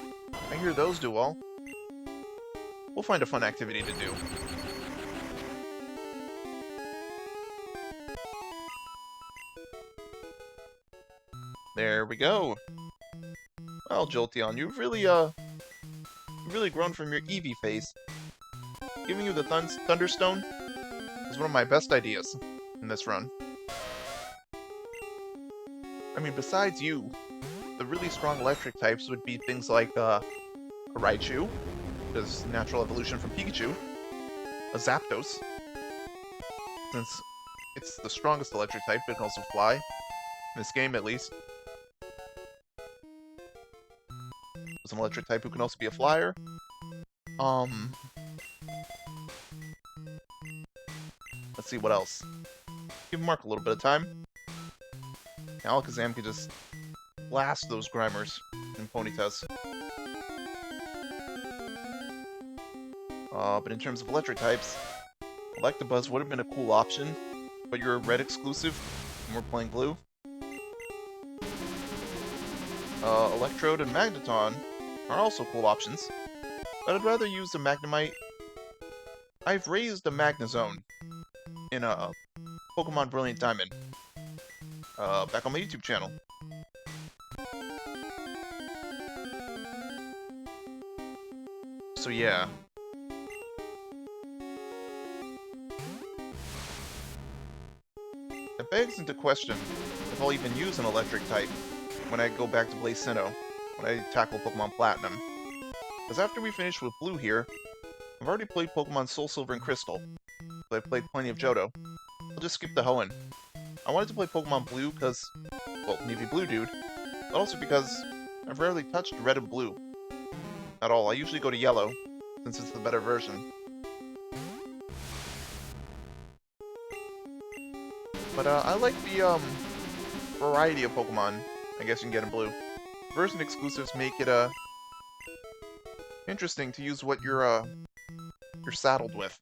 I hear those do well. We'll find a fun activity to do. There we go. Well, Jolteon, you've really grown from your Eevee phase. Giving you the Thunderstone is one of my best ideas in this run. I mean, besides you, the really strong electric types would be things like a Raichu, because natural evolution from Pikachu, a Zapdos, since it's the strongest electric type, but it can also fly, in this game at least. An electric type who can also be a flyer. Let's see what else. Give Mark a little bit of time. Alakazam can just blast those Grimers and Ponytas. But in terms of electric types, Electabuzz would have been a cool option, but you're a red exclusive, and we're playing blue. Electrode and Magneton are also cool options, but I'd rather use the Magnemite. I've raised a Magnezone in a Pokemon Brilliant Diamond, back on my YouTube channel. So yeah. It begs into question if I'll even use an electric type when I go back to play Sinnoh, when I tackle Pokemon Platinum. Because after we finish with Blue here, I've already played Pokemon Soul Silver and Crystal, so I've played plenty of Johto. I'll just skip the Hoenn. I wanted to play Pokemon Blue because, well, Navy Blue dude, but also because I've rarely touched Red and Blue at all. I usually go to Yellow, since it's the better version. But I like the variety of Pokemon I guess you can get in Blue. Version exclusives make it interesting to use what you're saddled with.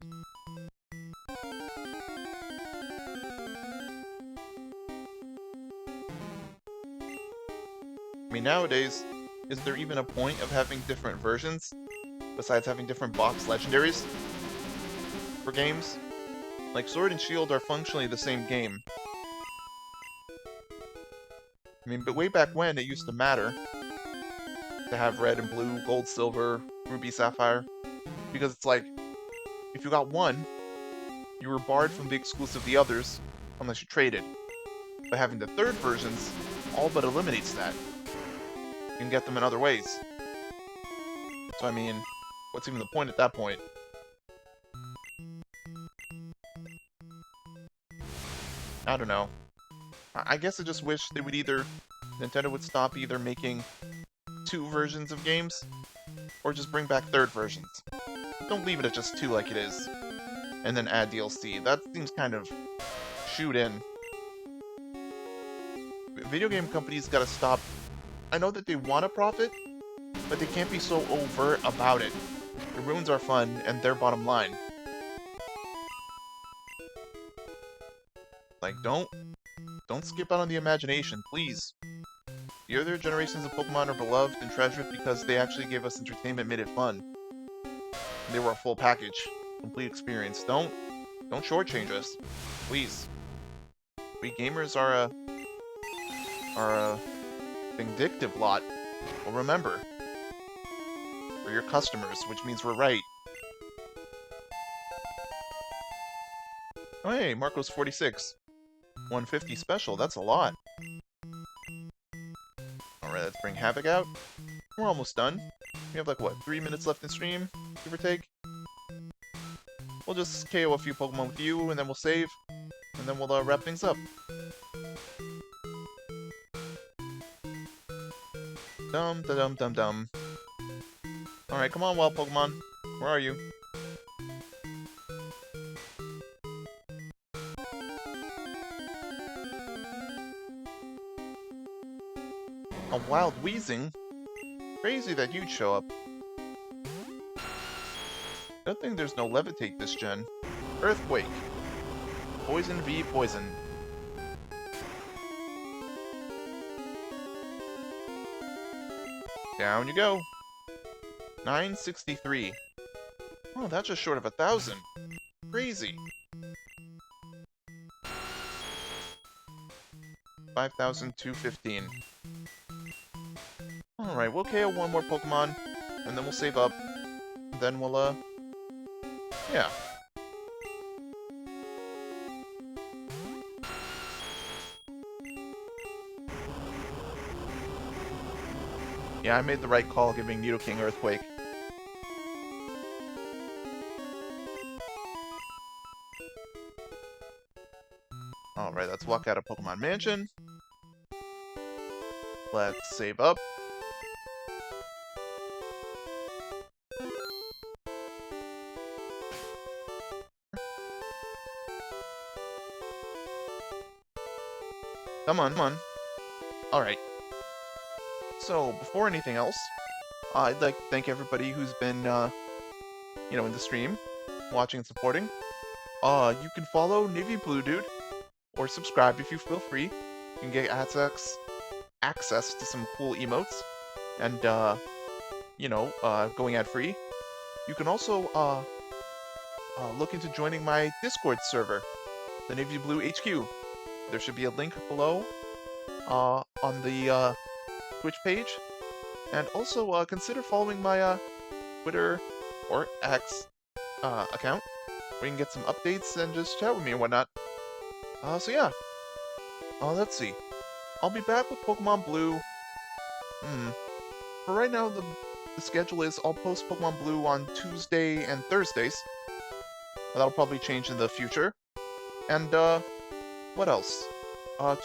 I mean, nowadays, is there even a point of having different versions besides having different box legendaries for games? Like, Sword and Shield are functionally the same game. I mean, but way back when, it used to matter to have Red and Blue, Gold, Silver, Ruby, Sapphire. Because it's like, if you got one, you were barred from the exclusive of the others, unless you traded. But having the third versions all but eliminates that. You can get them in other ways. So I mean, what's even the point at that point? I don't know. I guess I just wish they would Nintendo would stop either making 2 versions of games, or just bring back third versions. Don't leave it at just 2 like it is, and then add DLC. That seems kind of shoot in Video game companies gotta stop. I know that they want to profit, but they can't be so overt about it. It ruins our fun and their bottom line. Like, don't skip out on the imagination, please. The earlier generations of Pokemon are beloved and treasured because they actually gave us entertainment, made it fun. They were a full package, complete experience. Don't shortchange us, please. We gamers are a vindictive lot. Well, remember, we're your customers, which means we're right. Oh hey, Marco's 46. 150 special, that's a lot. Alright, let's bring Havoc out. We're almost done. We have like, what, 3 minutes left in stream, give or take? We'll just KO a few Pokemon with you, and then we'll save, and then we'll wrap things up. Dum. Alright, come on, wild Pokemon. Where are you? A wild Weezing? Crazy that you'd show up. Good thing there's no Levitate this gen. Earthquake. Poison v poison. Down you go. 963. Oh, that's just short of 1,000. Crazy. 5,215. Alright, we'll KO one more Pokemon, and then we'll save up. And then we'll, yeah. Yeah, I made the right call giving Nidoking Earthquake. Alright, let's walk out of Pokemon Mansion. Let's save up. Come on. Alright. So, before anything else, I'd like to thank everybody who's been, in the stream, watching and supporting. You can follow Navy Blue Dude, or subscribe if you feel free. You can get access to some cool emotes, and, going ad-free. You can also, look into joining my Discord server, the Navy Blue HQ. There should be a link below, on the, Twitch page. And also, consider following my, Twitter or X, account, where you can get some updates and just chat with me and whatnot. So yeah. Let's see. I'll be back with Pokemon Blue. For right now, the schedule is I'll post Pokemon Blue on Tuesday and Thursdays. That'll probably change in the future. And, what else?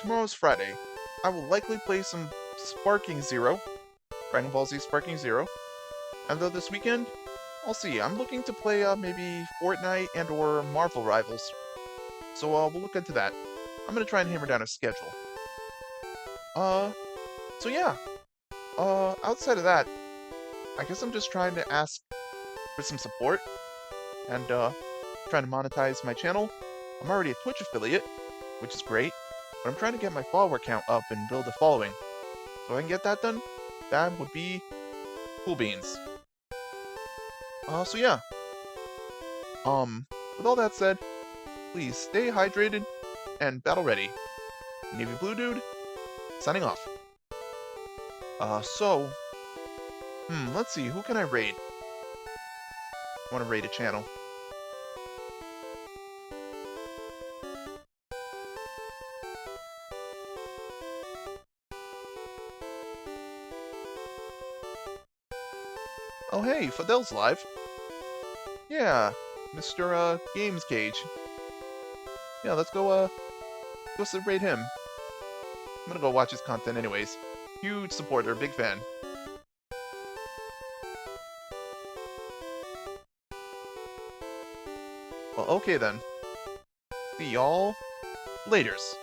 Tomorrow's Friday. I will likely play some Sparking Zero. Dragon Ball Z Sparking Zero. And though this weekend, I'll see. I'm looking to play, maybe Fortnite and or Marvel Rivals. So, we'll look into that. I'm gonna try and hammer down a schedule. So yeah. Outside of that, I guess I'm just trying to ask for some support. And, trying to monetize my channel. I'm already a Twitch affiliate, which is great. But I'm trying to get my follower count up and build a following. So if I can get that done, that would be cool beans. So yeah. With all that said, please stay hydrated and battle ready. Navy Blue Dude, signing off. Let's see, who can I raid? I want to raid a channel. Oh hey, Fidel's live. Yeah, Mr. Games Cage. Yeah, let's go raid him. I'm gonna go watch his content anyways. Huge supporter, big fan. Well, okay then. See y'all laters.